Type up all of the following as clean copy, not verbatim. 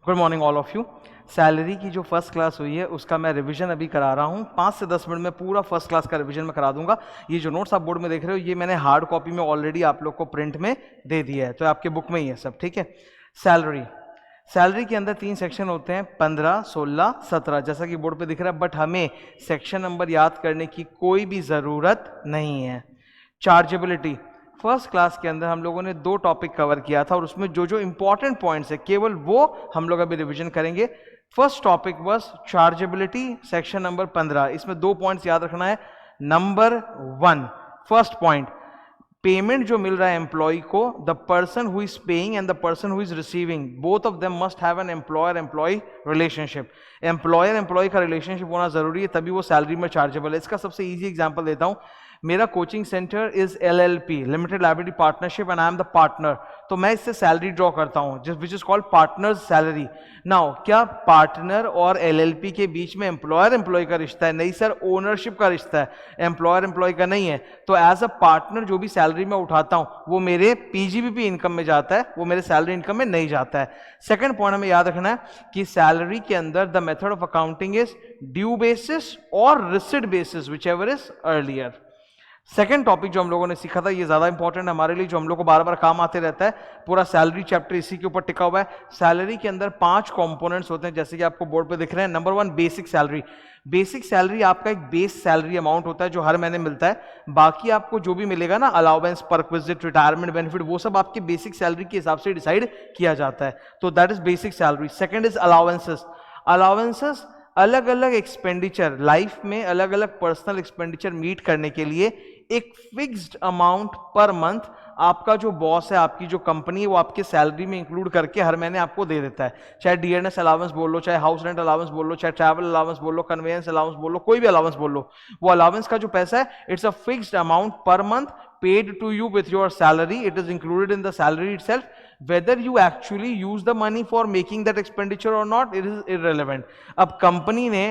Good morning all of you. Salary की जो first class हुई है उसका मैं रिवीजन अभी करा रहा हूँ। 5 से 10 मिनट में पूरा फर्स्ट क्लास का रिवीजन मैं करा दूंगा। ये जो नोट्स आप बोर्ड में देख रहे हो ये मैंने हार्ड कॉपी में ऑलरेडी आप लोग को प्रिंट में दे दिया है, तो आपके बुक में ही है सब, ठीक है। सैलरी के अंदर 3 सेक्शन होते हैं, 15, 16, 17, जैसा कि बोर्ड पे दिख रहा है, बट हमें सेक्शन नंबर याद करने की कोई भी ज़रूरत नहीं है। चार्जेबिलिटी, फर्स्ट क्लास के अंदर हम लोगों ने 2 टॉपिक कवर किया था और उसमें जो जो इंपॉर्टेंट पॉइंट्स है केवल वो हम लोग अभी रिवीजन करेंगे। फर्स्ट टॉपिक बस चार्जेबिलिटी, सेक्शन नंबर 15। इसमें 2 पॉइंट्स याद रखना है। नंबर 1, फर्स्ट पॉइंट, पेमेंट जो मिल रहा है एम्प्लॉय को, the person who is paying and the person who is receiving, both of them must have an employer employee relationship. Employer employee का relationship होना जरूरी है, तभी वो सैलरी में चार्जेबल है। इसका सबसे इजी एग्जांपल देता हूं। मेरा coaching centre is LLP, limited liability partnership, and I am the partner. तो मैं इससे सैलरी ड्रॉ करता हूं विच is called partners salary. Now क्या पार्टनर और LLP के बीच में एम्प्लॉयर एम्प्लॉय का रिश्ता है? नहीं सर, ओनरशिप का रिश्ता है, एम्प्लॉयर एम्प्लॉय का नहीं है। तो एज अ पार्टनर जो भी सैलरी मैं उठाता हूं वो मेरे PGBP इनकम में जाता है, वो मेरे सैलरी इनकम में नहीं जाता है। सेकेंड पॉइंट हमें याद रखना है कि सैलरी के अंदर the method of accounting is due basis और receipt basis, whichever is earlier. Second topic जो हम लोगों ने सीखा था ये ज्यादा इंपॉर्टेंट है हमारे लिए, जो हम लोग को बार बार काम आते रहता है। पूरा सैलरी चैप्टर इसी के ऊपर टिका हुआ है। सैलरी के अंदर 5 कंपोनेंट्स होते हैं, जैसे कि आपको बोर्ड पे दिख रहे हैं। Number 1, basic salary. Basic salary आपका एक बेस सैलरी अमाउंट होता है जो हर महीने मिलता है। बाकी आपको जो भी मिलेगा ना, अलाउंस, परक्विजिट, रिटायरमेंट बेनिफिट, वो सब आपकी बेसिक सैलरी के हिसाब से डिसाइड किया जाता है। तो that is basic salary. Second is allowances. Allowances अलग अलग एक्सपेंडिचर, लाइफ में अलग अलग पर्सनल एक्सपेंडिचर मीट करने के लिए एक फिक्स्ड अमाउंट पर मंथ आपका जो बॉस है, आपकी जो कंपनी है, वो आपके सैलरी में इंक्लूड करके हर महीने आपको दे देता है। चाहे DNS अलाउंस बोल लो, चाहे हाउस रेंट अलाउंस बोल लो, चाहे ट्रैवल अलाउंस बोल लो, कन्वेंस अलाउंस बोल लो, कोई भी अलाउंस बोल लो, वो अलाउंस का जो पैसा है it's a fixed amount per month paid to you with your salary. It is included in the salary itself. Whether you actually use the money for making that expenditure or not, it is irrelevant. अब company ने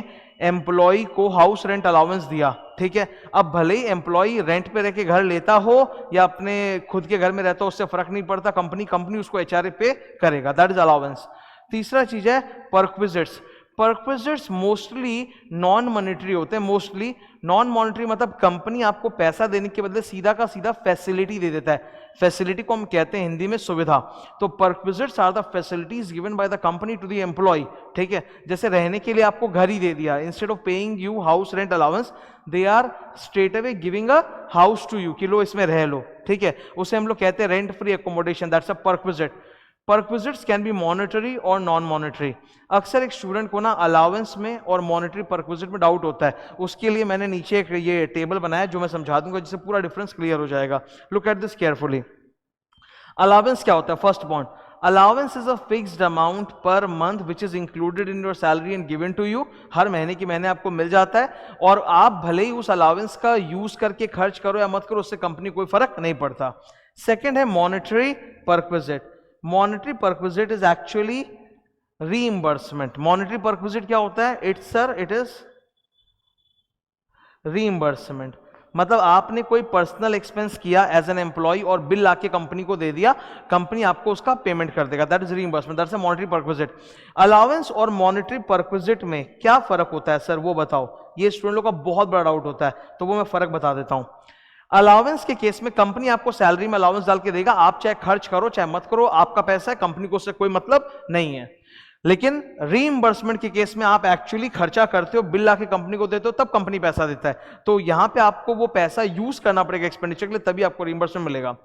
employ को house rent allowance दिया, ठीक है। अब भले ही employ rent पे रह के घर लेता हो या अपने खुद के घर में रहता हो, उससे फर्क नहीं पड़ता, कंपनी उसको HRA पे करेगा, दैट इज अलाउंस। तीसरा चीज है perquisites. Perquisites mostly non monetary होते हैं। मोस्टली नॉन मॉनिटरी मतलब कंपनी आपको पैसा देने के बदले सीधा का सीधा फैसिलिटी दे देता है। फैसिलिटी को हम कहते हैं हिंदी में सुविधा। तो perquisites are the facilities given by the company to the employee, ठीक है। जैसे रहने के लिए आपको घर ही दे दिया, instead of paying you house rent allowance, they are straight away giving a house to you कि लो इसमें रह लो, ठीक है। उसे हम लोग कहते हैं rent free accommodation, that's a perquisite. Perquisites can be monetary और नॉन मॉनिटरी। अक्सर एक स्टूडेंट को ना अलाउंस में और मॉनिटरी परक्विजिट में डाउट होता है, उसके लिए मैंने नीचे एक ये टेबल बनाया जो मैं समझा दूंगा, जिससे पूरा डिफरेंस क्लियर हो जाएगा। Look at this carefully. Allowance क्या होता है? First point, allowance is a fixed amount per month which is included in your salary and given to you. हर महीने की महीने आपको मिल जाता है और आप भले ही उस अलाउंस का यूज करके खर्च करो या मत करो, उससे कंपनी कोई फर्क नहीं पड़ता। सेकेंड है monetary perquisite. Monetary perquisite is actually reimbursement. Monetary perquisite क्या होता है? It is reimbursement. मतलब आपने कोई पर्सनल एक्सपेंस किया एज एन एम्प्लॉय और बिल लाके कंपनी को दे दिया, कंपनी आपको उसका पेमेंट कर देगा, that is reimbursement, that's a monetary perquisite. Allowance और मॉनिटरी परक्विजिट में क्या फर्क होता है सर, वो बताओ। ये स्टूडेंट लोग का बहुत बड़ा डाउट होता है, तो वो मैं फर्क बता देता हूं। अलाउंस के केस में कंपनी आपको सैलरी में अलाउंस डाल के देगा, आप चाहे खर्च करो चाहे मत करो, आपका पैसा है, कंपनी को उससे कोई मतलब नहीं है। लेकिन रीइंबर्समेंट के केस में आप एक्चुअली खर्चा करते हो, बिल लाके कंपनी को देते हो, तब कंपनी पैसा देता है। तो यहां पे आपको वो पैसा यूज करना पड़ेगा एक्सपेंडिचर के लिए, तभी आपको रीइंबर्समेंट मिलेगा।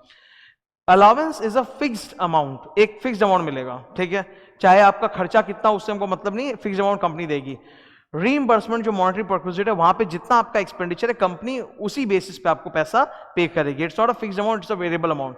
Allowance is a fixed amount, एक फिक्स्ड अमाउंट मिलेगा, ठीक है। चाहे आपका खर्चा कितना उससे हमको मतलब नहीं, फिक्स्ड अमाउंट कंपनी देगी। रीइंबर्समेंट जो मॉनिटरी परक्विजिट है, वहां पे जितना आपका एक्सपेंडिचर है कंपनी उसी बेसिस पे आपको पैसा पे करेगी। It's not a fixed amount, it's a variable amount.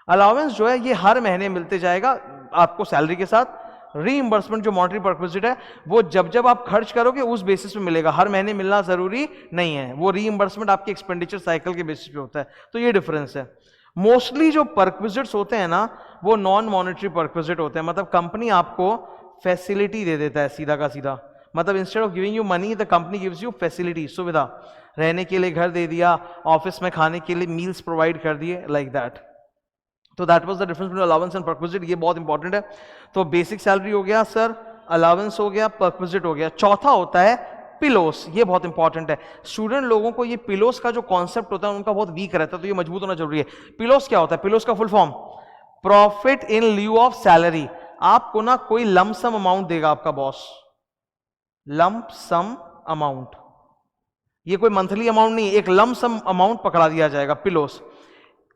Allowance जो है ये हर महीने मिलते जाएगा आपको सैलरी के साथ। रीइंबर्समेंट जो मॉनिटरी परक्विजिट है वो जब जब आप खर्च करोगे उस बेसिस पे मिलेगा, हर महीने मिलना जरूरी नहीं है। वो रीइंबर्समेंट आपके एक्सपेंडिचर साइकिल के बेसिस पे होता है, तो ये डिफरेंस है। मोस्टली जो परक्विजिट्स होते हैं ना वो नॉन मॉनिटरी परक्विजिट होते हैं, मतलब कंपनी आपको फैसिलिटी दे देता है सीधा का सीधा। मतलब instead of giving you money the company gives you facility, सुविधा। रहने के लिए घर दे दिया, ऑफिस में खाने के लिए मील्स प्रोवाइड कर दिए, लाइक दैट। तो that was the difference between allowance and perquisite, ये बहुत इंपॉर्टेंट है। तो बेसिक सैलरी हो गया सर, अलाउंस हो गया, परक्विजिट हो गया। चौथा होता है पिलोस, ये बहुत इंपॉर्टेंट है। स्टूडेंट लोगों को ये पिलोस का जो कॉन्सेप्ट होता है उनका बहुत वीक रहता है, तो ये मजबूत होना जरूरी है। पिलोस क्या होता है? पिलोस का full form profit in lieu of salary. आपको ना कोई लंप सम अमाउंट देगा आपका बॉस, लंप सम अमाउंट, ये कोई मंथली अमाउंट नहीं, एक लंप सम अमाउंट पकड़ा दिया जाएगा, PILOS.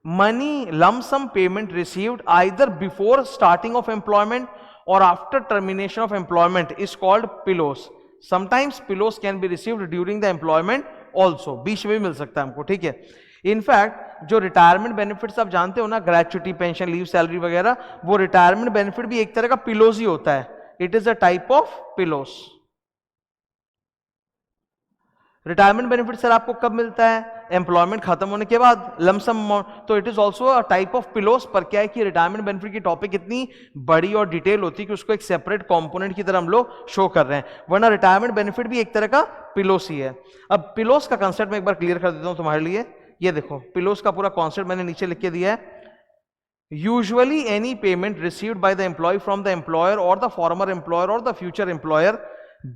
Money lump sum payment received either before starting of employment और after termination of employment is called PILOS. Sometimes PILOS can be received during the employment also, बीच में भी मिल सकता है हमको, ठीक है। इनफैक्ट जो रिटायरमेंट बेनिफिट्स आप जानते हो ना, ग्रेचुटी, पेंशन, लीव, सैलरी वगैरह, वो रिटायरमेंट बेनिफिट भी एक तरह का पिलोस ही होता है। It is a type of pillows. Retirement benefit sir आपको कब मिलता है? एम्प्लॉयमेंट खत्म होने के बाद, लमसम अमाउंट, तो it is also a type of pillows. पर क्या है कि रिटायरमेंट बेनिफिट की टॉपिक इतनी बड़ी और डिटेल होती है कि उसको एक सेपरेट कंपोनेंट की तरह हम लोग शो कर रहे हैं, वरना रिटायरमेंट बेनिफिट भी एक तरह का पिलोस ही है। अब पिलोस का कंसेप्ट मैं एक बार क्लियर कर देता हूं तुम्हारे लिए। ये देखो पिलोस का पूरा कॉन्सेप्ट मैंने नीचे लिख के दिया है। Usually any payment received by the employee from the employer or the former employer or the future employer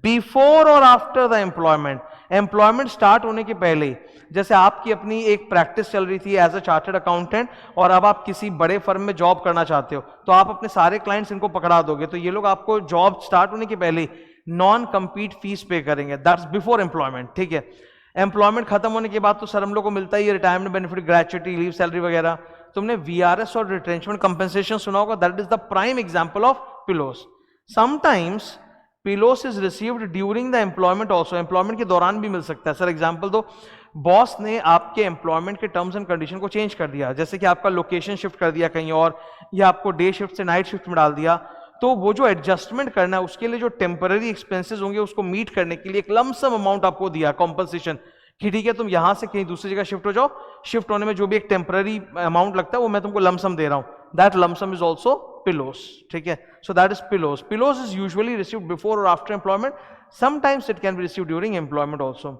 before और after the employment, employment start होने के पहले। जैसे आपकी अपनी एक प्रैक्टिस चल रही थी एज अ चार्टर्ड अकाउंटेंट और अब आप किसी बड़े फर्म में जॉब करना चाहते हो, तो आप अपने सारे क्लाइंट्स इनको पकड़ा दोगे, तो ये लोग आपको जॉब स्टार्ट होने के पहले नॉन कंपीट फीस पे करेंगे, दैट्स बिफोर एम्प्लॉयमेंट, ठीक है। एम्प्लॉयमेंट खत्म होने के बाद तो सर हम लोग को मिलता ही है retirement benefit, gratuity, leave, salary वगैरह। तुमने वीआरएस और रिट्रेंचमेंट कंपेंसेशन सुना होगा, that is the prime example of pillows. Sometimes pillows is received during the employment also, employment के दौरान भी मिल सकता है। सर एग्जांपल दो, बॉस ने आपके एम्प्लॉयमेंट के टर्म्स एंड कंडीशन को चेंज कर दिया, जैसे कि आपका लोकेशन शिफ्ट कर दिया कहीं और, या आपको डे शिफ्ट से नाइट शिफ्ट में डाल दिया, तो वो जो एडजस्टमेंट करना है उसके लिए जो टेम्पररी एक्सपेंसेस होंगे उसको मीट करने के लिए एक लमसम अमाउंट आपको दिया कॉम्पनसेशन, कि ठीक है तुम यहां से कहीं दूसरी जगह शिफ्ट हो जाओ, शिफ्ट होने में जो भी एक टेम्पररी अमाउंट लगता है वो मैं तुमको लमसम दे रहा हूं, that lump sum is also PILOS, ठीक है। So that is PILOS. PILOS is usually received before और after employment, sometimes it can be received during employment also.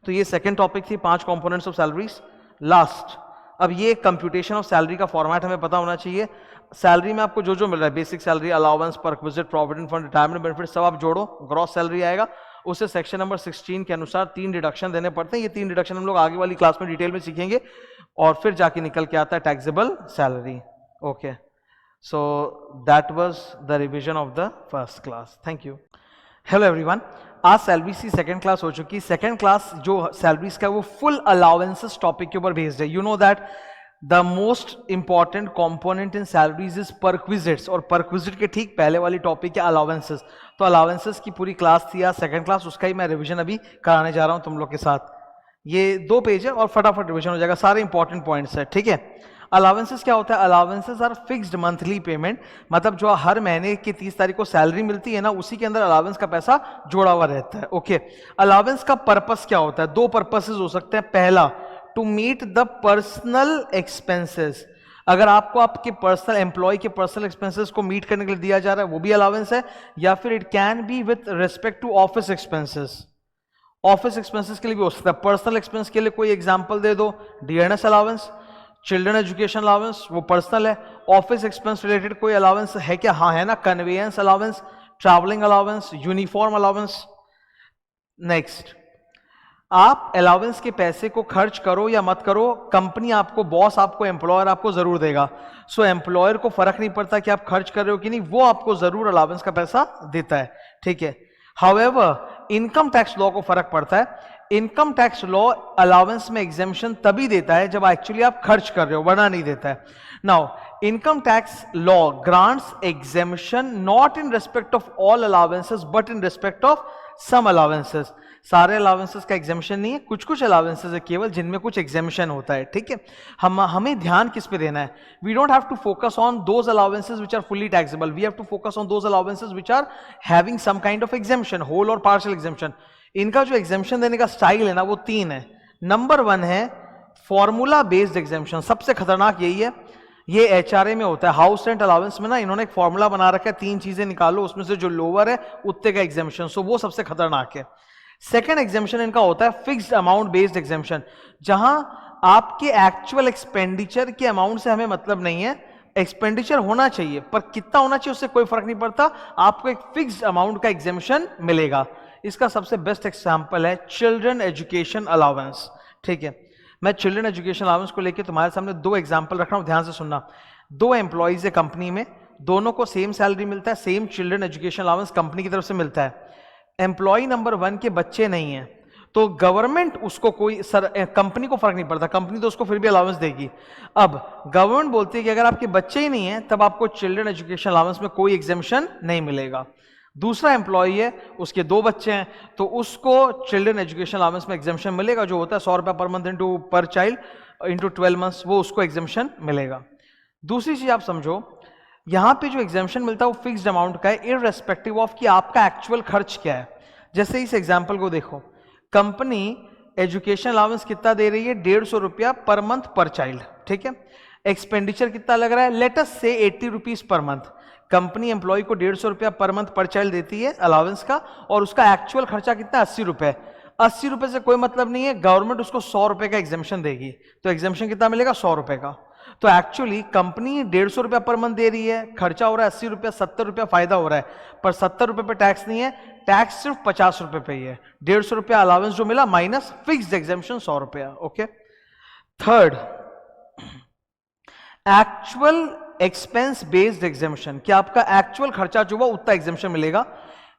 तो ये सेकंड टॉपिक थी, 5 कंपोनेंट्स ऑफ सैलरीज। लास्ट, अब ये कंप्यूटेशन ऑफ सैलरी का format हमें पता होना चाहिए। सैलरी में आपको जो जो मिल रहा है, basic salary, allowance, perquisite, provident fund, retirement benefit, सब आप जोड़ो, ग्रॉस सैलरी आएगा। उसे सेक्शन नंबर 16 के अनुसार 3 डिडक्शन देने पड़ते हैं। ये 3 डिडक्शन हम लोग आगे वाली क्लास में डिटेल में सीखेंगे, और फिर जाके निकल के आता है taxable salary. Okay, so that was the revision of the first class. Thank you. Hello everyone, आज सैलरीज की सेकंड क्लास हो चुकी। सेकंड क्लास जो सैलरीज का वो फुल अलाउंसेस टॉपिक के ऊपर बेस्ड है। You know that the most important component in salaries is perquisites, और परक्विजिट के ठीक पहले वाली टॉपिक है अलाउंसेस। तो अलाउंसेस की पूरी क्लास थी आज सेकंड क्लास, उसका ही मैं रिवीजन अभी कराने जा रहा हूं तुम लोग के साथ। ये 2 पेज है और फटाफट रिवीजन हो जाएगा, सारे इंपॉर्टेंट पॉइंट्स है, ठीक है। अलाउंसेस क्या होता है? Allowances are fixed monthly payment, मतलब जो हर महीने की 30 तारीख को सैलरी मिलती है ना, उसी के अंदर अलाउंस का पैसा जोड़ा हुआ रहता है। ओके, अलाउंस का पर्पस क्या होता है? 2 पर्पसेस हो सकते हैं। पहला, to meet the personal expenses, अगर आपको आपके पर्सनल एम्प्लॉय के पर्सनल एक्सपेंसेस को मीट करने के लिए दिया जा रहा है, वो भी अलाउंस है। या फिर it can be with respect to office expenses, office expenses के लिए भी हो सकता है। पर्सनल एक्सपेंस के लिए कोई एग्जांपल दे दो, DNS allowance, children education allowance, वो पर्सनल है। ऑफिस एक्सपेंस रिलेटेड कोई अलाउंस है क्या? हाँ है ना, conveyance allowance, travelling allowance, uniform allowance. Next, आप अलाउंस के पैसे को खर्च करो या मत करो, कंपनी आपको, बॉस आपको, एम्प्लॉयर आपको जरूर देगा। सो एम्प्लॉयर को फर्क नहीं पड़ता कि आप खर्च कर रहे हो कि नहीं, वो आपको जरूर अलाउंस का पैसा देता है, ठीक है। हाउएवर इनकम टैक्स लॉ को फर्क पड़ता है। इनकम टैक्स लॉ अलाउंस में एग्जेम्पशन तभी देता है जब एक्चुअली आप खर्च कर रहे हो, वरना नहीं देता है। Now income tax law grants exemption not in respect of all allowances but in respect of some allowances. सारे अलाउंसेस का एग्जेम्पशन नहीं है, कुछ कुछ अलाउंसेस है केवल जिनमें कुछ एग्जेम्पशन होता है, ठीक है। हमें ध्यान किस पे देना है? We don't have to focus on those allowances which are fully taxable, we have to focus on those allowances which are having some kind of exemption, whole or partial exemption. इनका जो एग्जेम्पशन देने का style है ना, वो 3 है। Number 1 है formula based exemption, सबसे खतरनाक यही है। ये एचआरए में होता है, हाउस रेंट अलाउंस में ना इन्होंने एक फॉर्मूला बना रखा है, 3 चीजें निकालो, उसमें से जो लोअर है उतने का एग्जेम्पशन, सो वो सबसे खतरनाक है। सेकेंड एग्जेम्पशन इनका होता है फिक्स्ड अमाउंट बेस्ड एग्जेम्पशन, जहां आपके एक्चुअल एक्सपेंडिचर के अमाउंट से हमें मतलब नहीं है, एक्सपेंडिचर होना चाहिए पर कितना होना चाहिए उससे कोई फर्क नहीं पड़ता, आपको एक फिक्स्ड अमाउंट का एग्जेम्पशन मिलेगा। इसका सबसे बेस्ट एग्जांपल है चिल्ड्रन एजुकेशन अलाउंस। ठीक है, मैं चिल्ड्रन एजुकेशन अलाउंस को लेकर तुम्हारे सामने दो एग्जांपल रख रहा हूं, ध्यान से सुनना। दो एम्प्लॉइज है कंपनी में, दोनों को सेम सैलरी मिलता है, same children education allowance company की तरफ से मिलता है। एम्प्लॉय नंबर 1 के बच्चे नहीं है तो गवर्नमेंट उसको कोई कंपनी को फर्क नहीं पड़ता, कंपनी तो उसको फिर भी अलाउंस देगी। अब गवर्नमेंट बोलती है कि अगर आपके बच्चे ही नहीं है तब आपको चिल्ड्रन एजुकेशन अलाउंस में कोई एग्जेम्पशन नहीं मिलेगा। दूसरा एम्प्लॉय है, उसके 2 बच्चे हैं तो उसको चिल्ड्रन एजुकेशन अलाउंस में एग्जेम्पशन मिलेगा, जो होता है 100 रुपया पर मंथ इंटू पर चाइल्ड इंटू 12 मंथ्स, वो उसको एग्जेम्पशन मिलेगा। दूसरी चीज आप समझो, यहां पे जो एग्जेम्पशन मिलता है वो फिक्स्ड अमाउंट का है, इररेस्पेक्टिव ऑफ कि आपका एक्चुअल खर्च क्या है। जैसे इस एग्जांपल को देखो, कंपनी एजुकेशन अलाउंस कितना दे रही है, 150 रुपया पर मंथ पर चाइल्ड। ठीक है, एक्सपेंडिचर कितना लग रहा है, लेट अस से 80 rupees per month. Company employ को 150 रुपया पर मंथ पर चाइल्ड देती है अलाउंस का, और उसका एक्चुअल खर्चा कितना, 80 रुपए। 80 रुपए से कोई मतलब नहीं है, गवर्नमेंट उसको 100 रुपए का एग्जेम्पशन देगी, तो एग्जेम्पशन कितना मिलेगा, 100 रुपए का। तो एक्चुअली कंपनी 150 रुपया पर मंथ दे रही है, खर्चा हो रहा है 80 रुपया, 70 रुपया फायदा हो रहा है, पर 70 रुपए पे टैक्स नहीं है, टैक्स सिर्फ 50 रुपए पे ही है। 150 रुपया अलाउंस जो मिला माइनस फिक्स्ड एग्जेम्पशन 100 रुपया। Okay, third, actual expense based exemption, कि आपका एक्चुअल खर्चा जो हुआ उतना एग्जेम्पशन मिलेगा।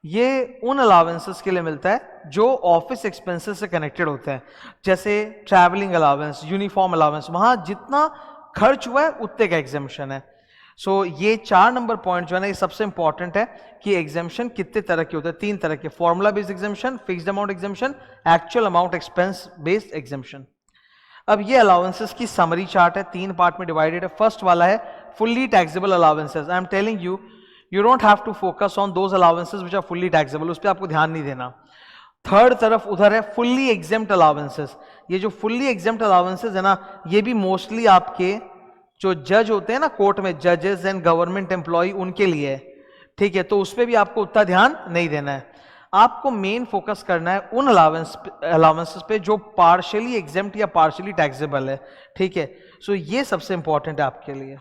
ये उन अलाउंसेस के लिए मिलता है जो ऑफिस एक्सपेंसेस से कनेक्टेड होते हैं, जैसे ट्रैवलिंग अलाउंस, यूनिफॉर्म अलाउंस, वहां जितना खर्च हुआ है उतने का एग्जेम्पशन है। सो ये 4 नंबर पॉइंट जो है ना, ये सबसे इंपॉर्टेंट है कि एग्जेम्पशन कितने तरह के होते हैं, 3 तरह के, formula based exemption, fixed amount exemption, actual amount expense based exemption. अब ये अलाउंसेस की समरी चार्ट है, 3 पार्ट में डिवाइडेड है। फर्स्ट वाला है fully taxable allowances. I am telling you, you don't have to focus on those allowances which are fully taxable, उस पर आपको ध्यान नहीं देना। थर्ड तरफ उधर है फुल्ली एग्जेम्प्ट अलाउंसेस। ये जो फुल्ली एग्जेम्प्ट अलाउंसेस है ना, ये भी मोस्टली आपके जो जज होते हैं ना कोर्ट में, जजेस एंड गवर्नमेंट एम्प्लॉय, उनके लिए है। ठीक है, तो उस पर भी आपको उतना ध्यान नहीं देना है, आपको मेन फोकस करना है उन अलाउंसेस पे जो पार्शियली एग्जेम्प्ट या पार्शियली टैक्सेबल है। ठीक है, सो ये सबसे इंपॉर्टेंट है आपके लिए।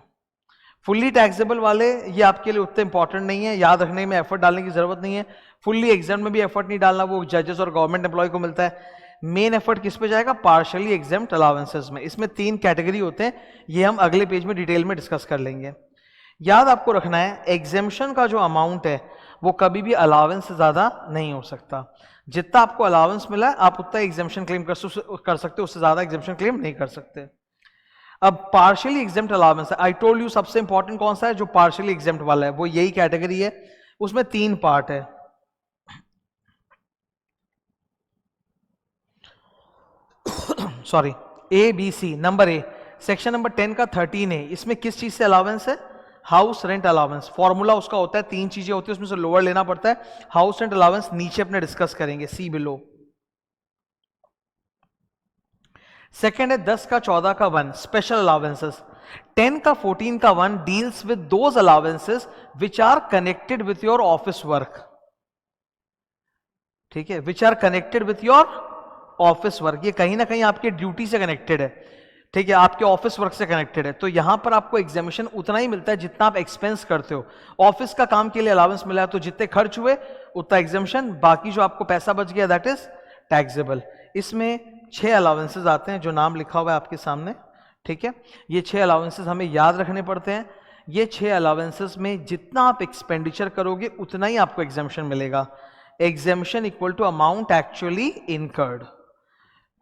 फुल्ली टैक्सेबल वाले ये आपके लिए उतने इंपॉर्टेंट नहीं है, याद रखने में एफर्ट डालने की जरूरत नहीं है। फुल्ली एग्जेम्प्ट में भी एफर्ट नहीं डालना, वो जजेस और गवर्नमेंट एम्प्लॉय को मिलता है। मेन एफर्ट किस पे जाएगा, पार्शियली एग्जेम्प्ट अलाउंसेस में। इसमें 3 कैटेगरी होते हैं, ये हम अगले पेज में डिटेल में डिस्कस कर लेंगे। याद आपको रखना है, एग्जेम्पशन का जो अमाउंट है वो कभी भी अलाउंस से ज्यादा नहीं हो सकता। जितना आपको अलाउंस मिला है आप उतना एग्जेम्पशन क्लेम कर सकते हो, उससे ज्यादा एग्जेम्पशन क्लेम नहीं कर सकते। अब पार्शियली एग्जेम्प्ट अलाउंस है, आई टोल्ड यू सबसे इंपॉर्टेंट कौन सा है, जो पार्शियली एग्जेम्प्ट वाला है, वो यही कैटेगरी है। उसमें 3 पार्ट है। Sorry, A B C. Number A, section number 10 का 13 है, इसमें किस चीज से अलाउंस है, हाउस रेंट अलाउंस। फॉर्मूला उसका होता है, 3 चीजें होती है, उसमें से लोअर लेना पड़ता है। हाउस रेंट अलाउंस नीचे अपने डिस्कस करेंगे, सी बिलो। सेकेंड है 10 का 14 का 1 स्पेशल अलाउंसेस। 10 का 14 का 1 deals with those allowances which are connected with your office work. ठीक है, which are connected with your office work, ये कहीं ना कहीं आपके ड्यूटी से कनेक्टेड है। ठीक है, आपके ऑफिस वर्क से कनेक्टेड है, तो यहां पर आपको एग्जामिनेशन उतना ही मिलता है जितना आप एक्सपेंस करते हो। ऑफिस का काम के लिए अलाउंस मिला है तो जितने खर्च हुए उतना एग्जामिनेशन, बाकी जो आपको पैसा बच गया दैट इज टैक्सेबल। इसमें 6 अलाउंसेस आते हैं जो नाम लिखा हुआ है आपके सामने। ठीक है, ये 6 अलाउंसेस हमें याद रखने पड़ते हैं। ये 6 अलाउंसेस में जितना आप एक्सपेंडिचर करोगे उतना ही आपको एग्जामिनेशन मिलेगा। Examination equal to amount actually incurred.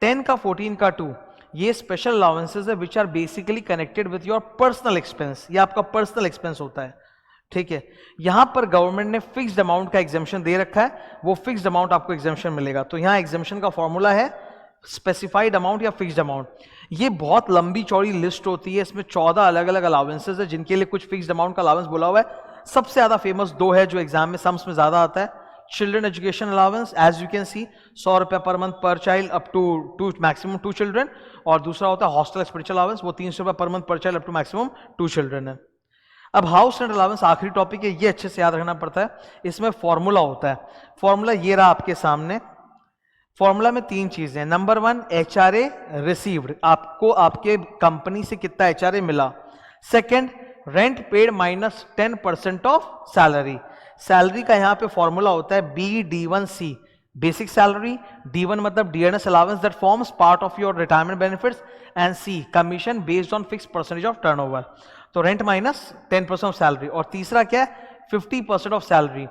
10 का 14 का 2 ये स्पेशल अलाउंसेस है which are basically connected with your personal expense, ये आपका पर्सनल एक्सपेंस होता है। ठीक है, यहां पर गवर्नमेंट ने फिक्स्ड अमाउंट का एग्जामिनेशन दे रखा है, वो फिक्स्ड अमाउंट आपको एग्जामिनेशन मिलेगा। तो यहां एग्जामिनेशन का फॉर्मूला है स्पेसिफाइड अमाउंट या फिक्स्ड अमाउंट। ये बहुत लंबी चौड़ी लिस्ट होती है, इसमें 14 अलग अलग अलाउंसेस है जिनके लिए कुछ फिक्स्ड अमाउंट का अलाउंस बोला हुआ है। सबसे ज्यादा फेमस 2 है जो एग्जाम में सम्स में ज्यादा आता है। Children education allowance, as you can see 100 रुपया per month per child up to maximum 2 children, और दूसरा होता है हॉस्टल एक्सपेंडिचर अलाउंस, वो 300 रुपया per month per child up to maximum 2 children है। अब हाउस रेंट अलाउंस आखिरी टॉपिक है, ये अच्छे से याद रखना पड़ता है। इसमें फॉर्मूला होता है, फॉर्मूला ये रहा आपके सामने। फॉर्मूला में तीन चीजें, नंबर वन HRA रिसीव्ड, आपको आपके कंपनी से कितना HRA मिला। Second rent paid minus 10% of salary. Salary का यहां पे फॉर्मूला होता है BD1C, बेसिक सैलरी, D1 मतलब dearness allowance that forms part of your retirement benefits, and C commission based on fix percentage of turnover. तो rent minus 10% of salary. और तीसरा क्या है, 50% ऑफ सैलरी।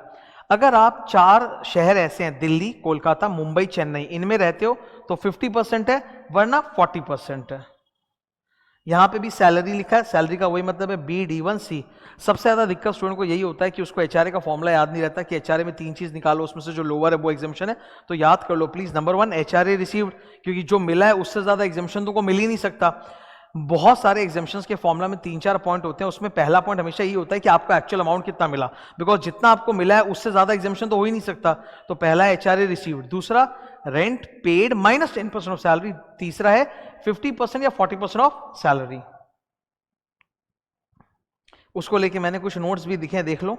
अगर आप 4 शहर ऐसे हैं, दिल्ली, कोलकाता, मुंबई, चेन्नई, इनमें रहते हो तो 50% है, वरना 40% है। यहां पे भी सैलरी लिखा है, सैलरी का वही मतलब है BD1C। सबसे ज्यादा दिक्कत स्टूडेंट को यही होता है कि उसको HRA का फॉर्मूला याद नहीं रहता कि HRA में 3 चीज निकालो, उसमें से जो लोअर है वो एग्जाम्शन है। तो याद कर लो please, number one HRA received, क्योंकि जो मिला है उससे ज्यादा एग्जाम्शन तुमको मिल ही नहीं सकता। बहुत सारे एग्जाम्शंस के फॉर्मूला में 3-4 पॉइंट होते हैं, उसमें पहला पॉइंट हमेशा यही होता है कि आपका एक्चुअल अमाउंट कितना मिला, बिकॉज जितना आपको मिला है उससे ज्यादा एग्जाम्शन तो हो ही नहीं सकता। तो पहला है HRA रिसीव्ड, दूसरा rent paid minus 10% of salary, तीसरा है 50% या 40% ऑफ सैलरी। उसको लेके मैंने कुछ नोट्स भी दिखे हैं, देख लो।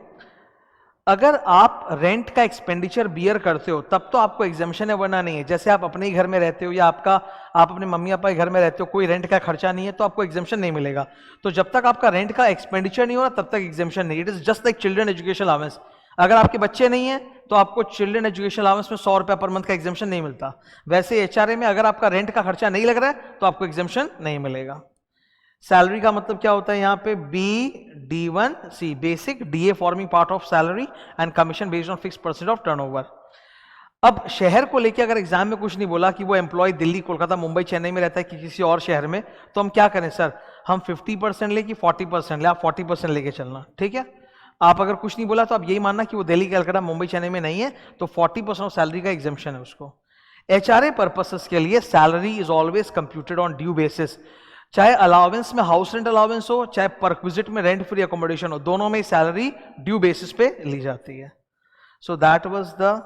अगर आप रेंट का एक्सपेंडिचर बियर करते हो तब तो आपको एग्जाम्शन है, वरना नहीं है। जैसे आप अपने ही घर में रहते हो या आप अपने मम्मी पापा के घर में रहते हो, कोई रेंट का खर्चा नहीं है, तो आपको एग्जाम्शन नहीं मिलेगा। तो जब तक आपका रेंट का एक्सपेंडिचर नहीं हो रहा तब तक एग्जाम्शन नहीं। It is just like children education allowance. अगर आपके बच्चे नहीं है तो आपको चिल्ड्रन एजुकेशन अलाउंस में 100 रुपया पर मंथ का एग्जाम्शन नहीं मिलता। वैसे HRA में अगर आपका रेंट का खर्चा नहीं लग रहा है तो आपको एग्जाम्शन नहीं मिलेगा। सैलरी का मतलब क्या होता है यहाँ पे, BD1C basic, DA forming part of salary, and commission based on fix percent of turnover. अब शहर को लेके अगर एग्जाम में कुछ नहीं बोला कि वो एम्प्लॉय दिल्ली, कोलकाता, मुंबई, चेन्नई में रहता है कि किसी और शहर में, तो हम क्या करें सर, हम 50% ले कि 40% ले? आप 40% लेके चलना, ठीक है। आप अगर कुछ नहीं बोला तो आप यही मानना कि वो दिल्ली, कलकत्ता, मुंबई, चेन्नई में नहीं है, तो 40% ऑफ सैलरी का एग्जाम्शन है उसको। HRA पर्पसेस के लिए salary is always computed on due basis. चाहे अलाउंस में हाउस रेंट अलाउंस हो, चाहे परक्विजिट में रेंट फ्री अकोमोडेशन हो, दोनों में सैलरी ड्यू बेसिस पे ली जाती है। So that was the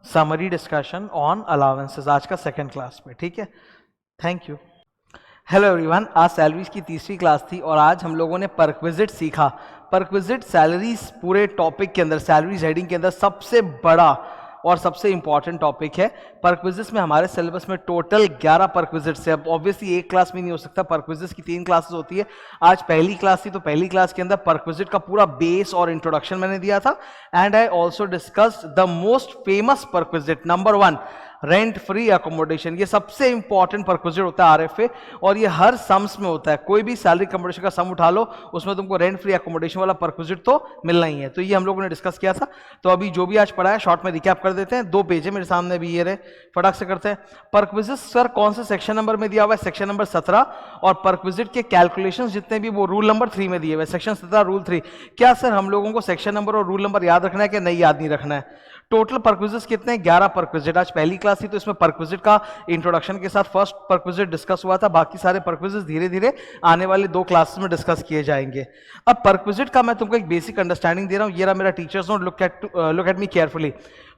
summary discussion on allowances आज का सेकंड क्लास पे, ठीक है। Thank you. हेलो एवरीवन, आज सैलरीज की तीसरी क्लास थी और आज हम लोगों ने परक्विजिट सीखा। परक्विजिट सैलरीज पूरे टॉपिक के अंदर, सैलरीज हेडिंग के अंदर सबसे बड़ा और सबसे इंपॉर्टेंट टॉपिक है। परक्विजिट्स में हमारे सिलेबस में टोटल 11 परक्विजिट्स है। अब ऑब्वियसली एक क्लास में नहीं हो सकता, परक्विजिट्स की 3 क्लासेस होती है। आज पहली क्लास थी, तो पहली क्लास के अंदर परक्विजिट का पूरा बेस और इंट्रोडक्शन मैंने दिया था। And I also discussed the most famous perquisite, number 1 rent free accommodation. ये सबसे इंपॉर्टेंट परक्विजिट होता है RFA, और ये हर सम्स में होता है। कोई भी सैलरी अकोमोडेशन का सम उठा लो, उसमें तुमको रेंट फ्री अकोमोडेशन वाला परक्विजिट तो मिलना ही है। तो ये हम लोगों ने डिस्कस किया था। तो अभी जो भी आज पढ़ा है शॉर्ट में रिकैप कर देते हैं। 2 पेज है मेरे सामने भी, ये रहे, फटाक से करते हैं। परक्विजिट सर कौन से सेक्शन नंबर में दिया हुआ है? Section number 17। और परक्विजिट के कैलकुलेशंस जितने भी वो रूल नंबर 3 में दिए हुए, सेक्शन 17 रूल 3। क्या सर हम लोगों को सेक्शन नंबर और रूल नंबर याद रखना है कि नहीं याद नहीं रखना है? टोटल परक्विजिट्स कितने हैं? 11 परक्विजिट। आज पहली क्लास थी तो इसमें परक्विजिट का इंट्रोडक्शन के साथ फर्स्ट परक्विजिट डिस्कस हुआ था। बाकी सारे परक्विजिट्स धीरे धीरे आने वाले 2 क्लासेस में डिस्कस किए जाएंगे। अब परक्विजिट का मैं तुमको एक बेसिक अंडरस्टैंडिंग दे रहा हूं। ये रहा मेरा teachers note, look at me carefully.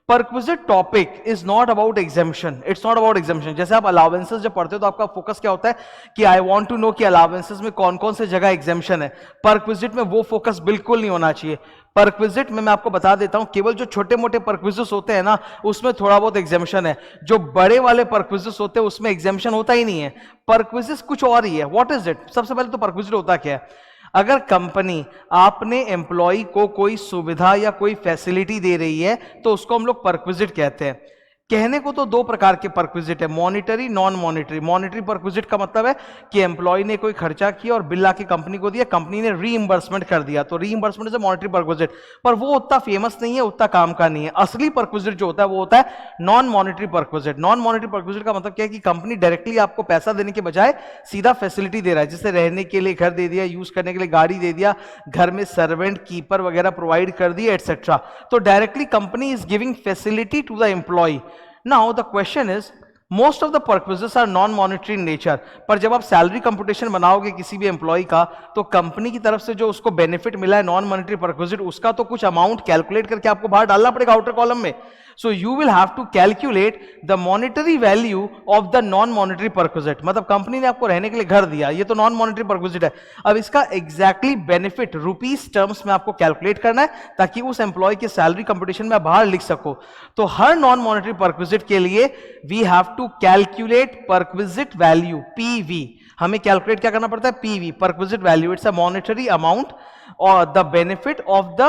Perquisite topic is not about exemption, it's not about exemption. जैसे आप अलाउंसेस जब पढ़ते हो तो आपका फोकस क्या होता है कि आई वांट टू नो कि अलाउंसेस में कौन कौन से जगह एग्जाम्शन है। परक्विजिट में वो फोकस बिल्कुल नहीं होना चाहिए। परक्विजिट में मैं आपको बता देता हूं, केवल जो छोटे मोटे परक्विजिट्स होते हैं ना, उसमें थोड़ा बहुत एग्जाम्शन है। जो बड़े वाले परक्विजिट्स होते हैं उसमें एग्जाम्शन होता ही नहीं है। परक्विजिट कुछ और ही है। What is it? सबसे पहले तो परक्विजिट होता क्या है? अगर कंपनी आपने एम्प्लॉय को कोई सुविधा या कोई फैसिलिटी दे रही है तो उसको हम लोग परक्विजिट कहते हैं। कहने को तो 2 प्रकार के परक्विजिट है, monetary, non monetary. Monetary perquisite का मतलब है कि एम्प्लॉय ने कोई खर्चा किया और बिल आके कंपनी को दिया, कंपनी ने रीइंबर्समेंट कर दिया, तो रीइंबर्समेंट इज मॉनिटरी परक्विजिट। पर वो उतना फेमस नहीं है, उतना काम का नहीं है। असली परक्विजिट जो होता है वो होता है non monetary perquisite. Non monetary perquisite का मतलब क्या है कि कंपनी डायरेक्टली आपको पैसा देने के बजाय सीधा फैसिलिटी दे रहा है। जैसे रहने के लिए घर दे दिया, यूज करने के लिए गाड़ी दे दिया, घर में सर्वेंट, कीपर वगैरह प्रोवाइड कर दिए, एटसेट्रा। तो directly company is giving facility to the employee. Now the question is, most of the purposes are non monetary in nature, पर जब आप सैलरी कंप्यूटेशन बनाओगे किसी भी एम्प्लॉय का, तो कंपनी की तरफ से जो उसको बेनिफिट मिला है नॉन मॉनिटरी पर्पसेस, उसका तो कुछ अमाउंट कैलकुलेट करके आपको बाहर डालना पड़ेगा आउटर कॉलम में. So you will have to calculate the monetary value of the non monetary perquisite. मतलब कंपनी ने आपको रहने के लिए घर दिया, ये तो नॉन मॉनिटरी पर्क्विजिट है. अब इसका एग्जैक्टली बेनिफिट रुपीस टर्म्स में आपको कैलकुलेट करना है ताकि उस एम्प्लॉय की सैलरी कंपटीशन में बाहर लिख सको. तो हर नॉन मॉनिटरी पर्क्विजिट के लिए we have to calculate perquisite value, PV. हमें कैलकुलेट क्या करना पड़ता है? PV, perquisite value. It's a monetary amount और the benefit of the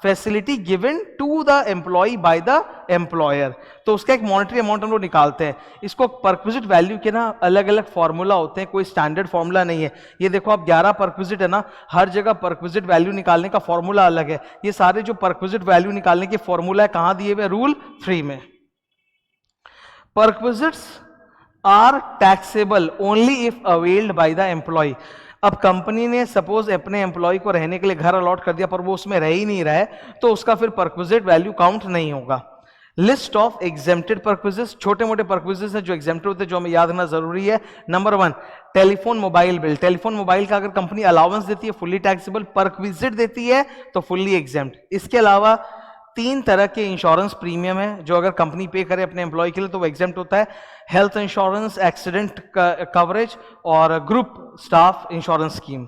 facility given to the employee by the employer. तो उसका एक मॉनिटरी अमाउंट हम लोग निकालते हैं. इसको पर्क्विजिट वैल्यू के ना अलग अलग फॉर्मूला होते हैं, कोई स्टैंडर्ड फॉर्मूला नहीं है. ये देखो आप 11 पर्क्विजिट है ना, हर जगह पर्क्विजिट वैल्यू निकालने का फॉर्मूला अलग है. ये सारे जो पर्क्विजिट वैल्यू निकालने के फॉर्मूला है कहां दिए हुए? रूल 3 में. Perquisites are taxable only if availed by the employee. अब कंपनी ने सपोज अपने एम्प्लॉय को रहने के लिए घर अलॉट कर दिया, पर वो उसमें रह ही नहीं रहा है, तो उसका फिर पर्क्विजिट वैल्यू काउंट नहीं होगा. लिस्ट ऑफ एग्जेम्प्टेड पर्क्विजिट्स, छोटे मोटे पर्क्विजिट्स हैं जो एग्जेम्प्टेड होते हैं, जो हमें याद रखना जरूरी है. Number 1, telephone mobile bill. Telephone mobile का अगर कंपनी अलाउंस देती है फुल्ली टैक्सेबल, पर्क्विजिट देती है तो फुल्ली एग्जेम्प्ट. इसके अलावा 3 तरह के इंश्योरेंस प्रीमियम है जो अगर कंपनी पे करे अपने एम्प्लॉय के लिए तो वो एग्जेम्प्ट होता है. हेल्थ इंश्योरेंस, एक्सीडेंट कवरेज और ग्रुप स्टाफ इंश्योरेंस स्कीम.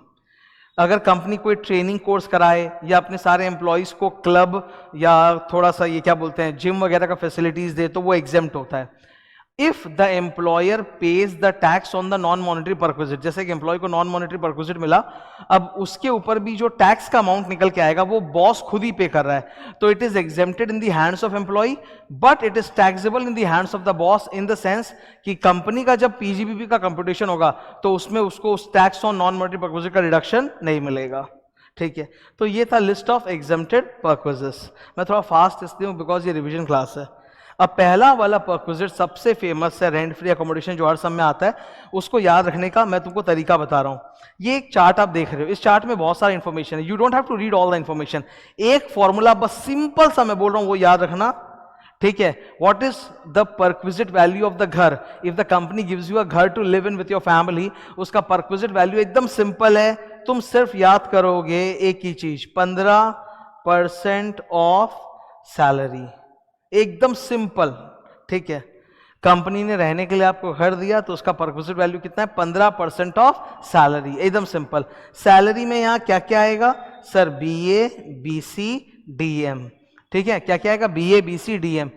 अगर कंपनी कोई ट्रेनिंग कोर्स कराए या अपने सारे एम्प्लॉयज को क्लब या थोड़ा सा ये क्या बोलते हैं जिम वगैरह का फैसिलिटीज दे तो वो एग्जेम्प्ट होता है. If the employer pays the tax on the non monetary perquisite, जैसे कि एम्प्लॉय को नॉन मॉनिटरी पर्क्विजिट मिला, अब उसके ऊपर भी जो टैक्स का अमाउंट निकल के आएगा वो बॉस खुद ही पे कर रहा है, तो it is exempted in the hands of employee, but it is taxable in the hands of the boss in the sense कि कंपनी का जब पीजीबीपी का कंप्यूटेशन होगा तो उसमें उसको उस टैक्स ऑन नॉन मॉनिटरी पर्क्विजिट का रिडक्शन नहीं मिलेगा. ठीक है, तो ये था लिस्ट ऑफ एग्जेम्प्टेड पर्क्विजिट्स. मैं थोड़ा फास्ट इसलिए हूं बिकॉज ये रिविजन क्लास है. अब पहला वाला पर्क्विजिट सबसे फेमस है, रेंट फ्री अकोमोडेशन, जो हर सब में आता है. उसको याद रखने का मैं तुमको तरीका बता रहा हूं. ये एक चार्ट आप देख रहे हो, इस चार्ट में बहुत सारा इंफॉर्मेशन है. You don't have to read all the information. एक फॉर्मूला बस सिंपल सा मैं बोल रहा हूं वो याद रखना. ठीक है, what is the perquisite value of the घर? If the company gives you a घर to live in with your family, उसका पर्क्विजिट वैल्यू एकदम सिंपल है. तुम सिर्फ याद करोगे एक ही चीज, 15% ऑफ सैलरी. एकदम सिंपल. ठीक है, कंपनी ने रहने के लिए आपको घर दिया तो उसका पर्क्विजिट वैल्यू कितना है? 15% ऑफ सैलरी. एकदम सिंपल. सैलरी में यहां क्या क्या आएगा सर? BA, BC, DM. ठीक है, क्या क्या आएगा? BA, BC, DM.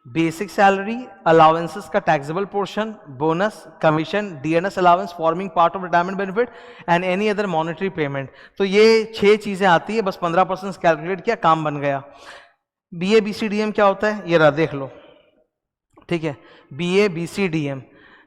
Basic salary, allowances का taxable portion, bonus, commission, DNS allowance forming part of retirement benefit and any other monetary payment. तो ये 6 चीजें आती है. बस 15% कैलकुलेट किया, काम बन गया. बीए बीसी डीएम क्या होता है? ये रहा, देख लो. ठीक है, बीए बीसी डीएम.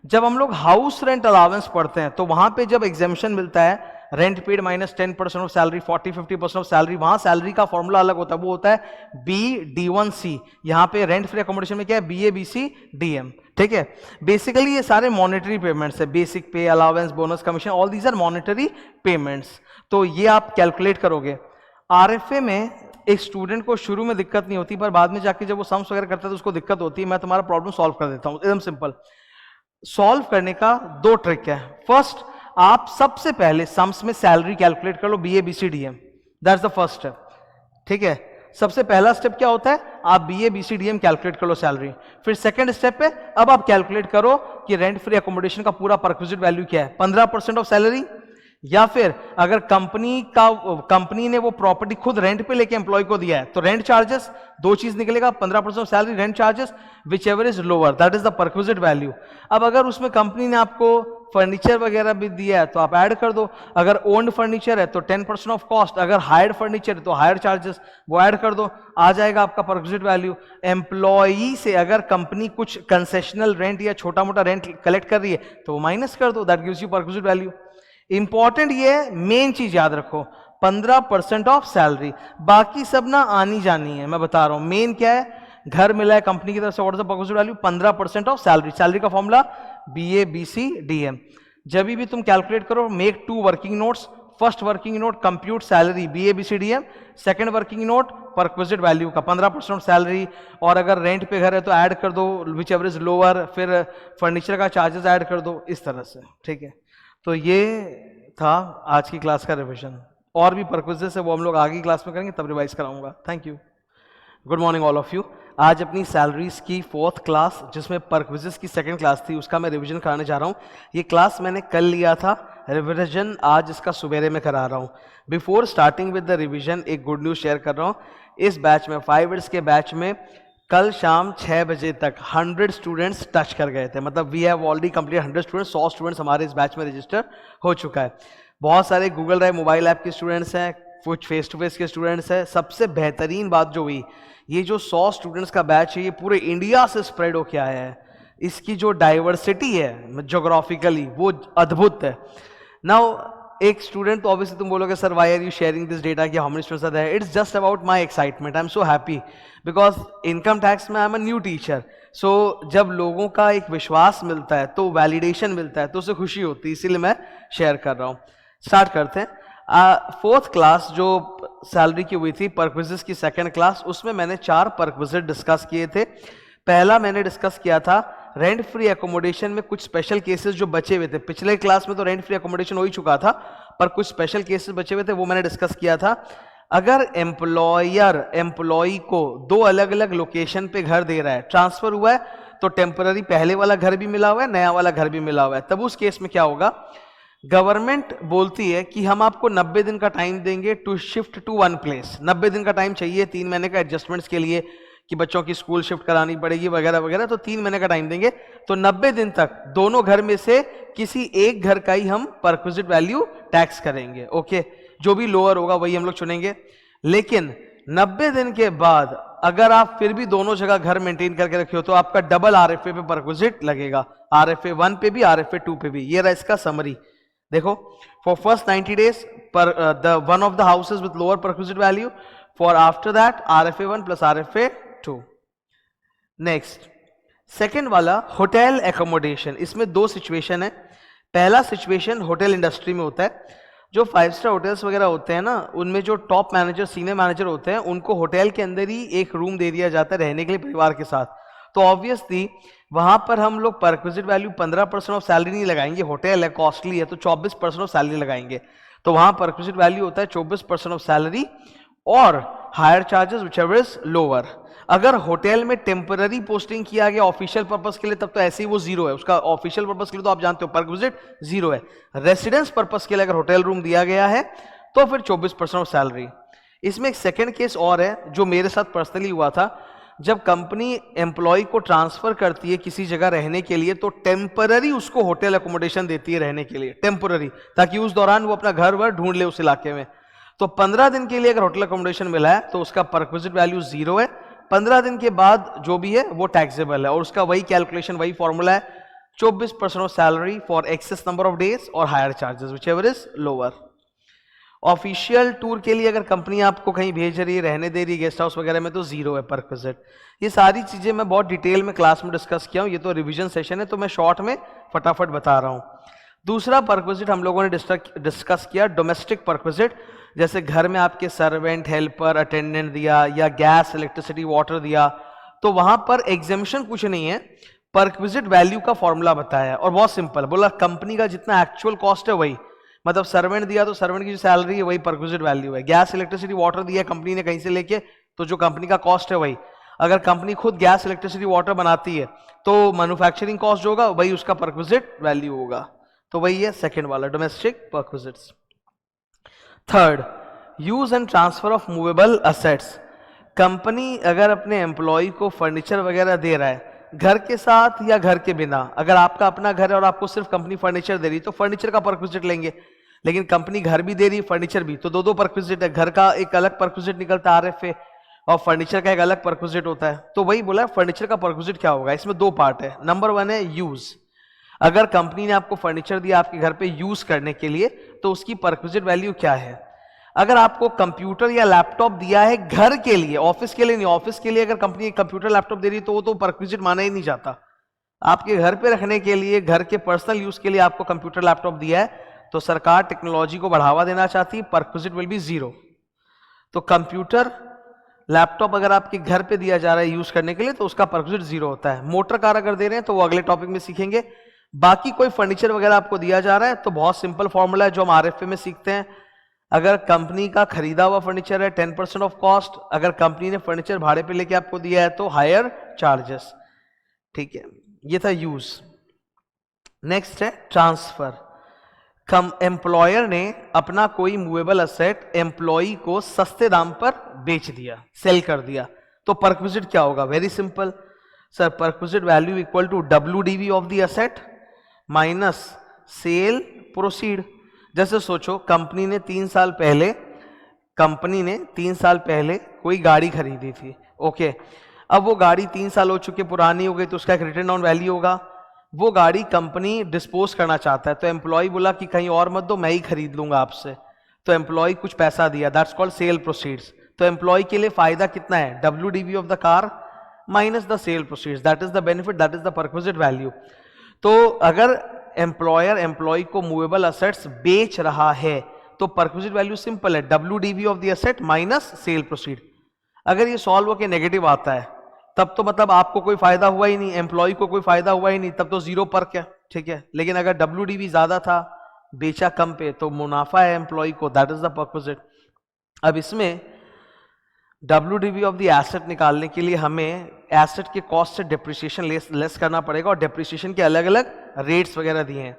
जब हम लोग हाउस रेंट अलाउंस पढ़ते हैं तो वहां पे जब एग्जेम्पशन मिलता है, rent paid minus 10% of salary, 40-50% of salary, वहां सैलरी का फॉर्मूला अलग होता है, वो होता है BD1C. यहां पे रेंट फ्री अकोमोडेशन में क्या है? BA BC DM. ठीक है, बेसिकली ये सारे मॉनिटरी पेमेंट्स है. Basic pay, allowance, bonus, commission, all these are monetary payments. तो ये आप कैलकुलेट करोगे. आरएफए में एक स्टूडेंट को शुरू में दिक्कत नहीं होती, पर बाद में जाके जब वो सम्स वगैरह करता है तो उसको दिक्कत होती है. मैं तुम्हारा प्रॉब्लम सॉल्व कर देता हूं, एकदम सिंपल. सॉल्व करने का 2 ट्रिक है. फर्स्ट, आप सबसे पहले सम्स में सैलरी कैलकुलेट कर लो, BA BC DM. That's the first step. ठीक है, सबसे पहला स्टेप क्या होता है? आप बीए बीसी डीएम कैलकुलेट कर लो सैलरी. फिर सेकंड स्टेप पे अब आप कैलकुलेट करो कि रेंट फ्री अकोमोडेशन का पूरा पर्क्विजिट वैल्यू क्या है, 15% ऑफ सैलरी, या फिर अगर कंपनी ने वो प्रॉपर्टी खुद रेंट पे लेके एम्प्लॉय को दिया है तो रेंट चार्जेस. 2 चीज निकलेगा, 15% of salary, rent charges, whichever is lower, that is the perquisite value. अब अगर उसमें कंपनी ने आपको फर्नीचर वगैरह भी दिया है तो आप ऐड कर दो. अगर ओन्ड फर्नीचर है तो 10% ऑफ कॉस्ट, अगर हायर्ड फर्नीचर है तो हायर चार्जेस, वो ऐड कर दो, आ जाएगा आपका पर्क्विजिट वैल्यू. एम्प्लॉई से अगर कंपनी कुछ कंसेशनल रेंट या छोटा मोटा रेंट कलेक्ट कर रही है तो वो माइनस कर दो, that gives you perquisite value. Important ये मेन चीज याद रखो, 15% ऑफ सैलरी, बाकी सब ना आनी जानी है. मैं बता रहा हूं मेन क्या है. घर मिला है कंपनी की तरफ से, what is the perquisite value? 15% of salary. Salary का फॉर्मूला बीए बीसी डीएम. जब भी तुम कैलकुलेट करो, make 2 working notes. First working note compute salary BABCDM, second working note perquisite value का 15% सैलरी, और अगर रेंट पे घर है तो ऐड कर दो विच एवर इज लोअर, फिर फर्नीचर का चार्जेस ऐड कर दो, इस तरह से, ठीक है। तो ये था आज की क्लास का रिविजन। और भी परक्विजिट है वो हम लोग आगे की क्लास में करेंगे, तब रिवाइज कराऊंगा। Thank you. Good morning all of you. आज अपनी सैलरीज की 4th क्लास, जिसमें परक्विजिट की 2nd क्लास थी, उसका मैं रिवीजन कराने जा रहा हूँ। ये क्लास मैंने कल लिया था, रिवीजन आज इसका सुबेरे में करा रहा हूँ। Before starting with the revision एक गुड न्यूज़ शेयर कर रहा हूँ। इस बैच में 5 इयर्स के बैच में कल शाम 6 बजे तक 100 स्टूडेंट्स टच कर गए थे। मतलब we have already complete 100 students, 100 students हमारे इस बैच में रजिस्टर हो चुका है। बहुत सारे गूगल ड्राइव मोबाइल ऐप के स्टूडेंट्स हैं, कुछ फेस टू फेस के स्टूडेंट्स हैं। सबसे बेहतरीन बात जो हुई, ये जो 100 स्टूडेंट्स का बैच है ये पूरे इंडिया से स्प्रेड होके आया है। इसकी जो डाइवर्सिटी है ज्योग्राफिकली वो अद्भुत है। नाउ एक स्टूडेंट तो ऑब्वियसली तुम बोलोगे sir why are you sharing this data, कि how many students are there. It's just about my excitement, I am so happy because income tax में I am a new teacher. So जब लोगों का एक विश्वास मिलता है तो वैलिडेशन मिलता है तो उससे खुशी होती है, इसीलिए मैं शेयर कर रहा हूँ। स्टार्ट करते हैं। 4th क्लास जो सैलरी की हुई थी परक्विजिट की 2nd क्लास, उसमें मैंने 4 परक्विजिट डिस्कस किए थे। पहला मैंने डिस्कस किया था रेंट फ्री एकोमोडेशन में कुछ स्पेशल केसेस जो बचे हुए थे। पिछले क्लास में तो रेंट फ्री एकोमोडेशन हो ही चुका था, पर कुछ स्पेशल केसेस बचे हुए थे, वो मैंने डिस्कस किया था। अगर एम्प्लॉयर एम्प्लॉय को 2 अलग अलग लोकेशन पे घर दे रहा है, ट्रांसफर हुआ है, तो टेम्पररी पहले वाला घर भी मिला हुआ है, नया वाला घर भी मिला हुआ है, तब उस केस में क्या होगा, गवर्नमेंट बोलती है कि हम आपको 90 दिन का टाइम देंगे to shift to one place. 90 दिन का टाइम चाहिए 3 महीने का एडजस्टमेंट्स के लिए, कि बच्चों की स्कूल शिफ्ट करानी पड़ेगी वगैरह वगैरह, तो 3 महीने का टाइम देंगे। तो 90 दिन तक दोनों घर में से किसी एक घर का ही हम परक्विजिट वैल्यू टैक्स करेंगे। ओके, जो भी लोअर होगा वही हम लोग चुनेंगे। लेकिन 90 दिन के बाद अगर आप फिर भी दोनों जगह घर मेंटेन करके रखे हो तो आपका डबल RFA पे परक्विजिट लगेगा, RFA 1 पे भी, RFA 2 पे भी। ये रहा इसका समरी। देखो, फॉर फर्स्ट 90 days पर the one of the houses with lower perquisite value, for after that RFA 1 plus RFA 2। Next, second वाला होटल एकोमोडेशन। इसमें 2 सिचुएशन है। पहला सिचुएशन होटल इंडस्ट्री में होता है। जो 5 स्टार होटल्स वगैरह होते हैं ना, उनमें जो टॉप मैनेजर सीनियर मैनेजर होते हैं उनको होटल के अंदर ही एक रूम दे दिया जाता है रहने के लिए परिवार के साथ। तो ऑब्वियसली वहां पर हम लोग परक्विजिट वैल्यू 15% ऑफ सैलरी नहीं लगाएंगे, होटल है कॉस्टली है, तो 24% ऑफ सैलरी लगाएंगे। तो वहां परक्विजिट वैल्यू होता है 24% ऑफ सैलरी और hire charges whichever is lower. अगर होटल में टेम्पररी पोस्टिंग किया गया ऑफिशियल पर्पस के लिए तब तो ऐसे ही वो 0 है, उसका ऑफिशियल पर्पस के लिए तो आप जानते हो परक्विजिट 0 है। रेसिडेंस पर्पस के लिए अगर होटल रूम दिया गया है तो फिर 24% ऑफ सैलरी। इसमें एक सेकेंड केस और है जो मेरे साथ पर्सनली हुआ था। जब कंपनी एम्प्लॉय को ट्रांसफर करती है किसी जगह रहने के लिए तो टेम्पररी उसको होटल एकोमोडेशन देती है रहने के लिए, टेम्पररी, ताकि उस दौरान वो अपना घर वर ढूंढ ले उस इलाके में। तो 15 दिन के लिए अगर होटल एकोमोडेशन मिला है तो उसका परक्विजिट वैल्यू 0 है। 15 दिन के बाद जो भी है वो टैक्सेबल है, और उसका वही कैलकुलेशन, वही फॉर्मूला है, 24% of salary for excess number of days और hire charges whichever is lower. Official tour के लिए अगर कंपनी आपको कहीं भेज रही है, रहने दे रही है गेस्ट हाउस वगैरह में, तो 0 है परक्विजिट। ये सारी चीजें मैं बहुत डिटेल में क्लास में डिस्कस किया हूँ, ये तो रिवीजन सेशन है तो मैं शॉर्ट में फटाफट बता रहा हूँ। दूसरा परक्विजिट हम लोगों ने डिस्कस किया डोमेस्टिक परक्विजिट। जैसे घर में आपके सर्वेंट, हेल्पर, अटेंडेंट दिया, या गैस, इलेक्ट्रिसिटी, वाटर दिया, तो वहां पर एग्जेम्पशन कुछ नहीं है, परक्विजिट वैल्यू का फॉर्मूला बताया और बहुत सिंपल बोला, कंपनी का जितना एक्चुअल कॉस्ट है वही, मतलब सर्वेंट दिया तो सर्वेंट की जो सैलरी है वही परक्विजिट वैल्यू है। गैस, इलेक्ट्रिसिटी, वाटर दिया कंपनी ने कहीं से लेके, तो जो कंपनी का कॉस्ट है वही। अगर कंपनी खुद गैस, इलेक्ट्रिसिटी, वाटर बनाती है तो मैन्युफैक्चरिंग कॉस्ट जो होगा वही उसका परक्विजिट वैल्यू होगा। तो वही है सेकेंड वाला domestic perquisites. Third, use and transfer of movable assets. Company अगर अपने एम्प्लॉय को फर्नीचर वगैरह दे रहा है घर के साथ या घर के बिना, अगर आपका अपना घर है और आपको सिर्फ कंपनी फर्नीचर दे रही तो फर्नीचर का परक्विजिट लेंगे, लेकिन कंपनी घर भी दे रही फर्नीचर भी, तो 2 परक्विजिट है। घर का एक अलग परक्विजिट निकलता है RFA, और फर्नीचर का एक अलग परक्विजिट होता है। तो वही बोला फर्नीचर का परक्विजिट क्या होगा, इसमें 2 पार्ट है। नंबर 1 है यूज। अगर कंपनी ने आपको फर्नीचर दिया आपके घर पे यूज करने के लिए तो उसकी परक्विजिट वैल्यू क्या है। अगर आपको कंप्यूटर या लैपटॉप दिया है घर के लिए, ऑफिस के लिए नहीं, ऑफिस के लिए अगर कंपनी कंप्यूटर लैपटॉप दे रही है तो वो तो परक्विजिट माना ही नहीं जाता। आपके घर पे रखने के लिए, घर के पर्सनल यूज के लिए आपको कंप्यूटर लैपटॉप दिया है तो सरकार टेक्नोलॉजी को बढ़ावा देना चाहती है, परक्विजिट विल बी 0। तो कंप्यूटर लैपटॉप अगर आपके घर पे दिया जा रहा है यूज करने के लिए तो उसका परक्विजिट 0 होता है। मोटर कार अगर दे रहे हैं तो वो अगले टॉपिक में सीखेंगे। बाकी कोई फर्नीचर वगैरह आपको दिया जा रहा है तो बहुत सिंपल फॉर्मूला है जो हम आरएफए में सीखते हैं। अगर कंपनी का खरीदा हुआ फर्नीचर है 10% ऑफ कॉस्ट, अगर कंपनी ने फर्नीचर भाड़े पे लेके आपको दिया है तो हायर चार्जेस। ठीक है, ये था यूज। नेक्स्ट है ट्रांसफर। एम्प्लॉयर ने अपना कोई मूवेबल असेट एम्प्लॉई को सस्ते दाम पर बेच दिया, सेल कर दिया, तो परक्विजिट क्या होगा? Very simple sir, perquisite value equal to WDV of the asset minus sale proceed. जैसे सोचो कंपनी ने 3 साल पहले कोई गाड़ी खरीदी थी, ओके। अब वो गाड़ी 3 साल हो चुके, पुरानी हो गई, तो उसका एक रिटर्न ऑन वैल्यू होगा। वो गाड़ी कंपनी डिस्पोज करना चाहता है तो एम्प्लॉय बोला कि कहीं और मत दो, मैं ही खरीद लूंगा आपसे। तो एम्प्लॉय कुछ पैसा दिया, दैट्स कॉल्ड सेल प्रोसीड्स। तो एम्प्लॉय के लिए फायदा कितना है? WDV of the car minus the sale proceeds, that is the benefit, that is the perquisite value. तो अगर एम्प्लॉयर एम्प्लॉय को मूवेबल असेट्स बेच रहा है तो परक्विजिट वैल्यू सिंपल है, WDV of the asset minus sale proceed. अगर ये सॉल्व होकर नेगेटिव आता है तब तो मतलब आपको कोई फायदा हुआ ही नहीं, एम्प्लॉय को कोई फायदा हुआ ही नहीं, तब तो 0 पर क्या, ठीक है। लेकिन अगर WDV ज्यादा था, बेचा कम पे, तो मुनाफा है एम्प्लॉय को, दैट इज द परक्विजिट। अब इसमें WDV ऑफ द एसेट निकालने के लिए हमें एसेट के कॉस्ट से डिप्रिसिएशन लेस करना पड़ेगा, और डिप्रिसिएशन के अलग अलग रेट्स वगैरह दिए हैं।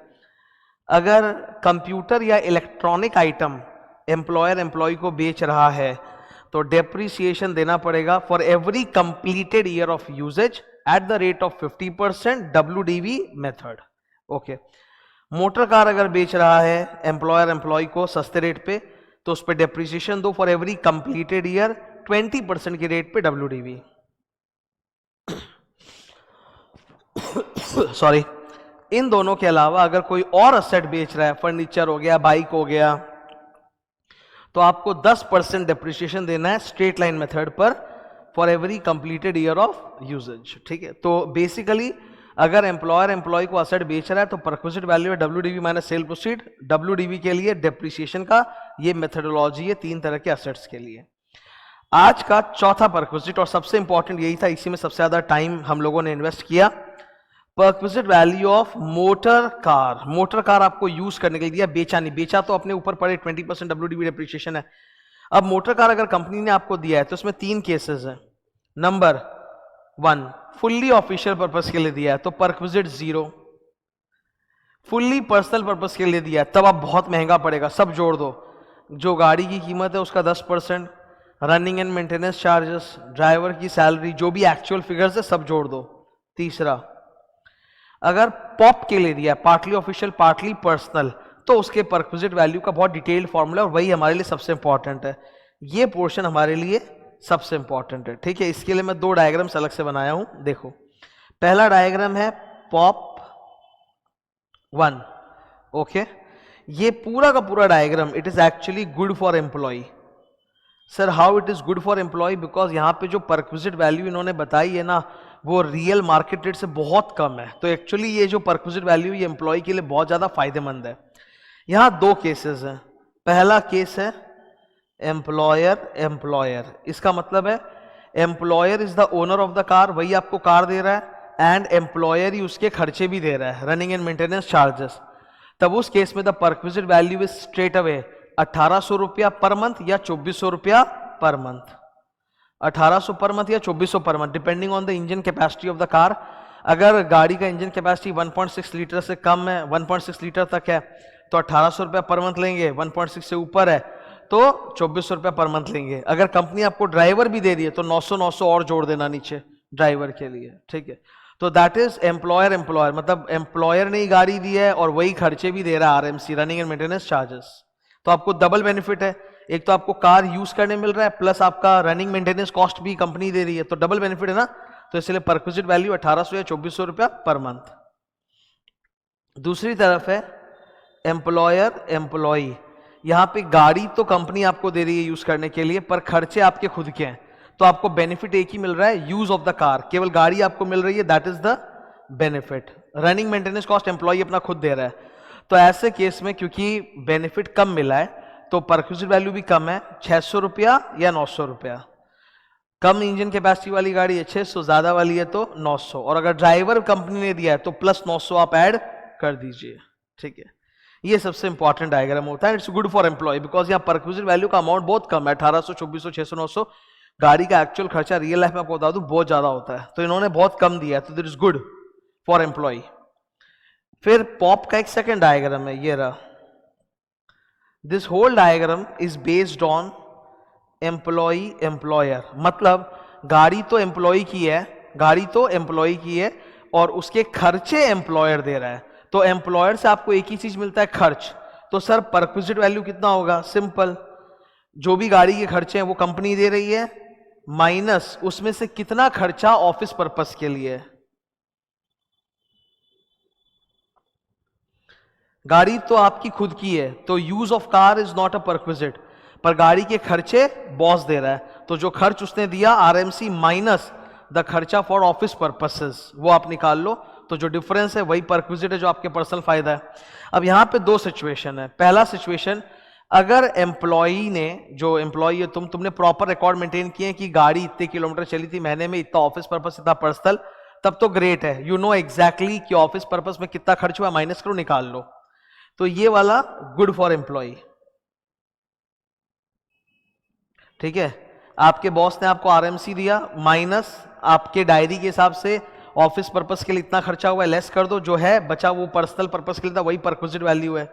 अगर कंप्यूटर या इलेक्ट्रॉनिक आइटम एम्प्लॉयर एम्प्लॉय को बेच रहा है तो डेप्रिसिएशन देना पड़ेगा for every completed year of usage at the rate of 50% WDV method, okay. Motor car अगर बेच रहा है एम्प्लॉयर एम्प्लॉय को सस्ते रेट पे तो उस पर डेप्रिसिएशन दो फॉर एवरी कंप्लीटेड ईयर 20% के रेट पे WDV। सॉरी, इन दोनों के अलावा अगर कोई और असेट बेच रहा है, फर्नीचर हो गया, बाइक हो गया, तो आपको 10% डेप्रिसिएशन देना है स्ट्रेट लाइन मेथड पर for every completed year of usage, ठीक है। तो बेसिकली अगर एम्प्लॉयर एम्प्लॉय को असेट बेच रहा है तो परक्विजिट वैल्यू है WDV minus sale proceed. WDV के लिए डेप्रिसिएशन का ये मेथडोलॉजी है 3 तरह के असेट्स के लिए। आज का चौथा परक्विजिट और सबसे इंपॉर्टेंट यही था, इसी में सबसे ज्यादा टाइम हम लोगों ने इन्वेस्ट किया, perquisite value of motor car. Motor car आपको यूज करने के लिए दिया, बेचा नहीं, बेचा तो अपने ऊपर पड़े 20% WDV डेप्रिसिएशन है। अब मोटर कार अगर कंपनी ने आपको दिया है तो उसमें 3 केसेस हैं। नंबर 1, फुल्ली ऑफिशियल पर्पस के लिए दिया है तो परक्विजिट 0। फुल्ली पर्सनल पर्पस के लिए दिया है तब आप बहुत महंगा पड़ेगा, सब जोड़ दो, जो गाड़ी की कीमत है उसका 10%, running and maintenance charges, driver की सैलरी, जो भी एक्चुअल फिगर्स है सब जोड़ दो। तीसरा, अगर पॉप के लिए दिया पार्टली ऑफिशियल पार्टली पर्सनल तो उसके परक्विजिट वैल्यू का बहुत डिटेल्ड फॉर्मूला, और वही हमारे लिए सबसे इंपॉर्टेंट है। ये पोर्शन हमारे लिए सबसे इंपॉर्टेंट है, ठीक है। इसके लिए मैं 2 डायग्राम्स अलग से बनाया हूं, देखो। पहला डायग्राम है पॉप 1, ओके। ये पूरा का पूरा diagram it is actually good for employee. Sir how it is good for employee? Because यहाँ पे जो परक्विजिट वैल्यू इन्होंने बताई है ना वो रियल मार्केट रेट से बहुत कम है, तो एक्चुअली ये जो परक्विजिट वैल्यू ये एम्प्लॉय के लिए बहुत ज्यादा फायदेमंद है। यहाँ 2 केसेस हैं। पहला केस है एम्प्लॉयर एम्प्लॉयर, इसका मतलब है employer is the owner of the car, वही आपको कार दे रहा है, एंड एम्प्लॉयर ही उसके खर्चे भी दे रहा है, रनिंग एंड मेंटेनेंस चार्जेस। तब उस केस में the perquisite value is straight away 1800 रुपया पर मंथ या 2400 रुपया पर मंथ। 1800 पर मंथ या 2400 per month depending on the engine capacity of the car. अगर गाड़ी का इंजन कैपेसिटी 1.6 लीटर से कम है, 1.6 लीटर तक है, तो 1800 रुपया पर मंथ लेंगे। 1.6 से ऊपर है तो 2400 रुपया पर मंथ लेंगे। अगर कंपनी आपको ड्राइवर भी दे रही है तो 900 और जोड़ देना नीचे ड्राइवर के लिए, ठीक है। तो दैट इज एम्प्लॉयर एम्प्लॉयर, मतलब एम्प्लॉयर ने ही गाड़ी दी है और वही खर्चे भी दे रहा है, RMC running and maintenance charges. तो आपको डबल बेनिफिट है, एक तो आपको कार यूज करने मिल रहा है प्लस आपका रनिंग मेंटेनेंस कॉस्ट भी कंपनी दे रही है, तो डबल बेनिफिट है ना। तो इसलिए परक्विजिट वैल्यू 1800 या 2400 रुपया पर मंथ। दूसरी तरफ है एम्प्लॉयर एम्प्लॉई, यहां पे गाड़ी तो कंपनी आपको दे रही है यूज करने के लिए पर खर्चे आपके खुद के हैं, तो आपको बेनिफिट एक ही मिल रहा है, यूज ऑफ द कार, केवल गाड़ी आपको मिल रही है, that is the benefit. Running maintenance cost employee अपना खुद दे रहा है। तो ऐसे केस में क्योंकि बेनिफिट कम मिला है तो परक्विजिट वैल्यू भी कम है, 600 रुपया या 900 रुपया। कम इंजन कैपेसिटी वाली गाड़ी है 600, ज्यादा वाली है तो 900, और अगर ड्राइवर कंपनी ने दिया है तो प्लस 900 आप ऐड कर दीजिए। ठीक है, ये सबसे इंपॉर्टेंट डायग्राम होता है। It's good for employee because यहाँ परक्विजिट वैल्यू का अमाउंट बहुत कम है, 1800, 2400, 600, 900। गाड़ी का एक्चुअल खर्चा रियल लाइफ में आपको बता दूं बहुत ज्यादा होता है, तो इन्होंने बहुत कम दिया है, तो that is good for employee. फिर पॉप का एक सेकेंड डायग्राम है, ये रहा। This whole diagram is based on employee employer, मतलब गाड़ी तो एम्प्लॉय की है, गाड़ी तो एम्प्लॉय की है और उसके खर्चे एम्प्लॉयर दे रहा है। तो एम्प्लॉयर से आपको एक ही चीज मिलता है, खर्च। तो सर परक्विजिट वैल्यू कितना होगा? सिंपल, जो भी गाड़ी के खर्चे हैं वो कंपनी दे रही है, माइनस उसमें से कितना खर्चा ऑफिस पर्पस के लिए है। गाड़ी तो आपकी खुद की है, तो use of car is not a perquisite, पर गाड़ी के खर्चे बॉस दे रहा है, तो जो खर्च उसने दिया आरएमसी माइनस द खर्चा फॉर ऑफिस पर्पसेस, वो आप निकाल लो। तो जो डिफरेंस है वही परक्विजिट है, जो आपके पर्सनल फायदा है। अब यहां पे दो सिचुएशन है। पहला सिचुएशन, अगर एम्प्लॉई ने, जो एम्प्लॉई है तुमने प्रॉपर रिकॉर्ड मेंटेन किए कि गाड़ी इतने किलोमीटर चली थी महीने में, इतना ऑफिस पर्पस, इतना पर्सनल, तब तो ग्रेट है। यू नो एग्जैक्टली कि ऑफिस पर्पस में कितना खर्च हुआ, माइनस करो, निकाल लो। तो ये वाला गुड फॉर एम्प्लॉय। ठीक है, आपके बॉस ने आपको आरएमसी दिया, माइनस आपके डायरी के हिसाब से ऑफिस पर्पस के लिए इतना खर्चा हुआ है, लेस कर दो, जो है बचा वो पर्सनल पर्पस के लिए था, वही परक्विजिट वैल्यू है।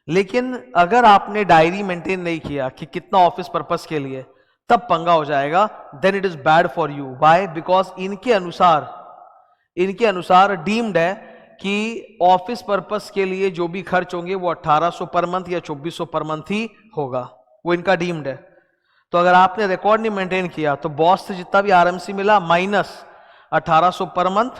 लेकिन अगर आपने डायरी मेंटेन नहीं किया कि कितना ऑफिस पर्पस के लिए, तब पंगा हो जाएगा, then it is bad for you. Why? Because इनके अनुसार डीम्ड है कि ऑफिस पर्पस के लिए जो भी खर्च होंगे वो 1800 पर मंथ या 2400 पर मंथ ही होगा, वो इनका डीम्ड है। तो अगर आपने रिकॉर्ड नहीं मेंटेन किया तो बॉस से जितना भी आरएमसी मिला माइनस 1800 पर मंथ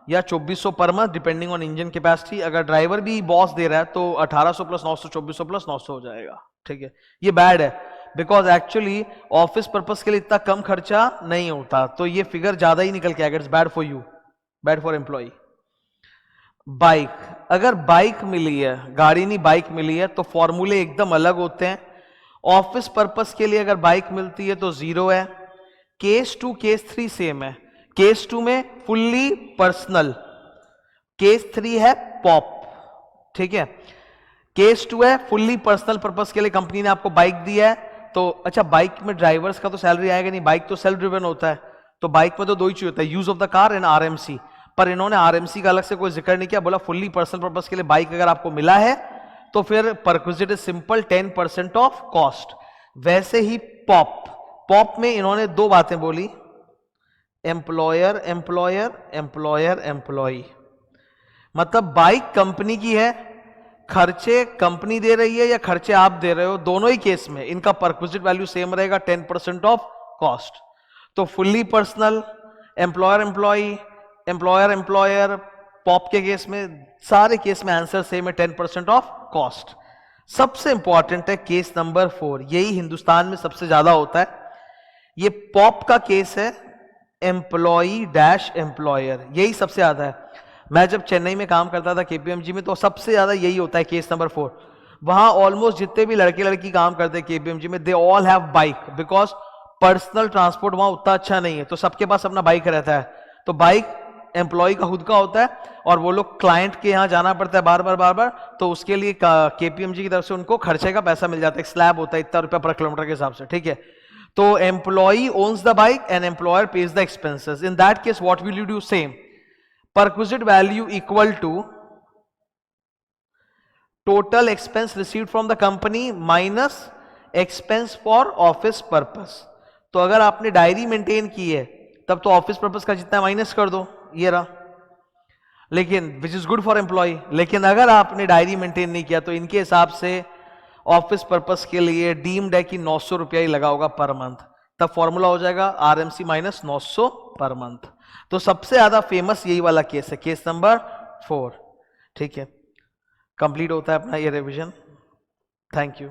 या 2400 per month depending on engine capacity. अगर ड्राइवर भी बॉस दे रहा है तो 1800 प्लस 900, 2400 प्लस 900 हो जाएगा। ठीक है, ये बैड है बिकॉज एक्चुअली ऑफिस पर्पस के लिए इतना कम खर्चा नहीं होता, तो ये फिगर ज्यादा ही निकल के आएगा। It's bad for you, bad for employee. Bike, अगर बाइक मिली है, गाड़ी नहीं बाइक मिली है, तो फॉर्मूले एकदम अलग होते हैं। ऑफिस पर्पस के लिए अगर बाइक मिलती है तो 0 है। केस 2 केस 3 सेम है। केस 2 में फुल्ली पर्सनल, केस 3 है पॉप। ठीक है, केस 2 है फुल्ली पर्सनल पर्पस के लिए कंपनी ने आपको बाइक दिया है। तो अच्छा, बाइक में ड्राइवर्स का तो सैलरी आएगा नहीं, बाइक तो सेल्फ ड्रिवन होता है, तो बाइक में तो दो ही चीज होता है, use of the car and RMC. पर इन्होंने आरएमसी का अलग से कोई जिक्र नहीं किया, बोला फुल्ली पर्सनल पर्पस के लिए बाइक अगर आपको मिला है तो फिर perquisite is simple 10% of cost. वैसे ही पॉप में इन्होंने दो बातें बोली, एम्प्लॉयर एम्प्लॉयर एम्प्लॉयर एम्प्लॉय, मतलब बाइक कंपनी की है, खर्चे कंपनी दे रही है या खर्चे आप दे रहे हो, दोनों ही केस में इनका परक्विजिट वैल्यू सेम रहेगा, 10% ऑफ कॉस्ट। तो fully personal, employer employee, employer employer, पॉप के केस में सारे केस में आंसर सेम है, 10% ऑफ कॉस्ट। सबसे इंपॉर्टेंट है केस नंबर 4, यही हिंदुस्तान में सबसे ज्यादा होता है। ये पॉप का केस है, एम्प्लॉई डैश एम्प्लॉयर, यही सबसे ज्यादा है। मैं जब चेन्नई में काम करता था केपीएमजी में, तो सबसे ज्यादा यही होता है केस नंबर 4। वहां ऑलमोस्ट जितने भी लड़के लड़की काम करते हैं केपीएमजी में, they all have bike, because personal transport वहां उतना अच्छा नहीं है, तो सबके पास अपना बाइक रहता है। तो बाइक एम्प्लॉय का खुद का होता है और वो लोग क्लाइंट के यहाँ जाना पड़ता है बार बार, तो उसके लिए केपीएमजी की तरफ से उनको खर्चे का पैसा मिल जाता है, स्लैब होता है इतना रुपया पर किलोमीटर के हिसाब से। ठीक है, तो employee owns the bike and employer pays the expenses. In that case what will you do? Same, perquisite value equal to total expense received from the company minus expense for office purpose. तो अगर आपने diary maintain की है तब तो office purpose का जितना minus कर दो, ये रहा, लेकिन which is good for employee. लेकिन अगर आपने डायरी मेंटेन नहीं किया तो इनके हिसाब से ऑफिस पर्पस के लिए डीम्ड है कि 900 रुपया ही लगा होगा पर मंथ, तब फॉर्मूला हो जाएगा आरएमसी माइनस 900 पर मंथ। तो सबसे ज्यादा फेमस यही वाला केस है, केस नंबर 4। ठीक है, कंप्लीट होता है अपना ये revision. Thank you.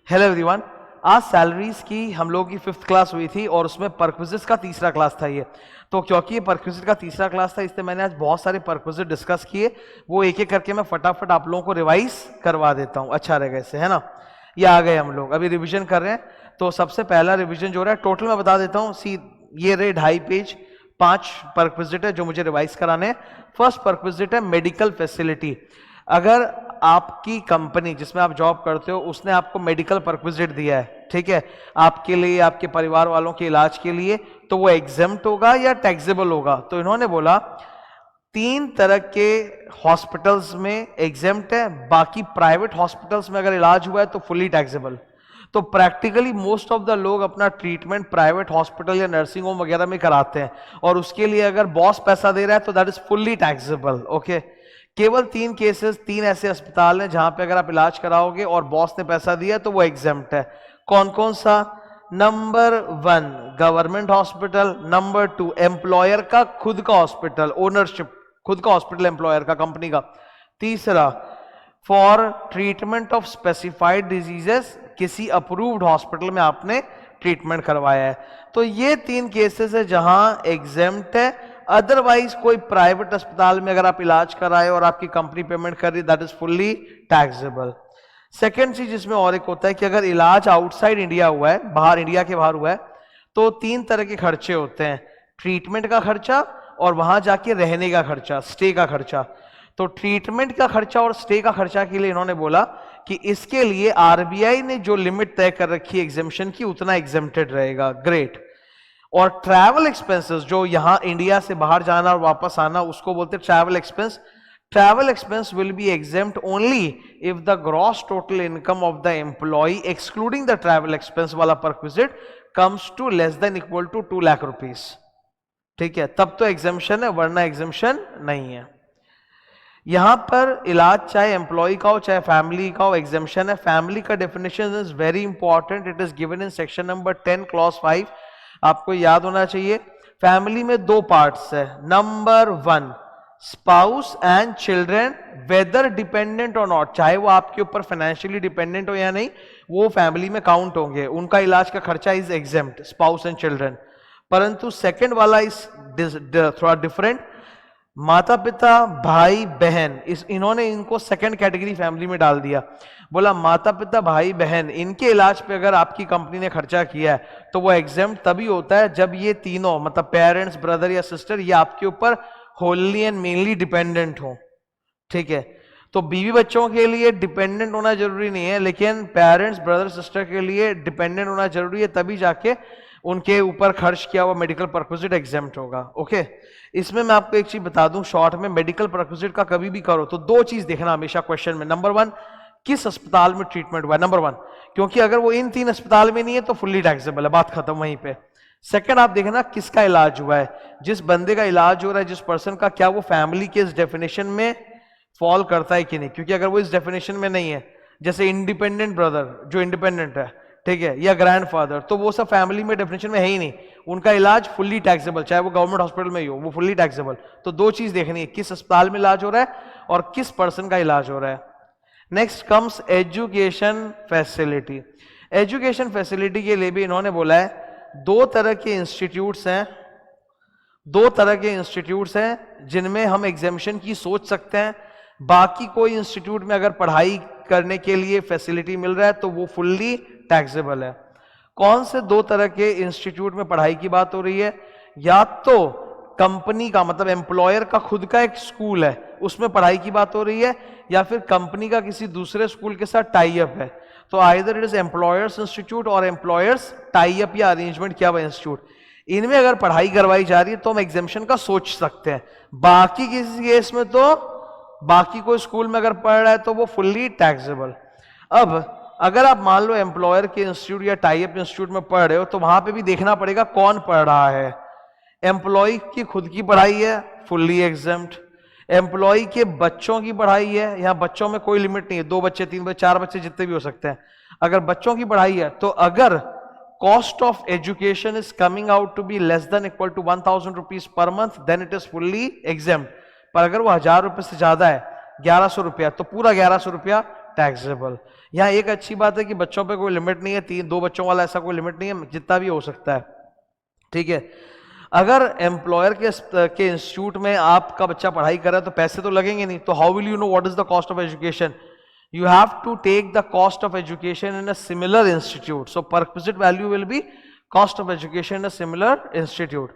Hello everyone, आज सैलरीज की हम लोगों की 5th क्लास हुई थी और उसमें परक्विजिट्स का तीसरा क्लास था ये। तो क्योंकि ये परक्विजिट का तीसरा क्लास था इसलिए मैंने आज बहुत सारे परक्विजिट डिस्कस किए, वो एक एक करके मैं फटाफट आप लोगों को रिवाइज करवा देता हूँ, अच्छा रहेगा इससे, है ना। ये आ गए हम लोग अभी रिविजन कर रहे हैं। तो सबसे पहला रिविजन जो रहा है टोटल मैं बता देता हूँ, ये रहे 2.5 पेज, 5 परक्विजिट है जो मुझे रिवाइज कराने हैं। फर्स्ट परक्विजिट है मेडिकल फैसिलिटी। अगर आपकी कंपनी जिसमें आप जॉब करते हो उसने आपको मेडिकल परक्विजिट दिया है, ठीक है, आपके लिए, आपके परिवार वालों के इलाज के लिए, तो वो एग्जेम्प्ट होगा या टैक्सेबल होगा। तो इन्होंने बोला 3 तरह के हॉस्पिटल्स में एग्जेम्प्ट है, बाकी प्राइवेट हॉस्पिटल्स में अगर इलाज हुआ है तो फुल्ली टैक्सेबल। तो प्रैक्टिकली मोस्ट ऑफ द लोग अपना ट्रीटमेंट प्राइवेट हॉस्पिटल या नर्सिंग होम वगैरह में कराते हैं और उसके लिए अगर बॉस पैसा दे रहा है तो that is fully taxable. Okay, केवल 3 केसेस, 3 ऐसे अस्पताल हैं जहां पे अगर आप इलाज कराओगे और बॉस ने पैसा दिया तो वो एग्जेम्प्ट है। कौन कौन सा? Number 1 government hospital, number 2 employer का खुद का हॉस्पिटल, ओनरशिप, खुद का हॉस्पिटल एम्प्लॉयर का, कंपनी का। तीसरा for treatment of specified diseases, किसी अप्रूव्ड हॉस्पिटल में आपने ट्रीटमेंट करवाया है। तो ये 3 केसेस है जहां एग्जेम्प्ट है, अदरवाइज कोई प्राइवेट अस्पताल में अगर आप इलाज कराए और आपकी कंपनी पेमेंट कर रही that is fully taxable. Second चीज इसमें और एक होता है कि अगर इलाज आउटसाइड इंडिया हुआ है, बाहर, इंडिया के बाहर हुआ है, तो 3 तरह के खर्चे होते हैं, ट्रीटमेंट का खर्चा और वहां जाके रहने का खर्चा, स्टे का खर्चा। तो ट्रीटमेंट का खर्चा और स्टे का खर्चा के लिए इन्होंने बोला कि इसके लिए आरबीआई ने जो लिमिट तय कर रखी है एग्जेम्पशन की उतना एग्जेम्प्टेड रहेगा। ग्रेट। और ट्रैवल एक्सपेंसेस, जो यहां इंडिया से बाहर जाना और वापस आना, उसको बोलते हैं travel expense. Travel expense will be exempt only if the gross total income of the employee excluding the travel expense वाला perquisite comes to less than equal to 2 lakh rupees. ठीक है, तब तो एग्जेम्पशन है, वरना एग्जेम्पशन नहीं है। यहां पर इलाज चाहे एम्प्लॉय का हो चाहे फैमिली का हो, एग्जेम्पशन है। फैमिली का definition is very important, it is given in section number 10 clause 5, आपको याद होना चाहिए। फैमिली में 2 पार्ट्स है। Number 1 spouse and children, whether dependent और नॉट, चाहे वो आपके ऊपर फाइनेंशियली डिपेंडेंट हो या नहीं, वो फैमिली में काउंट होंगे, उनका इलाज का खर्चा is exempt, spouse and children. परंतु सेकंड वाला इज थोड़ा डिफरेंट, माता पिता, भाई बहन, इन्होंने इनको सेकंड कैटेगरी फैमिली में डाल दिया। बोला माता पिता, भाई बहन, इनके इलाज पे अगर आपकी कंपनी ने खर्चा किया है तो वो एग्जेम्प्ट तभी होता है जब ये तीनों, मतलब पेरेंट्स, ब्रदर या सिस्टर, ये आपके ऊपर होली एंड मेनली डिपेंडेंट हो। ठीक है, तो बीवी बच्चों के लिए डिपेंडेंट होना जरूरी नहीं है, लेकिन पेरेंट्स, ब्रदर, सिस्टर के लिए डिपेंडेंट होना जरूरी है, तभी जाके उनके ऊपर खर्च किया हुआ मेडिकल परक्विजिट एग्जेम्प्ट होगा। ओके, इसमें मैं आपको एक चीज बता दूं शॉर्ट में, मेडिकल परक्विजिट का कभी भी करो तो 2 चीज देखना हमेशा क्वेश्चन में। नंबर 1 किस अस्पताल में ट्रीटमेंट हुआ है, नंबर 1, क्योंकि अगर वो इन 3 अस्पताल में नहीं है तो फुल्ली टैक्सेबल है, बात खत्म वहीं पे। सेकंड आप देखना किसका इलाज हुआ है, जिस बंदे का इलाज हो रहा है, जिस पर्सन का, क्या वो फैमिली के इस डेफिनेशन में फॉल करता है कि नहीं। क्योंकि अगर वो इस डेफिनेशन में नहीं है, जैसे इंडिपेंडेंट ब्रदर जो इंडिपेंडेंट है, ठीक है, या ग्रैंडफादर, तो वो सब फैमिली में डेफिनेशन में है ही नहीं, उनका इलाज फुल्ली टैक्सेबल, चाहे वो गवर्नमेंट हॉस्पिटल में ही हो, वो फुल्ली टैक्सेबल। तो 2 चीज देखनी है, किस अस्पताल में इलाज हो रहा है और किस पर्सन का इलाज हो रहा है। Next comes education facility. Education facility के लिए भी इन्होंने बोला है 2 तरह के इंस्टीट्यूट्स हैं, 2 तरह के इंस्टीट्यूट्स हैं जिनमें हम एग्जेम्पशन की सोच सकते हैं। बाकी कोई इंस्टीट्यूट में अगर पढ़ाई करने के लिए फैसिलिटी मिल रहा है तो वो फुल्ली टैक्सेबल है। कौन से 2 तरह के इंस्टीट्यूट में पढ़ाई की बात हो रही है? या तो कंपनी का, मतलब एम्प्लॉयर का खुद का एक स्कूल है, उसमें पढ़ाई की बात हो रही है, या फिर कंपनी का किसी दूसरे स्कूल के साथ टाई अप है। तो either it is employers institute और एम्प्लॉयर्स टाई अप या अरेंजमेंट किया हुआ इंस्टीट्यूट, इनमें अगर पढ़ाई करवाई जा रही है तो हम एग्जेम्पशन का सोच सकते हैं। बाकी किसी केस में तो, बाकी कोई स्कूल में अगर पढ़ रहा है तो वो फुल्ली टैक्सेबल। अब अगर आप मान लो एम्प्लॉयर के इंस्टीट्यूट या टाई अप इंस्टीट्यूट में पढ़ रहे हो तो वहां पे भी देखना पड़ेगा कौन पढ़ रहा है। एम्प्लॉय की खुद की पढ़ाई है, फुल्ली एग्जेम्प्ट। एम्प्लॉय के बच्चों की पढ़ाई है, यहां बच्चों में कोई लिमिट नहीं है, 2 बच्चे, 3 बच्चे, 4 बच्चे, जितने भी हो सकते हैं। अगर बच्चों की पढ़ाई है तो अगर cost of education is coming out to be less than equal to 1000 rupees per month, then it is fully exempt. पर अगर वो 1000 रुपए से ज्यादा है, 1100 रुपया, तो पूरा 1100 रुपया टैक्सेबल। यहाँ एक अच्छी बात है कि बच्चों पे कोई लिमिट नहीं है, 3-2 बच्चों वाला ऐसा कोई लिमिट नहीं है, जितना भी हो सकता है, ठीक है। अगर एम्प्लॉयर के इंस्टीट्यूट में आपका बच्चा पढ़ाई कर रहा है तो पैसे तो लगेंगे नहीं, तो how will you know what is the cost of education? You have to take the cost of education in a similar institute. So perquisite value will be cost of education in a similar institute.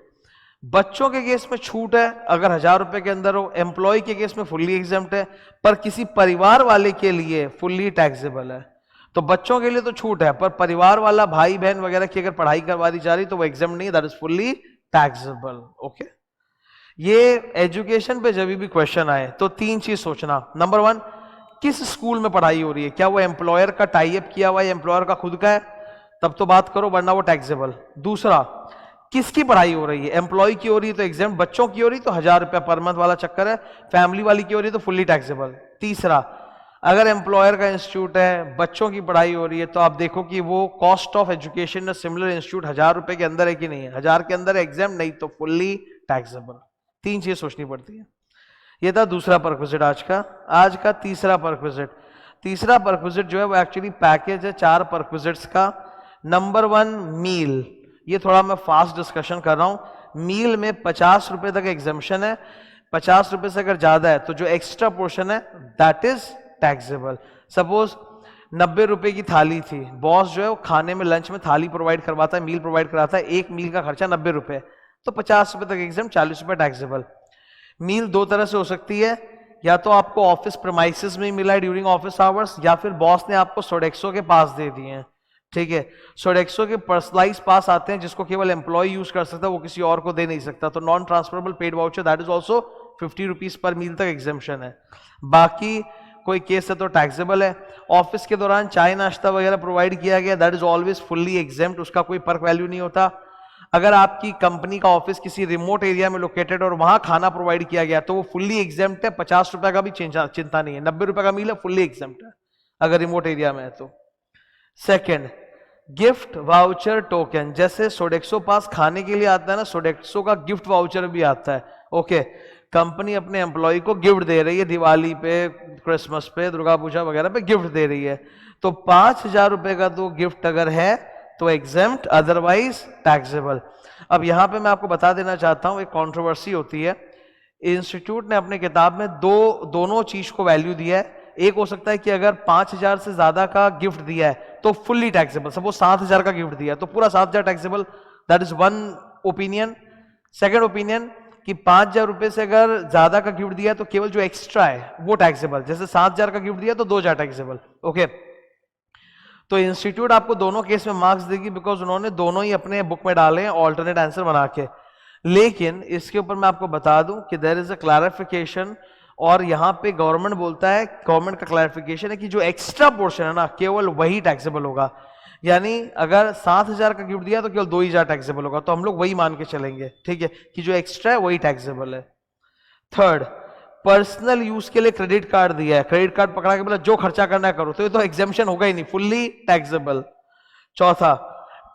बच्चों के case में छूट है अगर 1000 रुपए के अंदर हो, एम्प्लॉय के केस में फुल्ली एग्जेम्प्ट है, पर किसी परिवार वाले के लिए फुल्ली टैक्सेबल है। तो बच्चों के लिए तो छूट है, पर परिवार वाला भाई बहन वगैरह की अगर पढ़ाई करवा दी जा रही तो वो एग्जेम्प्ट नहीं, that is fully taxable. Okay, ये एजुकेशन पे जब भी क्वेश्चन आए तो 3 चीज सोचना। नंबर 1, किस स्कूल में पढ़ाई हो रही है, क्या वो एम्प्लॉयर का टाई अप किया हुआ है, एम्प्लॉयर का खुद का है, तब तो बात करो, वरना वो टैक्सेबल। दूसरा, किसकी पढ़ाई हो रही है, एम्प्लॉय की हो रही है तो एग्जाम, बच्चों की हो रही तो 1000 रुपया पर मंथ वाला चक्कर है, फैमिली वाली की हो रही है तो फुल्ली टैक्सेबल। तीसरा, अगर एम्प्लॉयर का इंस्टीट्यूट है, बच्चों की पढ़ाई हो रही है, तो आप देखो कि वो cost of education similar institute 1000 रुपए के अंदर है कि नहीं है, 1000 के अंदर एग्जाम, नहीं तो फुल्ली टैक्सेबल। 3 चीज सोचनी पड़ती है। ये था दूसरा परक्विजिट आज का तीसरा परक्विजिट। तीसरा परक्विजिट जो है वो एक्चुअली पैकेज है 4 परक्विजिट्स का। नंबर 1, मील। ये थोड़ा मैं फास्ट डिस्कशन कर रहा हूं। मील में 50 रुपए तक एग्जाम्पशन है, 50 रुपए से अगर ज्यादा है तो जो एक्स्ट्रा पोर्शन है दैट इज टैक्सेबल। सपोज 90 रुपए की थाली थी, बॉस जो है वो खाने में लंच में थाली प्रोवाइड करवाता है, मील प्रोवाइड कराता है, एक मील का खर्चा 90 रुपए, तो 50 रुपए तक एग्जाम, 40 रुपए टैक्सेबल। मील 2 तरह से हो सकती है, या तो आपको ऑफिस प्रेमाइसिस में मिला है ड्यूरिंग ऑफिस आवर्स, या फिर बॉस ने आपको सोडेक्सो के पास दे दिए हैं, ठीक है। सोडेक्सो के पर्सनलाइज पास आते हैं जिसको केवल एम्प्लॉय यूज कर सकता है, वो किसी और को दे नहीं सकता, तो non transferable paid voucher that is also 50 rupees per meal तक एग्जाम्पशन है। बाकी कोई केस है तो टैक्सेबल है। ऑफिस के दौरान चाय नाश्ता वगैरह प्रोवाइड किया गया, that is always fully exempt, उसका कोई पर्क वैल्यू नहीं होता। अगर आपकी कंपनी का ऑफिस किसी रिमोट एरिया में लोकेटेड और वहां खाना प्रोवाइड किया गया तो वो फुल्ली एग्जेम्प्ट है, 50 रुपए का भी चिंता नहीं है, 90 रुपए का मील है, फुल्ली एग्जेम्प्ट है अगर रिमोट एरिया में है तो। सेकेंड, गिफ्ट वाउचर टोकन, जैसे सोडेक्सो पास खाने के लिए आता है ना, सोडेक्सो का गिफ्ट वाउचर भी आता है। ओके, कंपनी अपने एम्प्लॉय को गिफ्ट दे रही है, दिवाली पे, क्रिसमस पे, दुर्गा पूजा वगैरह पे गिफ्ट दे रही है, तो 5000 रुपए का तो गिफ्ट अगर है तो एग्जेम्प्ट, अदरवाइज टैक्सेबल। अब यहां पे मैं आपको बता देना चाहता हूं, एक कंट्रोवर्सी होती है। इंस्टीट्यूट ने अपने किताब में दोनों चीज को वैल्यू दिया है। एक हो सकता है कि अगर 5000 से ज्यादा का गिफ्ट दिया है तो फुल्ली टैक्सेबल, सपोज 7000 का गिफ्ट दिया है तो पूरा 7000 taxable, that is one opinion. Second opinion कि 5000 रुपए से अगर ज्यादा का गिफ्ट दिया है तो केवल जो एक्स्ट्रा है वो टैक्सेबल, जैसे 7000 का गिफ्ट दिया तो 2000 टैक्सेबल। ओके, तो इंस्टीट्यूट आपको दोनों केस में मार्क्स देगी बिकॉज उन्होंने दोनों ही अपने बुक में डाले हैं ऑल्टरनेट आंसर बना के। लेकिन इसके ऊपर मैं आपको बता दूं कि देयर इज अ क्लैरिफिकेशन, और यहां पे गवर्नमेंट बोलता है, गवर्नमेंट का क्लैरिफिकेशन है कि जो एक्स्ट्रा पोर्शन है ना केवल वही टैक्सेबल होगा। यानी अगर 7000 का गिफ्ट दिया तो केवल 2000 टैक्सेबल होगा, तो हम लोग वही मान के चलेंगे, ठीक है, कि जो एक्स्ट्रा है वही टैक्सेबल है। थर्ड, पर्सनल यूज के लिए क्रेडिट कार्ड दिया है, क्रेडिट कार्ड पकड़ा के बोला जो खर्चा करना है करो, तो ये तो एग्जेम्पशन होगा ही नहीं, फुल्ली टैक्सेबल। चौथा,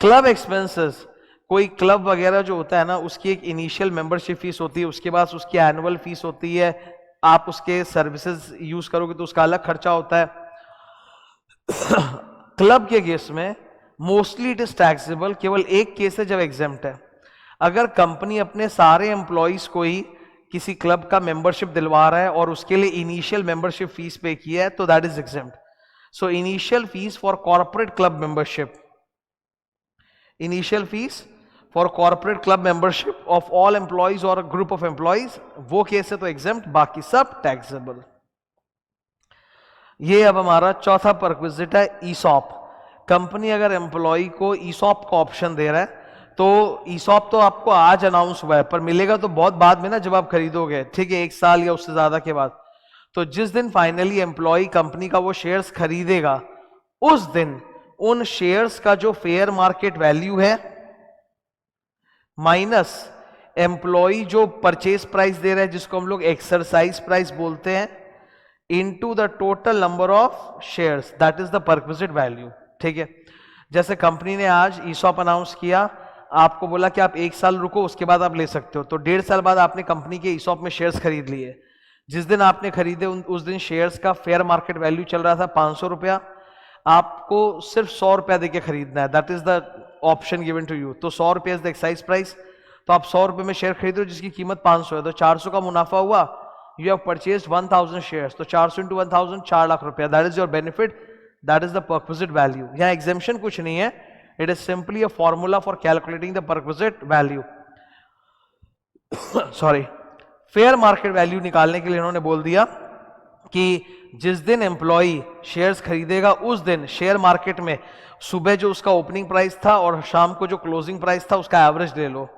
क्लब एक्सपेंसेस, कोई क्लब वगैरह जो होता है ना उसकी एक इनिशियल मेंबरशिप फीस होती है, उसके बाद उसकी एनुअल फीस होती है, आप उसके सर्विसेज यूज करोगे तो उसका अलग खर्चा होता है। क्लब के केस में मोस्टली इट इज टैक्सेबल, केवल एक केस है जब एग्जेम्प्ट है। अगर कंपनी अपने सारे एम्प्लॉइज को ही किसी क्लब का मेंबरशिप दिलवा रहा है और उसके लिए इनिशियल मेंबरशिप फीस पे किया है तो that is exempt. So initial fees for corporate club membership, initial fees for corporate club membership of all employees और ग्रुप ऑफ एम्प्लॉइज, वो केस है तो एग्जेम्प्ट, बाकी सब टैक्सेबल। ये अब हमारा चौथा परक्विजिट है, ईसॉप। कंपनी अगर एम्प्लॉय को ईसॉप का ऑप्शन दे रहा है तो ईसॉप तो आपको आज अनाउंस हुआ है पर मिलेगा तो बहुत बाद में ना, जब आप खरीदोगे, ठीक है, 1 साल या उससे ज्यादा के बाद। तो जिस दिन फाइनली एम्प्लॉय कंपनी का वो शेयर्स खरीदेगा उस दिन उन शेयर्स का जो फेयर मार्केट वैल्यू है माइनस एम्प्लॉय जो परचेज प्राइस दे रहा है जिसको हम लोग एक्सरसाइज प्राइस बोलते हैं, into the total number of shares, that is the perquisite value, ठीक है। जैसे कंपनी ने आज ईसॉप अनाउंस किया, आपको बोला कि आप 1 साल रुको उसके बाद आप ले सकते हो, तो 1.5 साल बाद आपने कंपनी के ईसॉप में शेयर्स खरीद लिए, जिस दिन आपने खरीदे उस दिन शेयर्स का फेयर मार्केट वैल्यू चल रहा था 500 रुपया, आपको सिर्फ 100 रुपया देके खरीदना है, that is the option given to you. तो 100 रुपया इज द एक्साइज प्राइस, तो आप 100 रुपये में शेयर खरीद रहे हो जिसकी कीमत 500 है, तो 400 का मुनाफा हुआ, यू हैव परचेज्ड 1000 शेयर्स, तो 400 इंटू 1000 4 लाख रुपया, that is your benefit, that is the perquisite value. यहाँ एग्जेम्पशन कुछ नहीं है, it is simply a formula for calculating the perquisite value. Sorry, fair market value निकालने के लिए इन्होंने बोल दिया कि जिस दिन एम्प्लॉई शेयर्स खरीदेगा उस दिन शेयर मार्केट में सुबह जो उसका ओपनिंग प्राइस था और शाम को जो क्लोजिंग प्राइस था उसका एवरेज ले लो।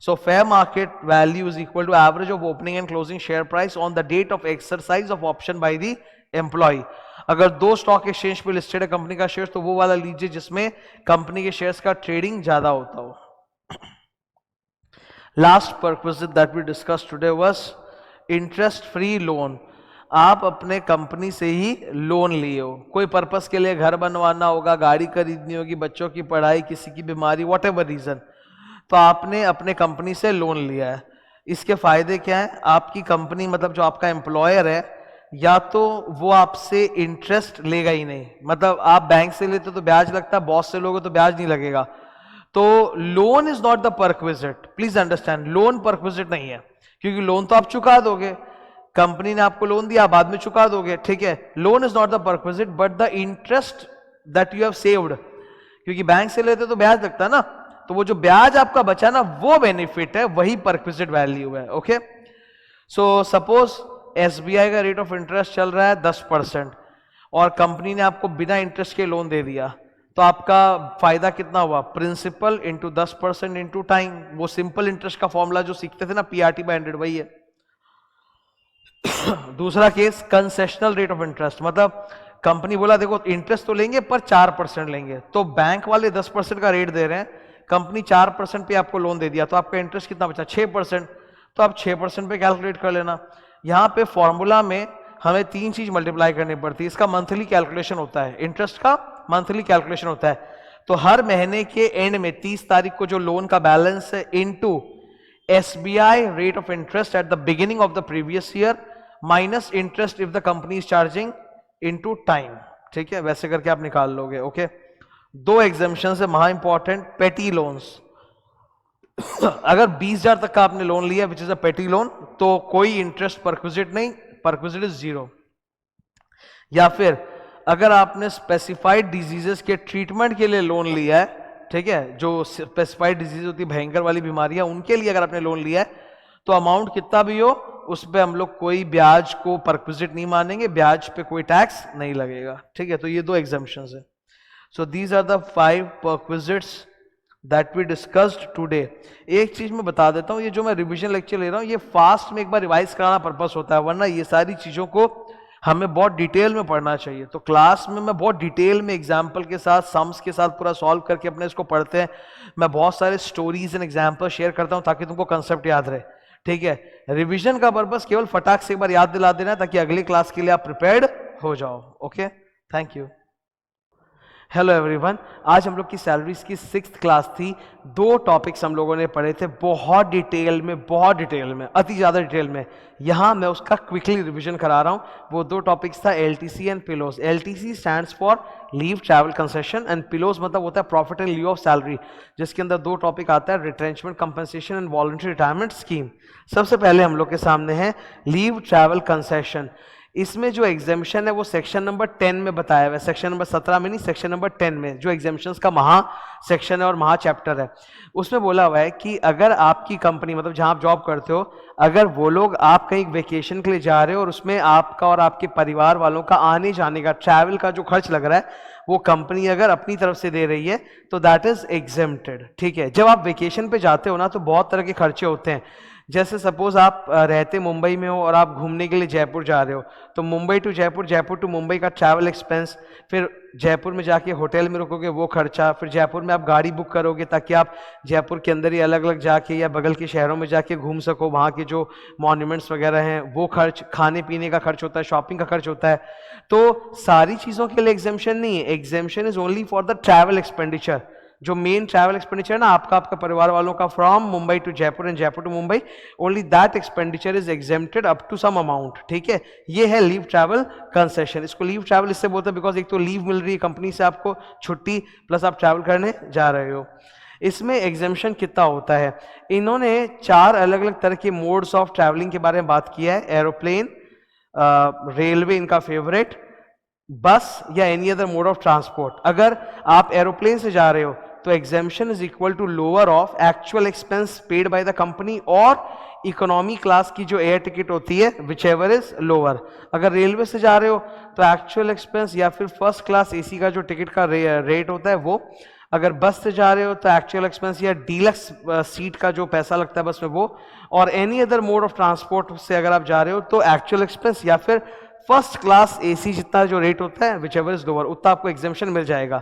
So fair market value is equal to average of opening and closing share price on the date of exercise of option by the employee. अगर 2 स्टॉक एक्सचेंज पे लिस्टेड है कंपनी का share, तो वो वाला लीजिए जिसमें कंपनी के शेयर्स का ट्रेडिंग ज्यादा होता हो। Last perquisite that we discuss today was interest free loan. आप अपने कंपनी से ही लोन लिए हो, कोई पर्पस के लिए, घर बनवाना होगा, गाड़ी खरीदनी होगी, बच्चों की पढ़ाई, किसी की बीमारी, वॉट एवर रीजन, तो आपने अपने कंपनी से लोन लिया है। इसके फायदे क्या है? आपकी कंपनी मतलब जो आपका एम्प्लॉयर है, या तो वो आपसे इंटरेस्ट लेगा ही नहीं, मतलब आप बैंक से लेते तो ब्याज लगता है, बॉस से लोगे तो ब्याज नहीं लगेगा। तो loan is not the perquisite, please understand, loan perquisite नहीं है, क्योंकि लोन तो आप चुका दोगे, कंपनी ने आपको लोन दिया, बाद में चुका दोगे, ठीक है। Loan is not the perquisite but the interest that you have saved, क्योंकि बैंक से लेते तो ब्याज लगता है ना, तो वो जो ब्याज आपका बचा ना, वो बेनिफिट है, वही परक्विजिट वैल्यू है। ओके, सो सपोज एसबीआई का रेट ऑफ इंटरेस्ट चल रहा है 10% और कंपनी ने आपको बिना इंटरेस्ट के लोन दे दिया, तो आपका फायदा कितना हुआ? Principal into 10% into time. वो सिंपल इंटरेस्ट का फॉर्मूला जो सीखते थे ना, पीआरटी बाय 100, वही है। दूसरा case concessional rate of interest, मतलब कंपनी बोला देखो इंटरेस्ट तो लेंगे पर 4% लेंगे, तो बैंक वाले 10% का रेट दे रहे हैं, कंपनी 4% पे आपको लोन दे दिया, तो आपका इंटरेस्ट कितना बचा? 6%, तो आप 6% पे कैलकुलेट कर लेना। यहाँ पे फॉर्मूला में हमें 3 चीज मल्टीप्लाई करनी पड़ती है, इसका मंथली कैलकुलेशन होता है, इंटरेस्ट का मंथली कैलकुलेशन होता है, तो हर महीने के एंड में 30 तारीख को जो लोन का बैलेंस है into SBI rate of interest at the beginning of the previous year minus interest if the company is charging into time, ठीक है, वैसे करके आप निकाल लोगे। ओके, 2 एग्जाम्पशन है महा इंपॉर्टेंट, पेटी लोन्स। अगर 20,000 तक का आपने लोन लिया विच इज अ पेटी लोन, तो कोई इंटरेस्ट परक्विजिट नहीं, परक्विजिट इज 0। या फिर अगर आपने स्पेसिफाइड डिजीजेस के ट्रीटमेंट के लिए लोन लिया है, ठीक है, जो स्पेसिफाइड डिजीज होती है, भयंकर वाली बीमारियां, उनके लिए अगर आपने लोन लिया है, तो अमाउंट कितना भी हो उस पर हम लोग कोई ब्याज को परक्विजिट नहीं मानेंगे, ब्याज पे कोई टैक्स नहीं लगेगा, ठीक है। तो ये 2 एग्जाम्पशंस है। So these are the 5 perquisites that we discussed today. एक चीज मैं बता देता हूं, ये जो मैं रिवीजन लेक्चर ले रहा हूं, ये फास्ट में एक बार रिवाइज कराना पर्पस होता है, वरना ये सारी चीजों को हमें बहुत डिटेल में पढ़ना चाहिए। तो क्लास में मैं बहुत डिटेल में एग्जाम्पल के साथ, सम्स के साथ पूरा सॉल्व करके अपने इसको पढ़ते हैं। मैं बहुत सारे स्टोरीज एंड एग्जाम्पल शेयर करता हूं ताकि तुमको कंसेप्ट याद रहे, ठीक है। रिवीजन का पर्पस केवल फटाक से एक बार याद दिला देना है ताकि अगली क्लास के लिए आप प्रिपेयर्ड हो जाओ। Okay, thank you. Hello everyone, आज हम लोग की सैलरीज की 6th क्लास थी। 2 टॉपिक्स हम लोगों ने पढ़े थे बहुत डिटेल में, अति ज़्यादा डिटेल में। यहाँ मैं उसका क्विकली रिवीजन करा रहा हूँ। वो 2 टॉपिक्स था LTC and pillows. LTC stands for leave travel concession and pillows मतलब होता है profit and leave of salary, जिसके अंदर 2 टॉपिक आता है, retrenchment compensation and voluntary retirement scheme. सबसे पहले हम लोग के सामने है लीव ट्रैवल कंसेशन। इसमें जो एग्जामिशन है वो सेक्शन नंबर 10 में बताया हुआ है, सेक्शन नंबर 17 में नहीं, सेक्शन नंबर 10 में, जो एग्जामिशंस का महा सेक्शन है और महा चैप्टर है, उसमें बोला हुआ है कि अगर आपकी कंपनी मतलब जहां आप जॉब करते हो, अगर वो लोग आप कहीं वेकेशन के लिए जा रहे हो और उसमें आपका और आपके परिवार वालों का आने जाने का ट्रैवल का जो खर्च लग रहा है वो कंपनी अगर अपनी तरफ से दे रही है तो दैट इज एग्जेम्प्टेड, ठीक है। जब आप वेकेशन पे जाते हो ना तो बहुत तरह के खर्चे होते हैं। जैसे सपोज आप रहते मुंबई में हो और आप घूमने के लिए जयपुर जा रहे हो, तो मुंबई टू जयपुर, जयपुर टू मुंबई का ट्रैवल एक्सपेंस, फिर जयपुर में जाके होटल में रुकोगे वो खर्चा, फिर जयपुर में आप गाड़ी बुक करोगे ताकि आप जयपुर के अंदर ही अलग अलग जाके या बगल के शहरों में जाके घूम सको, वहाँ के जो मॉन्यूमेंट्स वगैरह हैं वो खर्च, खाने पीने का खर्च होता है, शॉपिंग का खर्च होता है। तो सारी चीज़ों के लिए एग्जेम्पशन नहीं है, exemption is only for the travel expenditure. जो मेन ट्रैवल एक्सपेंडिचर है ना आपका, आपका परिवार वालों का, from Mumbai to Jaipur and Jaipur to Mumbai, only that expenditure is exempted up to some amount, ठीक है। ये है लीव ट्रैवल कंसेशन। इसको लीव ट्रैवल इससे बोलते हैं बिकॉज एक तो लीव मिल रही है कंपनी से आपको, छुट्टी, प्लस आप ट्रैवल करने जा रहे हो। इसमें एग्जेम्पशन कितना होता है, इन्होंने 4 अलग अलग तरह के मोड्स ऑफ ट्रैवलिंग के बारे में बात किया है। एरोप्लेन, रेलवे इनका फेवरेट, बस या any other mode of transport. अगर आप एरोप्लेन से जा रहे हो तो exemption is equal to lower of actual expense paid by the company और इकोनॉमी क्लास की जो एयर टिकट होती है विच एवर इज लोअर। अगर रेलवे से जा रहे हो तो एक्चुअल एक्सपेंस या फिर फर्स्ट क्लास एसी का जो टिकट का रेट होता है वो। अगर बस से जा रहे हो तो एक्चुअल एक्सपेंस या डीलक्स सीट का जो पैसा लगता है बस में वो। और any other mode of transport से अगर आप जा रहे हो तो एक्चुअल एक्सपेंस या फिर फर्स्ट क्लास एसी जितना जो रेट होता है विच एवर इज लोअर, उतना आपको एग्जेम्पशन मिल जाएगा।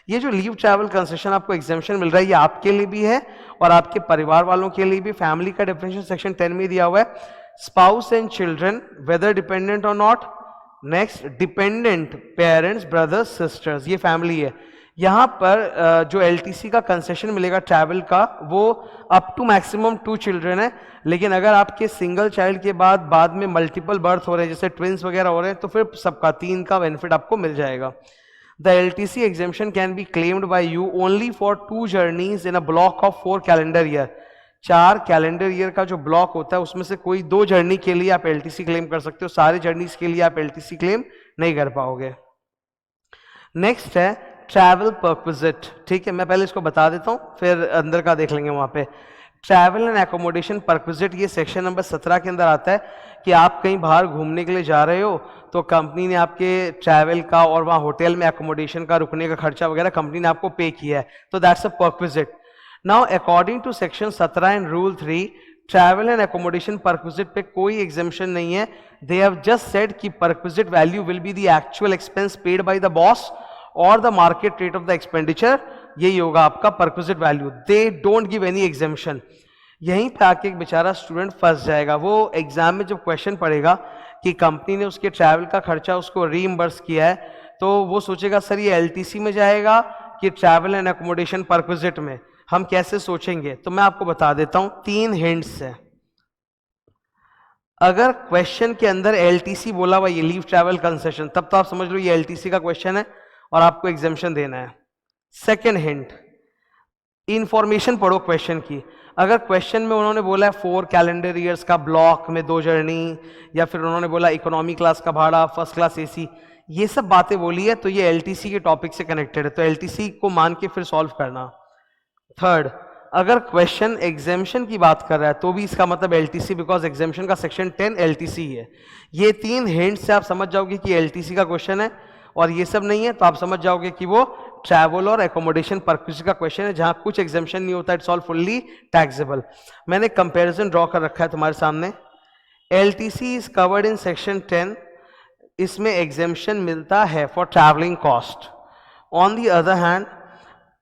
ये जो लीव ट्रैवल कंसेशन आपको एग्जेम्पशन मिल रहा है ये आपके लिए भी है और आपके परिवार वालों के लिए भी। फैमिली का डेफिनेशन सेक्शन 10 में दिया हुआ है। Spouse and children whether dependent और not. Next, dependent parents, brothers, sisters, ये फैमिली है। यहाँ पर जो एलटीसी का कंसेशन मिलेगा ट्रैवल का वो अप टू मैक्सिमम 2 चिल्ड्रन है, लेकिन अगर आपके सिंगल चाइल्ड के बाद में मल्टीपल बर्थ हो रहे हैं जैसे ट्विंस वगैरह हो रहे हैं तो फिर सबका 3 का बेनिफिट आपको मिल जाएगा। The LTC exemption can be claimed by you only for 2 journeys in a block of 4 calendar year. 4 calendar year का जो ब्लॉक होता है उसमें से कोई 2 जर्नी के लिए आप एलटीसी क्लेम कर सकते हो, सारे जर्नीज के लिए आप एलटीसी क्लेम नहीं कर पाओगे। नेक्स्ट है ट्रैवल परक्विजिट, ठीक है। मैं पहले इसको बता देता हूँ फिर अंदर का देख लेंगे। वहाँ पे ट्रैवल एंड एकोमोडेशन परक्विजिट ये सेक्शन नंबर 17 के अंदर आता है कि आप कहीं बाहर घूमने के लिए जा रहे हो तो कंपनी ने आपके ट्रैवल का और वहाँ होटल में एकोमोडेशन का, रुकने का खर्चा वगैरह कंपनी ने आपको पे किया है, तो that's a perquisite. Now according to section 17 and rule 3 travel and accommodation perquisite पे कोई एग्जेम्पशन नहीं है। दे हैव जस्ट सेड कि perquisite value will be the actual expense paid by the boss और the market rate of the expenditure, यही होगा आपका perquisite value. They don't give any exemption. यहीं पे आके एक बेचारा स्टूडेंट फंस जाएगा। वो एग्जाम में जब क्वेश्चन पड़ेगा कि कंपनी ने उसके ट्रैवल का खर्चा उसको रीइंबर्स किया है तो वो सोचेगा सर ये एलटीसी में जाएगा कि ट्रैवल एंड एकोमोडेशन परक्विजिट में, हम कैसे सोचेंगे? तो मैं आपको बता देता हूं 3 हिंट्स है। अगर क्वेश्चन के अंदर एलटीसी बोला हुआ ये लीव ट्रैवल कंसेशन, तब तो आप समझ लो ये एलटीसी का क्वेश्चन है और आपको एग्जेम्पशन देना है। सेकेंड हिंट, इंफॉर्मेशन पढ़ो क्वेश्चन की। अगर क्वेश्चन में उन्होंने बोला है 4 कैलेंडर ईयर्स का ब्लॉक में 2 जर्नी, या फिर उन्होंने बोला इकोनॉमी क्लास का भाड़ा, फर्स्ट क्लास एसी, ये सब बातें बोली है तो ये एलटीसी के टॉपिक से कनेक्टेड है, तो एलटीसी को मान के फिर सॉल्व करना। थर्ड, अगर क्वेश्चन एग्जेम्पशन की बात कर रहा है तो भी इसका मतलब एलटीसी, बिकॉज एग्जेम्पशन का सेक्शन 10 एलटीसी है। ये 3 हिंट से आप समझ जाओगे कि एलटीसी का क्वेश्चन है, और ये सब नहीं है तो आप समझ जाओगे कि वो ट्रैवल और एकोमोडेशन परक्विजिट का क्वेश्चन है जहां कुछ एग्जेम्पशन नहीं होता, इट्स ऑल फुल्ली टैक्सेबल। मैंने कंपैरिजन ड्रॉ कर रखा है तुम्हारे सामने। LTC is covered in section 10, इसमें एग्जेम्पशन मिलता है for travelling cost. On the other hand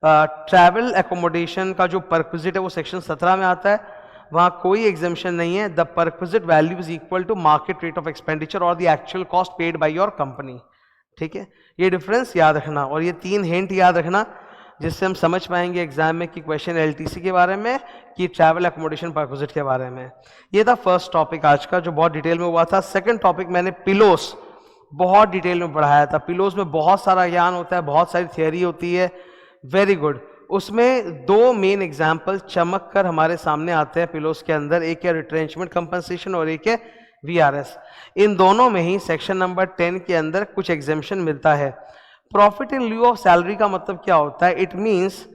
travel accommodation का जो परक्विजिट है वो सेक्शन 17 में आता है, वहां कोई एग्जेम्पशन नहीं है। The perquisite value is equal to market rate of expenditure और the actual cost paid by your company. ठीक है, ये डिफरेंस याद रखना और ये 3 हिंट याद रखना जिससे हम समझ पाएंगे एग्जाम में कि क्वेश्चन एलटीसी के बारे में कि ट्रैवल एकोमोडेशन परक्विजिट के बारे में। ये था फर्स्ट टॉपिक आज का जो बहुत डिटेल में हुआ था। सेकंड टॉपिक मैंने पिलोस बहुत डिटेल में पढ़ाया था। पिलोस में बहुत सारा ज्ञान होता है, बहुत सारी थियरी होती है, वेरी गुड। उसमें 2 मेन एग्जाम्पल चमक कर हमारे सामने आते हैं पिलोस के अंदर, एक है रिट्रेंचमेंट कंपनसेशन और एक है वीआरएस। इन दोनों में ही सेक्शन नंबर 10 के अंदर कुछ एग्जेम्पशन मिलता है। Profit in lieu of salary का मतलब क्या होता है? इट मींस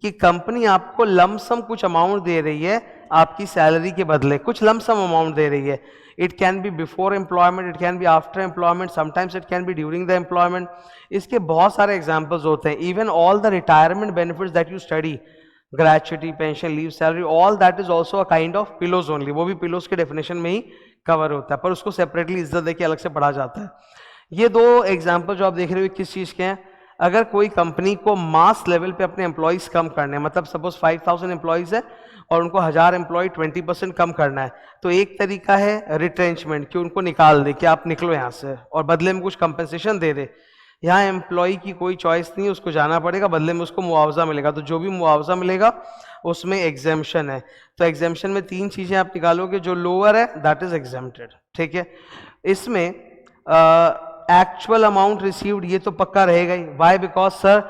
कि कंपनी आपको लमसम कुछ अमाउंट दे रही है आपकी सैलरी के बदले, कुछ लमसम अमाउंट दे रही है। It can B before employment, it can be after employment, sometimes it can B during the employment. इसके बहुत सारे एग्जाम्पल्स होते हैं। Even all the retirement benefits that you study, gratuity, pension, leave, salary, all that is also a kind of pillows only. वो भी pillows के definition में ही cover होता है, पर उसको सेपरेटली इज्जत देके अलग से पढ़ा जाता है। ये 2 एग्जाम्पल जो आप देख रहे हो किस चीज़ के हैं? अगर कोई कंपनी को मास लेवल पे अपने एम्प्लॉयज़ कम करने हैं, मतलब सपोज 5000 एम्प्लॉयज़ है और उनको 1000 एम्प्लॉय 20% कम करना है, तो एक तरीका है रिट्रेंचमेंट कि उनको निकाल दे कि आप निकलो यहाँ से और बदले में कुछ कंपनसेशन दे दे। यहाँ एम्प्लॉय की कोई चॉइस नहीं है, उसको जाना पड़ेगा, बदले में उसको मुआवजा मिलेगा। तो जो भी मुआवजा मिलेगा उसमें एग्जेम्पशन है। तो एग्जेम्पशन में 3 चीजें आप निकालोगे, जो लोअर है दैट इज एग्जेम्प्टेड, ठीक है। इसमें एक्चुअल अमाउंट रिसीव्ड ये तो पक्का रहेगा ही। वाई? बिकॉज सर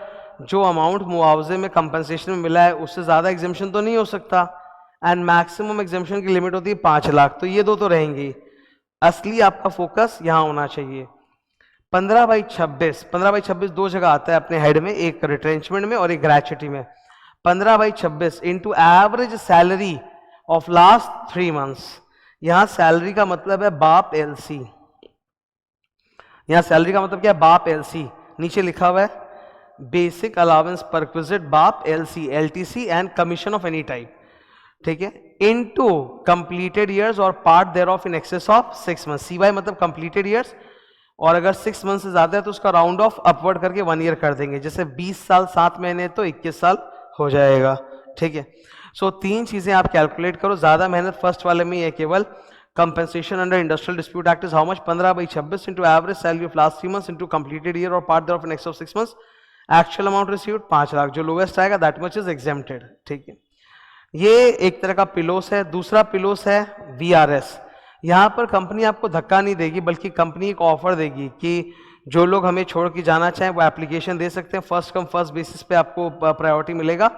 जो अमाउंट मुआवजे में कंपनसेशन में मिला है उससे ज्यादा एग्जेम्पशन तो नहीं हो सकता, एंड मैक्सिमम एग्जेम्पशन की लिमिट होती है 5 लाख, तो ये दो तो रहेंगे। असली आपका फोकस यहां होना चाहिए। 15/26, 15/26 दो जगह आता है अपने हेड में, एक रिट्रेंचमेंट में और एक ग्रेचुटी में। 15/26 into average salary of last 3 months. यहां सैलरी का मतलब है बाप एलसी, यहां सैलरी का मतलब क्या है? बाप एलसी। नीचे लिखा हुआ है बेसिक अलावेंस परक्विजिट बाप LC, LTC and commission of any type, ठीक है, इनटू कंप्लीटेड ईयर्स और part thereof in excess of 6 month. CY मतलब कंप्लीटेड ईयर्स, और अगर 6 मंथ से ज्यादा है तो उसका राउंड ऑफ अपवर्ड करके 1 ईयर कर देंगे। जैसे 20 साल 7 महीने तो 21 साल हो जाएगा, ठीक है। सो 3 चीजें आप कैलकुलेट करो, ज्यादा मेहनत फर्स्ट वाले में है केवल। Compensation under industrial dispute act is how much? 15/26 into average salary of last 3 months into completed year और part thereof in excess of 6 months. Actual amount received 5 lakh, जो लोएस्ट आएगा दैट मच इज एग्जेम्प्टेड, ठीक है। ये एक तरह का pillows है। दूसरा पिलोस है वीआरएस। यहां पर कंपनी आपको धक्का नहीं देगी, बल्कि कंपनी एक ऑफर देगी कि जो लोग हमें छोड़ के जाना चाहें वो एप्लीकेशन दे सकते हैं, फर्स्ट कम फर्स्ट बेसिस पे आपको प्रायोरिटी मिलेगा।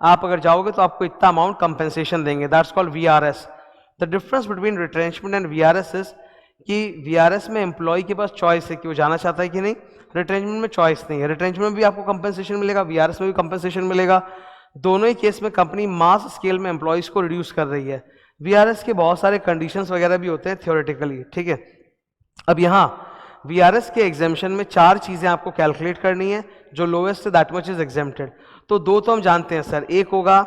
आप अगर जाओगे तो आपको इतना अमाउंट कंपेंसेशन देंगे, that's called VRS. The difference between retrenchment and VRS is कि वीआरएस में एम्प्लॉय के पास चॉइस है कि वो जाना चाहता है कि नहीं, रिट्रेंचमेंट में चॉइस नहीं है। रिट्रेंचमेंट में भी आपको कंपेंसेशन मिलेगा, वीआरएस में भी कंपेंसेशन मिलेगा। दोनों ही केस में कंपनी मास स्केल में एम्प्लॉयज को रिड्यूस कर रही है। वीआरएस के बहुत सारे कंडीशंस वगैरह भी होते हैं थ्योरेटिकली, ठीक है। अब यहाँ वीआरएस के एग्जेम्पशन में 4 चीजें आपको कैलकुलेट करनी है, जो लोएस्ट है दैट मच इज एग्जेम्प्टेड। तो 2 तो हम जानते हैं सर, एक होगा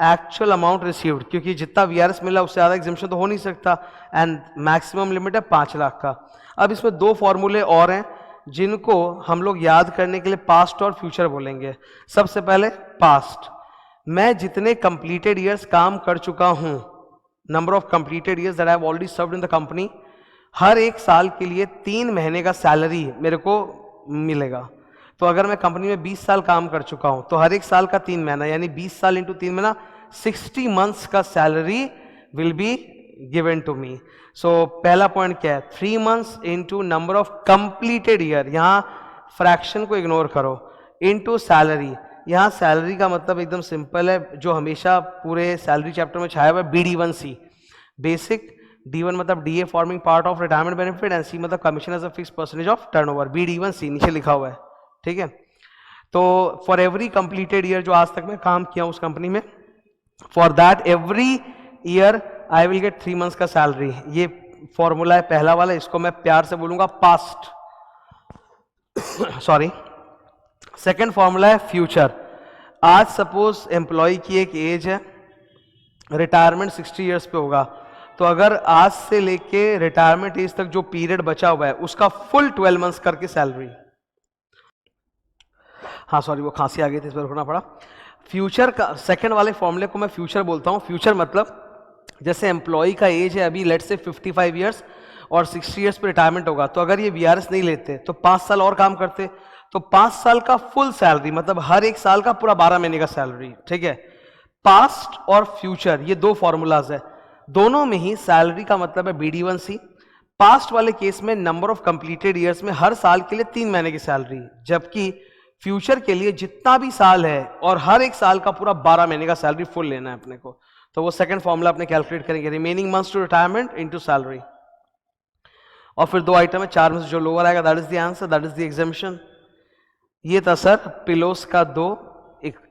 एक्चुअल अमाउंट रिसीव्ड, क्योंकि जितना वीआरएस मिला उससे ज्यादा एग्जेम्पशन तो हो नहीं सकता, एंड मैक्सिमम लिमिट है 5 लाख का। अब इसमें 2 फॉर्मूले और हैं जिनको हम लोग याद करने के लिए पास्ट और फ्यूचर बोलेंगे। सबसे पहले पास्ट, मैं जितने कंप्लीटेड ईयर्स काम कर चुका हूं, number of completed years that I have already served in the company, हर एक साल के लिए 3 महीने का सैलरी मेरे को मिलेगा। तो अगर मैं कंपनी में 20 साल काम कर चुका हूं तो हर एक साल का 3 महीना, यानी 20 साल इंटू 3 महीना 60 मंथ्स का salary will be given to me. So पहला पॉइंट क्या है? 3 months into number of completed year, यहां फ्रैक्शन को इग्नोर करो, इंटू सैलरी। यहां सैलरी का मतलब एकदम सिंपल है, जो हमेशा पूरे सैलरी चैप्टर में छाया हुआ है, BD1C, बेसिक। D1 मतलब DA forming part of retirement benefit, and C मतलब commission as a fix percentage of turnover, BD1C नीचे लिखा हुआ है, ठीक है। तो फॉर एवरी कंप्लीटेड ईयर जो आज तक मैं काम किया उस कंपनी में, for that every year I will get 3 months का सैलरी। ये फॉर्मूला है पहला वाला, इसको मैं प्यार से बोलूंगा पास्ट, सॉरी। सेकेंड फॉर्मूला है फ्यूचर। आज सपोज एम्प्लॉय की एक एज है, रिटायरमेंट 60 ईयर्स पे होगा, तो अगर आज से लेके रिटायरमेंट एज तक जो पीरियड बचा हुआ है उसका फुल 12 मंथ्स करके सैलरी, हाँ सॉरी वो खांसी आ गई थी, इस पर रुकना पड़ा। फ्यूचर का सेकंड वाले फॉर्मूले को मैं फ्यूचर बोलता हूँ। फ्यूचर मतलब जैसे एम्प्लॉय का एज है अभी लेट्स से 55 ईयर्स और 60 ईयर्स पे रिटायरमेंट होगा, तो अगर ये वीआरएस नहीं लेते तो 5 साल और काम करते, तो 5 साल का फुल सैलरी, मतलब हर एक साल का पूरा 12 महीने का सैलरी, ठीक है। पास्ट और फ्यूचर ये 2 फॉर्मूलाज है, दोनों में ही सैलरी का मतलब है BD1C। पास्ट वाले केस में नंबर ऑफ कंप्लीटेड ईयर्स में हर साल के लिए 3 महीने की सैलरी, जबकि फ्यूचर के लिए जितना भी साल है और हर एक साल का पूरा 12 महीने का सैलरी फुल लेना है अपने को। तो वो सेकंड फॉर्मूला अपने कैलकुलेट करेंगे, remaining months to retirement into salary, और फिर 2 आइटम है, 4 में से जो लोअर आएगा that is the answer, that is the exemption. ये था सर पिलोस का 2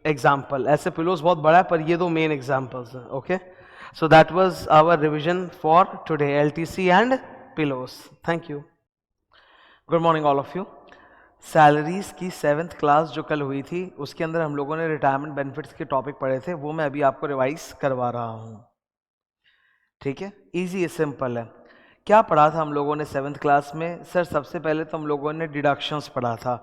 एग्जाम्पल। ऐसे पिलोस बहुत बड़ा है पर ये 2 मेन एग्जाम्पल्स हैं, okay. So that was our revision for today, LTC and पिलोस। Thank you, good morning all of you. Salaries की 7th क्लास जो कल हुई थी उसके अंदर हम लोगों ने रिटायरमेंट बेनिफिट्स के टॉपिक पढ़े थे, वो मैं अभी आपको रिवाइज करवा रहा हूँ, ठीक है। इजी है, सिंपल है। क्या पढ़ा था हम लोगों ने 7th क्लास में? सर सबसे पहले तो हम लोगों ने डिडक्शंस पढ़ा था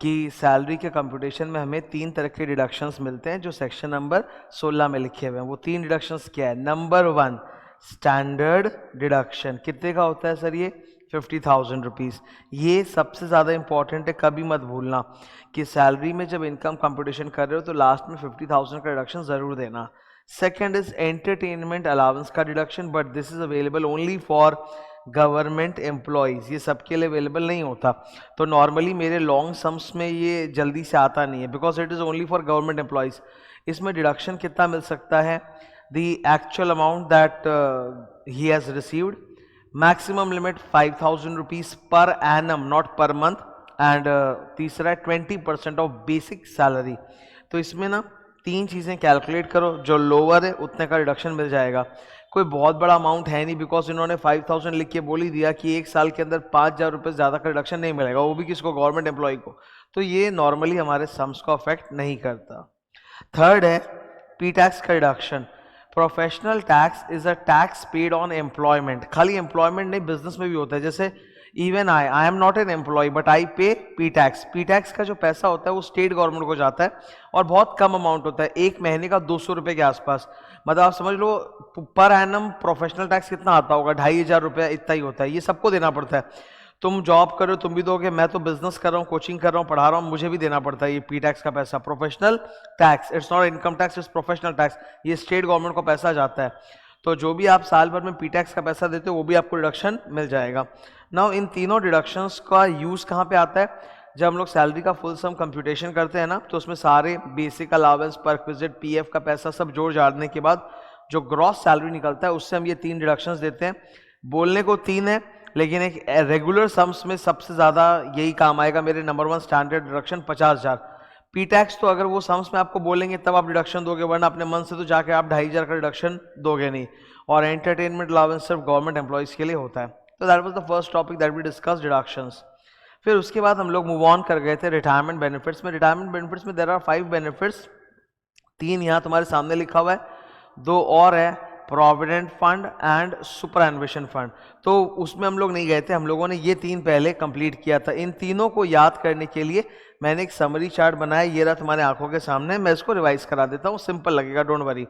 कि सैलरी के कंप्यूटेशन में हमें 3 तरह के डिडक्शंस मिलते हैं जो सेक्शन नंबर 16 में लिखे हुए हैं। वो 3 डिडक्शंस क्या है? नंबर 1 स्टैंडर्ड डिडक्शन, कितने का होता है सर ये? 50,000 रुपीज़। ये सबसे ज़्यादा इंपॉर्टेंट है, कभी मत भूलना कि सैलरी में जब इनकम कंप्यूटेशन कर रहे हो तो लास्ट में 50,000 का डिडक्शन ज़रूर देना। सेकेंड इज एंटरटेनमेंट अलाउंस का deduction, but this is available only for government employees, ये सबके लिए अवेलेबल नहीं होता। तो नॉर्मली मेरे लॉन्ग सम्स में ये जल्दी से आता नहीं है because it is only for government employees. इसमें डिडक्शन कितना मिल सकता है? The actual amount that he has received, maximum limit 5,000 rupees per annum, not per month, and तीसरा 20% ऑफ बेसिक सैलरी। तो इसमें ना तीन चीज़ें कैलकुलेट करो, जो लोअर है उतने का रिडक्शन मिल जाएगा। कोई बहुत बड़ा अमाउंट है नहीं बिकॉज इन्होंने 5,000 लिख के बोल ही दिया कि एक साल के अंदर 5,000 रुपये ज़्यादा का रिडक्शन नहीं मिलेगा, वो भी किसको? गवर्नमेंट एम्प्लॉय को। तो ये नॉर्मली हमारे सम्स को अफेक्ट नहीं करता। थर्ड है पी टैक्स का reduction. Professional tax is a tax paid on employment. खाली एम्प्लॉयमेंट नहीं, बिजनेस में भी होता है। जैसे even I am not an employee but I pay P tax. P tax का जो पैसा होता है वो स्टेट गवर्नमेंट को जाता है और बहुत कम अमाउंट होता है, एक महीने का 200 रुपये के आसपास। मतलब आप समझ लो पर एनम प्रोफेशनल टैक्स कितना आता होगा? 2,500 रुपये, इतना ही होता है। ये सबको देना पड़ता है। तुम जॉब कर रहे हो तुम भी दोगे, मैं तो बिजनेस कर रहा हूँ, कोचिंग कर रहा हूँ, पढ़ा रहा हूँ, मुझे भी देना पड़ता है ये पी टैक्स का पैसा। Professional tax, it's not income tax, it's professional tax. ये स्टेट गवर्नमेंट को पैसा जाता है। तो जो भी आप साल भर में पी टैक्स का पैसा देते हो वो भी आपको डिडक्शन मिल जाएगा। नाउ इन तीनों डिडक्शंस का यूज़ कहाँ पे आता है? जब हम लोग सैलरी का फुल सम कंप्यूटेशन करते हैं ना, तो उसमें सारे बेसिक अलावेंस, परक्विजिट, पीएफ का पैसा सब जोड़ जाड़ने के बाद जो ग्रॉस सैलरी निकलता है उससे हम ये तीन डिडक्शंस देते हैं। बोलने को तीन है लेकिन एक रेगुलर सम्स में सबसे ज़्यादा यही काम आएगा। मेरे number 1 standard deduction 50,000। P tax तो अगर वो सम्स में आपको बोलेंगे तब आप डिडक्शन दोगे, वरना अपने मन से तो जाके आप 2,500 का डिडक्शन दोगे नहीं। और एंटरटेनमेंट अलाउंस सिर्फ गवर्नमेंट एम्प्लॉयज़ के लिए होता है। तो that was the first topic that we discuss, deductions. फिर उसके बाद हम लोग मूव ऑन कर गए थे रिटायरमेंट बेनिफिट्स में। रिटायरमेंट बेनिफिट्स में देयर आर 5 बेनिफिट्स। 3 यहाँ तुम्हारे सामने लिखा हुआ है, 2 और है, provident fund and superannuation fund. तो उसमें हम लोग नहीं गए थे, हम लोगों ने ये 3 पहले कंप्लीट किया था। इन तीनों को याद करने के लिए मैंने एक समरी चार्ट बनाया, ये रहा तुम्हारे आंखों के सामने। मैं इसको रिवाइज करा देता हूँ, सिंपल लगेगा, डोंट वरी।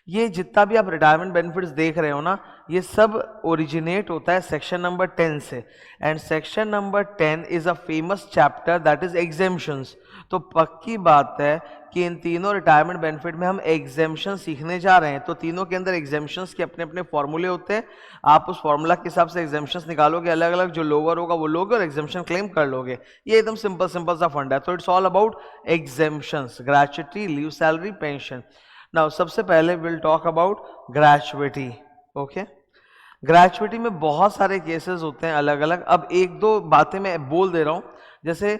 ये जितना भी आप रिटायरमेंट बेनिफिट्स देख रहे हो ना, ये सब ओरिजिनेट होता है सेक्शन नंबर 10 से। And section number 10 is a famous chapter that is exemptions. तो पक्की बात है कि इन तीनों रिटायरमेंट बेनिफिट में हम एग्जेम्पशन सीखने जा रहे हैं। तो तीनों के अंदर एग्जेम्पशंस के अपने अपने फॉर्मूले होते हैं। आप उस फॉर्मूला के हिसाब से एग्जेम्पशंस निकालोगे, अलग अलग जो लोअर होगा वो लोगे और एग्जेम्पशन क्लेम कर लोगे। ये एकदम सिंपल सिंपल सा फंड है। तो it's all about exemptions, gratuity, leave salary, pension. Now सबसे पहले will talk about gratuity. Okay, gratuity में बहुत सारे केसेस होते हैं अलग अलग। अब एक दो बातें मैं बोल दे रहा हूँ, जैसे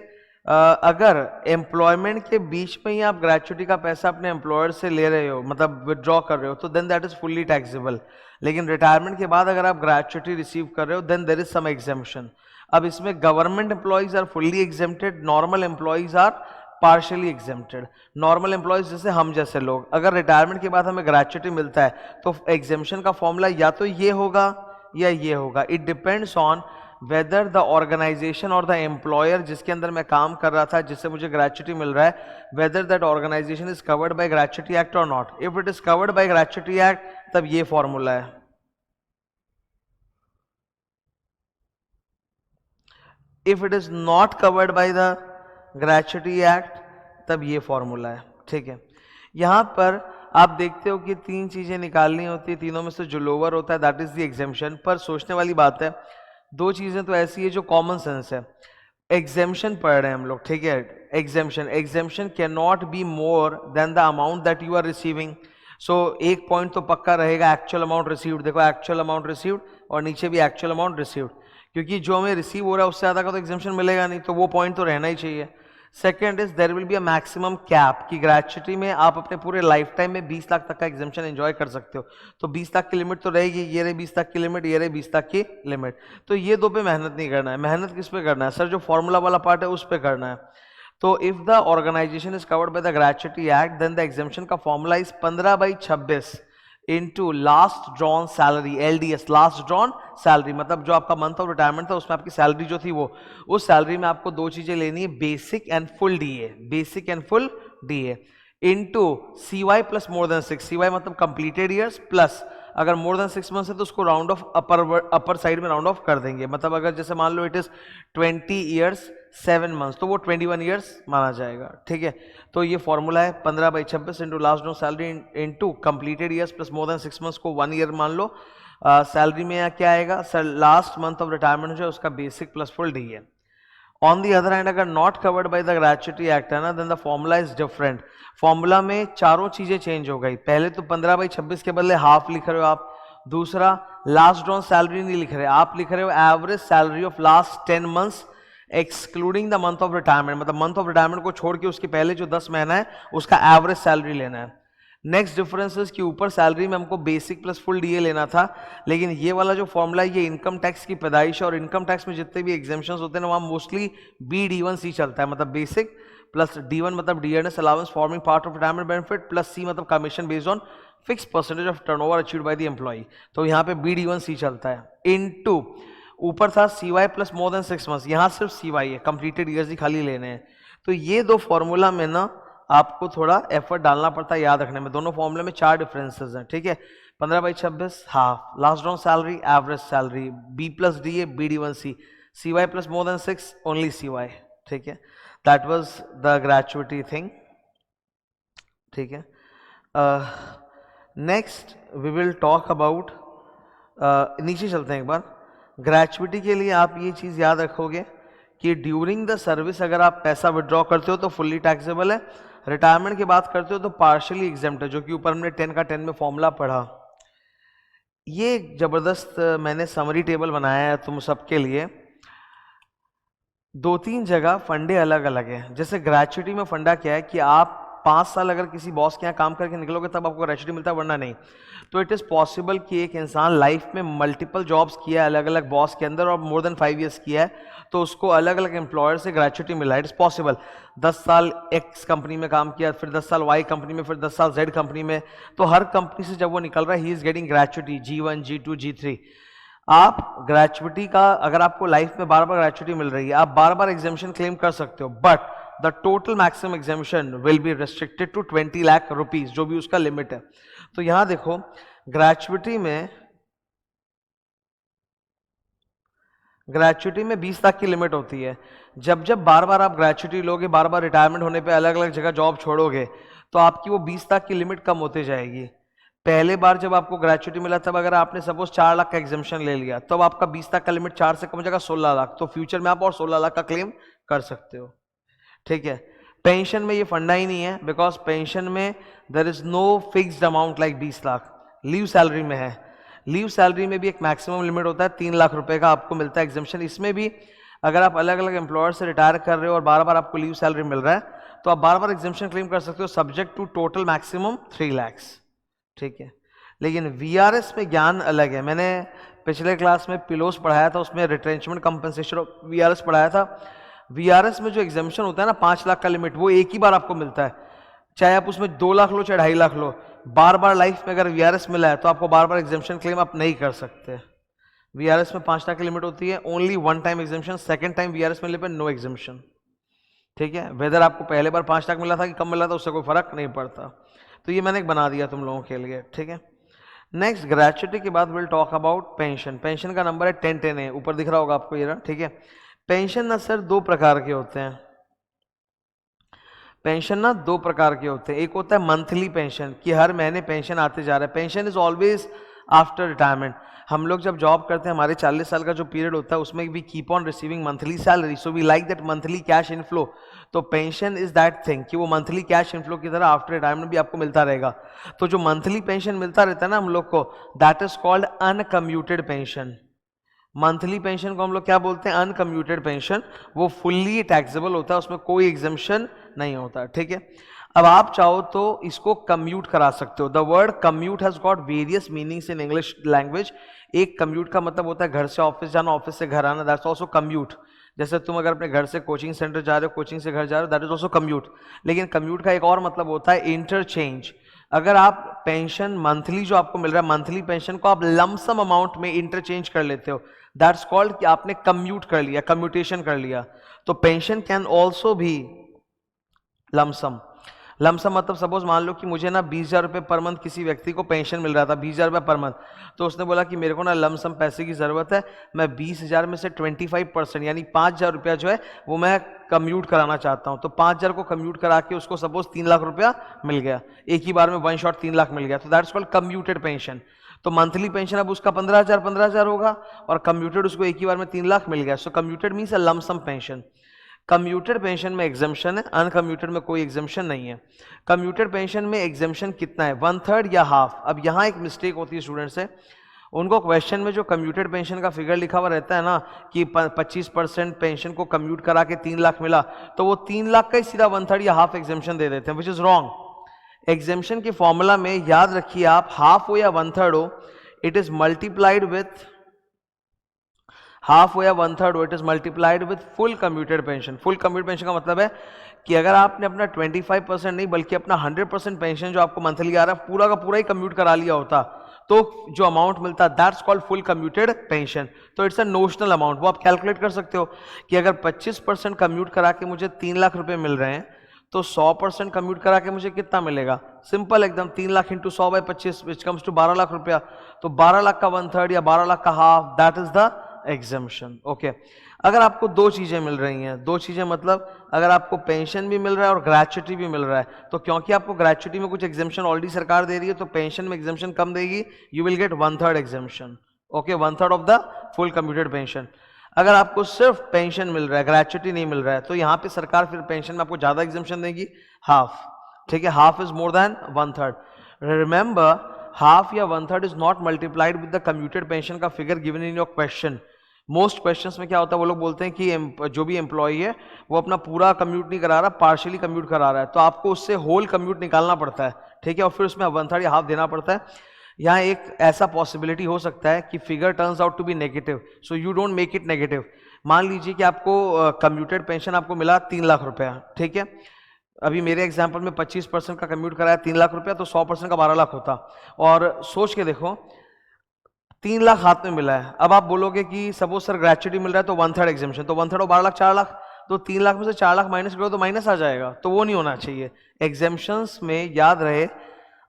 अगर एम्प्लॉयमेंट के बीच में ही आप ग्रेच्युटी का पैसा अपने एम्प्लॉयर से ले रहे हो, मतलब विदड्रॉ कर रहे हो, तो then that is fully taxable. लेकिन रिटायरमेंट के बाद अगर आप ग्रेच्युटी रिसीव कर रहे हो then there is some exemption. अब इसमें government employees are fully exempted, normal employees are partially exempted. Normal employees जैसे हम जैसे लोग, अगर रिटायरमेंट के बाद हमें ग्रेच्युटी मिलता है तो एग्जेम्पशन का फॉर्मूला या तो ये होगा या ये होगा। It depends on whether the organisation और द एम्प्लॉयर जिसके अंदर मैं काम कर रहा था, जिससे मुझे ग्रेच्युटी मिल रहा है, whether that organisation is covered by gratuity act और not. If it is covered by gratuity act तब ये फॉर्मूला है। If it is not covered by the gratuity act तब ये फॉर्मूला है। ठीक है, यहां पर आप देखते हो कि 3 चीजें निकालनी होती है, तीनों में से जो लोअर होता है दैट इज द एग्जेम्पशन। पर सोचने वाली बात है, 2 चीजें तो ऐसी है जो कॉमन सेंस है। एग्जेम्पशन पढ़ रहे हैं हम लोग, ठीक है, exemption can not be more than the amount that you are receiving. So एक पॉइंट तो पक्का रहेगा, एक्चुअल अमाउंट रिसीव्ड। देखो एक्चुअल अमाउंट रिसीव्ड और नीचे भी एक्चुअल अमाउंट रिसीव्ड, क्योंकि जो हमें रिसीव हो रहा है उससे ज़्यादा का तो एग्जेम्पशन मिलेगा नहीं, तो वो पॉइंट तो रहना ही चाहिए। Second is there will be a maximum cap, कि ग्रेच्युटी में आप अपने पूरे लाइफ टाइम में 20 लाख तक का एग्जेम्पशन एंजॉय कर सकते हो। तो 20 लाख की लिमिट तो रहेगी, ये रही 20 लाख की लिमिट, ये रही 20 लाख की लिमिट। तो ये 2 पे मेहनत नहीं करना है। मेहनत किस पे करना है सर? जो फॉर्मूला वाला पार्ट है उस पे करना है। तो if the organisation is covered by the gratuity act then the exemption का formula is 15/26 into last drawn salary, LDS, last drawn salary. मतलब जो आपका मंथ ऑफ रिटायरमेंट था उसमें आपकी सैलरी जो थी वो, उस सैलरी में आपको 2 चीजें लेनी है, basic and full DA, basic and full DA into CY plus more than 6, CY मतलब कंप्लीटेड ईयर्स प्लस अगर मोर देन 6 मंथ्स है तो उसको राउंड ऑफ अपर साइड में राउंड ऑफ कर देंगे, मतलब अगर जैसे मान लो इट इज 20 ईयर्स 7 मंथ्स तो वो 21 ईयर्स माना जाएगा, ठीक है। तो ये फॉर्मूला है 15/26 into last known salary into completed years plus more than 6 months को 1 ईयर मान लो। सैलरी में यहाँ क्या आएगा sir, last month of retirement जो है उसका बेसिक प्लस फुल डी है। ऑन दी अदर हैंड अगर not covered by the gratuity act है ना, then the formula is different. Formula में चारों चीजें चेंज हो गई। पहले तो 15/26 के बदले हाफ लिख रहे हो आप। दूसरा, लास्ट ड्रॉन सैलरी नहीं लिख रहे, आप लिख रहे हो average salary of last 10 months excluding the month of retirement, मतलब मंथ ऑफ रिटायरमेंट को छोड़ के उसके पहले जो 10 महीना है उसका एवरेज सैलरी लेना है। नेक्स्ट डिफरेंस के ऊपर सैलरी में हमको बेसिक प्लस फुल डीए लेना था, लेकिन ये वाला जो फॉर्मूला है ये इनकम टैक्स की पैदाइश है, और इनकम टैक्स में जितने भी एग्जेम्पशंस होते हैं ना वहाँ मोस्टली BD1C चलता है, मतलब बेसिक प्लस D1 मतलब dearness allowance forming part of retirement benefit plus C मतलब commission based on fix percentage of turnover achieved by the employee. तो यहाँ पे BD1C चलता है। इनटू ऊपर था CY plus more than 6 months, यहाँ सिर्फ CY है, कंप्लीटेड ईयर्स ही खाली लेने हैं। तो ये दो फॉर्मूला में ना आपको थोड़ा एफर्ट डालना पड़ता है याद रखने में। दोनों फॉर्मूले में 4 डिफरेंसेस हैं, ठीक है। 15/26 half, last drawn salary average salary, B plus D BD1C, CY plus more than 6 only CY, ठीक है। That was the gratuity thing, ठीक है। Next we will talk about, नीचे चलते हैं एक बार। ग्रेचुइटी के लिए आप ये चीज़ याद रखोगे कि ड्यूरिंग द सर्विस अगर आप पैसा विड्रॉ करते हो तो फुल्ली टैक्सेबल है, रिटायरमेंट की बात करते हो तो पार्शियली एग्जेम्प्ट है, जो कि ऊपर हमने 10 का 10 में फॉर्मूला पढ़ा। ये जबरदस्त मैंने समरी टेबल बनाया है तुम सबके लिए। 2-3 जगह फंडे अलग अलग है। जैसे ग्रेचुइटी में फंडा क्या है कि आप 5 साल अगर किसी बॉस के यहाँ काम करके निकलोगे तब आपको ग्रेचुइटी मिलता है, वरना नहीं। तो इट इज़ पॉसिबल कि एक इंसान लाइफ में मल्टीपल जॉब्स किया है अलग अलग बॉस के अंदर और मोर देन 5 ईयर्स किया है, तो उसको अलग अलग एम्प्लॉयर से ग्रेचुइटी मिला है। It is possible. 10 साल X कंपनी में काम किया, फिर 10 साल Y कंपनी में, फिर 10 साल Z कंपनी में, तो हर कंपनी से जब वो निकल रहा है he is getting gratuity G1 G2 G3। आप ग्रेचुइटी का अगर आपको लाइफ में बार बार ग्रेचुइटी मिल रही है, आप बार बार एग्जेम्पशन क्लेम कर सकते हो, but the total maximum exemption will be restricted to 20 lakh rupees, जो भी उसका लिमिट है। तो यहां देखो ग्रेचुइटी में 20 लाख की लिमिट होती है। जब जब बार बार आप ग्रेचुइटी लोगे, बार बार रिटायरमेंट होने पे अलग अलग जगह जॉब छोड़ोगे, तो आपकी वो 20 लाख की लिमिट कम होती जाएगी। पहले बार जब आपको ग्रेचुइटी मिला तब अगर आपने सपोज 4 लाख का एग्जेम्पशन ले लिया, तब आपका 20 लाख का लिमिट 4 से कम हो जाएगा 16 लाख। तो फ्यूचर में आप और 16 लाख का क्लेम कर सकते हो, ठीक है। पेंशन में ये फंडा ही नहीं है, बिकॉज पेंशन में there is no fixed amount like 20 lakh. Leave salary में है, लीव सैलरी में भी एक मैक्सिमम लिमिट होता है, 3 लाख रुपए का आपको मिलता है एग्जेम्पशन। इसमें भी अगर आप अलग अलग एम्प्लॉयर से रिटायर कर रहे हो और बार बार आपको लीव सैलरी मिल रहा है, तो आप बार बार एग्जेम्पशन क्लेम कर सकते हो, subject to total maximum 3 lakh, ठीक है। लेकिन VRS में ज्ञान अलग है। मैंने पिछले क्लास में पिलोस पढ़ाया था, उसमें रिट्रेंचमेंट कंपनसेशन ऑफ VRS पढ़ाया था। VRS में जो एग्जेम्पशन होता है ना 5 लाख का लिमिट, वो एक ही बार आपको मिलता है, चाहे आप उसमें 2 लाख लो चाहे 2.5 लाख लो। बार बार लाइफ में अगर VRS मिला है तो आपको बार बार एग्जेम्पशन क्लेम आप नहीं कर सकते। VRS में 5 लाख की लिमिट होती है, only 1 time exemption, second time VRS मिलने पर नो एग्जेम्पशन, ठीक है। वेदर आपको पहले बार 5 लाख मिला था कि कम मिला था उससे कोई फर्क नहीं पड़ता। तो ये मैंने एक बना दिया तुम लोगों के लिए, ठीक है। नेक्स्ट ग्रेचुइटी के बाद will talk about pension. Pension का नंबर है 1010 है, ऊपर दिख रहा होगा आपको ये, ठीक है। पेंशन ना सर 2 प्रकार के होते हैं। पेंशन ना 2 प्रकार के होते हैं। एक होता है मंथली पेंशन, कि हर महीने पेंशन आते जा रहा है। Pension is always after retirement. हम लोग जब जॉब करते हैं, हमारे 40 साल का जो पीरियड होता है उसमें we keep on receiving monthly salary, so we like that monthly cash inflow. तो पेंशन इज दैट थिंग कि वो मंथली कैश इनफ्लो की तरह आफ्टर रिटायरमेंट भी आपको मिलता रहेगा। तो जो मंथली पेंशन मिलता रहता है ना हम लोग को, that is called uncommuted pension. Monthly pension को हम लोग क्या बोलते हैं? Uncommuted pension. वो फुल्ली टैक्सेबल होता है, उसमें कोई एग्जेम्पशन नहीं होता, ठीक है। अब आप चाहो तो इसको कम्यूट करा सकते हो। The word commute has got various meanings in English language. एक कम्यूट का मतलब होता है घर से ऑफिस जाना, ऑफिस से घर आना, दैट्स ऑल्सो कम्यूट। जैसे तुम अगर अपने घर से कोचिंग सेंटर जा रहे हो, कोचिंग से घर जा रहे हो, दैट इज ऑल्सो कम्यूट। लेकिन कम्यूट का एक और मतलब होता है इंटरचेंज। अगर आप पेंशन मंथली जो आपको मिल रहा है, मंथली पेंशन को आप लमसम अमाउंट में इंटरचेंज कर लेते हो, दैट्स कॉल्ड कि आपने कम्यूट कर लिया, कम्यूटेशन कर लिया। तो पेंशन कैन ऑल्सो भी लमसम। लमसम मतलब सपोज मान लो कि मुझे ना 20,000 रुपये पर मंथ किसी व्यक्ति को पेंशन मिल रहा था, 20,000 रुपये पर मंथ। तो उसने बोला कि मेरे को ना लमसम पैसे की ज़रूरत है, मैं 20,000 में से 25% यानी 5,000 रुपया जो है वो मैं कम्यूट कराना चाहता हूँ। तो 5,000 को कम्यूट करा के उसको सपोज 3 लाख रुपया मिल गया, एक ही बार में वन शॉट 3 लाख मिल गया, तो दैट्स कॉल्ड कम्यूटेड पेंशन। तो मंथली पेंशन अब उसका 15,000 होगा और कम्यूटेड उसको एक ही बार में 3 लाख मिल गया। So commuted means a lump sum pension. Commuted pension में एग्जाम्शन है, अनकम्यूटेड में कोई एग्जाम्शन नहीं है। कम्यूटेड पेंशन में एग्जाम्शन कितना है, 1/3 या हाफ। अब यहाँ एक मिस्टेक होती है स्टूडेंट से, उनको क्वेश्चन में जो कम्यूटेड पेंशन का फिगर लिखा हुआ रहता है ना कि 25% पेंशन को कम्यूट करा के 3 लाख मिला, तो वो 3 लाख का ही सीधा 1/3 या हाफ एग्जाम्शन दे देते हैं, विच इज रॉन्ग। एग्जाम्शन के फॉर्मूला में याद रखिए आप, हाफ हो या 1/3 हो, it is multiplied with half हो या 1/3 हो, it is multiplied with full commuted pension. Full commuted pension का मतलब है कि अगर आपने अपना 25% नहीं बल्कि अपना 100% पेंशन जो आपको मंथली आ रहा है पूरा का पूरा ही कम्यूट करा लिया होता, तो जो अमाउंट मिलता है that's called full commuted pension. तो इट्स अ नोशनल अमाउंट। वो आप कैलकुलेट कर सकते हो कि अगर 25% कम्यूट करा के मुझे 3 लाख रुपए मिल रहे हैं, तो 100% कम्यूट करा के मुझे कितना मिलेगा, सिंपल एकदम 3 lakh into 100/25 which comes to 12 lakh रुपया। तो 12 लाख का 1/3 या 12 लाख का half, that is the exemption. Okay, अगर आपको दो चीजें मिल रही हैं, दो चीजें मतलब अगर आपको पेंशन भी मिल रहा है और ग्रेच्युटी भी मिल रहा है, तो क्योंकि आपको ग्रेच्युटी में कुछ एग्जाम्शन ऑलरेडी सरकार दे रही है, तो पेंशन में एग्जाम्शन कम देगी, you will gate 1/3 exemption. Okay, 1/3 of the full computed pension. अगर आपको सिर्फ पेंशन मिल रहा है, ग्रेच्युटी नहीं मिल रहा है, तो यहाँ पे सरकार फिर पेंशन में आपको ज्यादा एग्जाम्शन देगी, हाफ। ठीक है, half is more than 1/3। Remember, half या 1/3 is not multiplied with the commuted pension का figure given in your question. Most questions में क्या होता है, वो लोग बोलते हैं कि जो भी एम्प्लॉई है वो अपना पूरा कम्यूट नहीं करा रहा, पार्शियली कम्यूट करा रहा है, तो आपको उससे होल कम्यूट निकालना पड़ता है। ठीक है, और फिर उसमें 1/3 या हाफ देना पड़ता है। यहाँ एक ऐसा पॉसिबिलिटी हो सकता है कि figure turns out to be negative, so you don't make it negative. मान लीजिए कि आपको कम्यूटेड पेंशन आपको मिला 3 लाख रुपया, ठीक है, अभी मेरे एग्जाम्पल में 25% का कम्यूट कराया 3 लाख रुपया, तो 100% का 12 लाख होता। और सोच के देखो 3 लाख हाथ में मिला है, अब आप बोलोगे कि सपोज सर ग्रेच्युटी मिल रहा है तो 1/3 एग्जाम्शन, तो 1/3 और 12 लाख 4 लाख, तो 3 लाख में से 4 लाख माइनस करो तो माइनस आ जाएगा, तो वो नहीं होना चाहिए। एग्जाम्शंस में याद रहे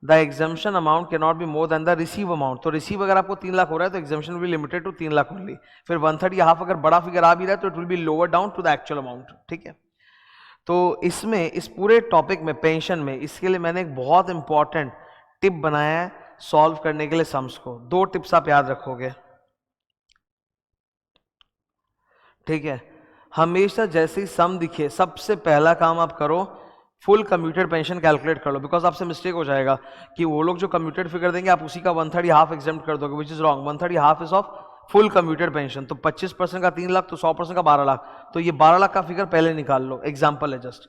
the exemption amount can not be more than the receive amount. तो रिसीव अगर आपको 3 लाख हो रहा है तो exemption will be limited to 3 lakh only. फिर 1/3 या हाफ अगर बड़ा फिगर आ भी रहा है तो it will be lower down to the actual amount. ठीक है, तो इसमें इस पूरे टॉपिक में पेंशन में इसके लिए मैंने एक बहुत इंपॉर्टेंट टिप बनाया है सॉल्व करने के लिए सम्स को। 2 टिप्स आप याद रखोगे। ठीक है, हमेशा जैसे ही सम दिखे सबसे पहला काम आप करो फुल कम्यूटेड पेंशन कैलकुलेट कर लो, बिकॉज आपसे मिस्टेक हो जाएगा कि वो लोग जो कम्यूटेड फिगर देंगे आप उसी का 1/3 या हाफ एग्जाम्प्ट कर दोगे, विच इज रॉन्ग। 1/3 या half is of full commuted pension. तो 25% का 3 लाख तो 100% का 12 लाख, तो ये 12 लाख का फिगर पहले निकाल लो, एग्जाम्पल है जस्ट।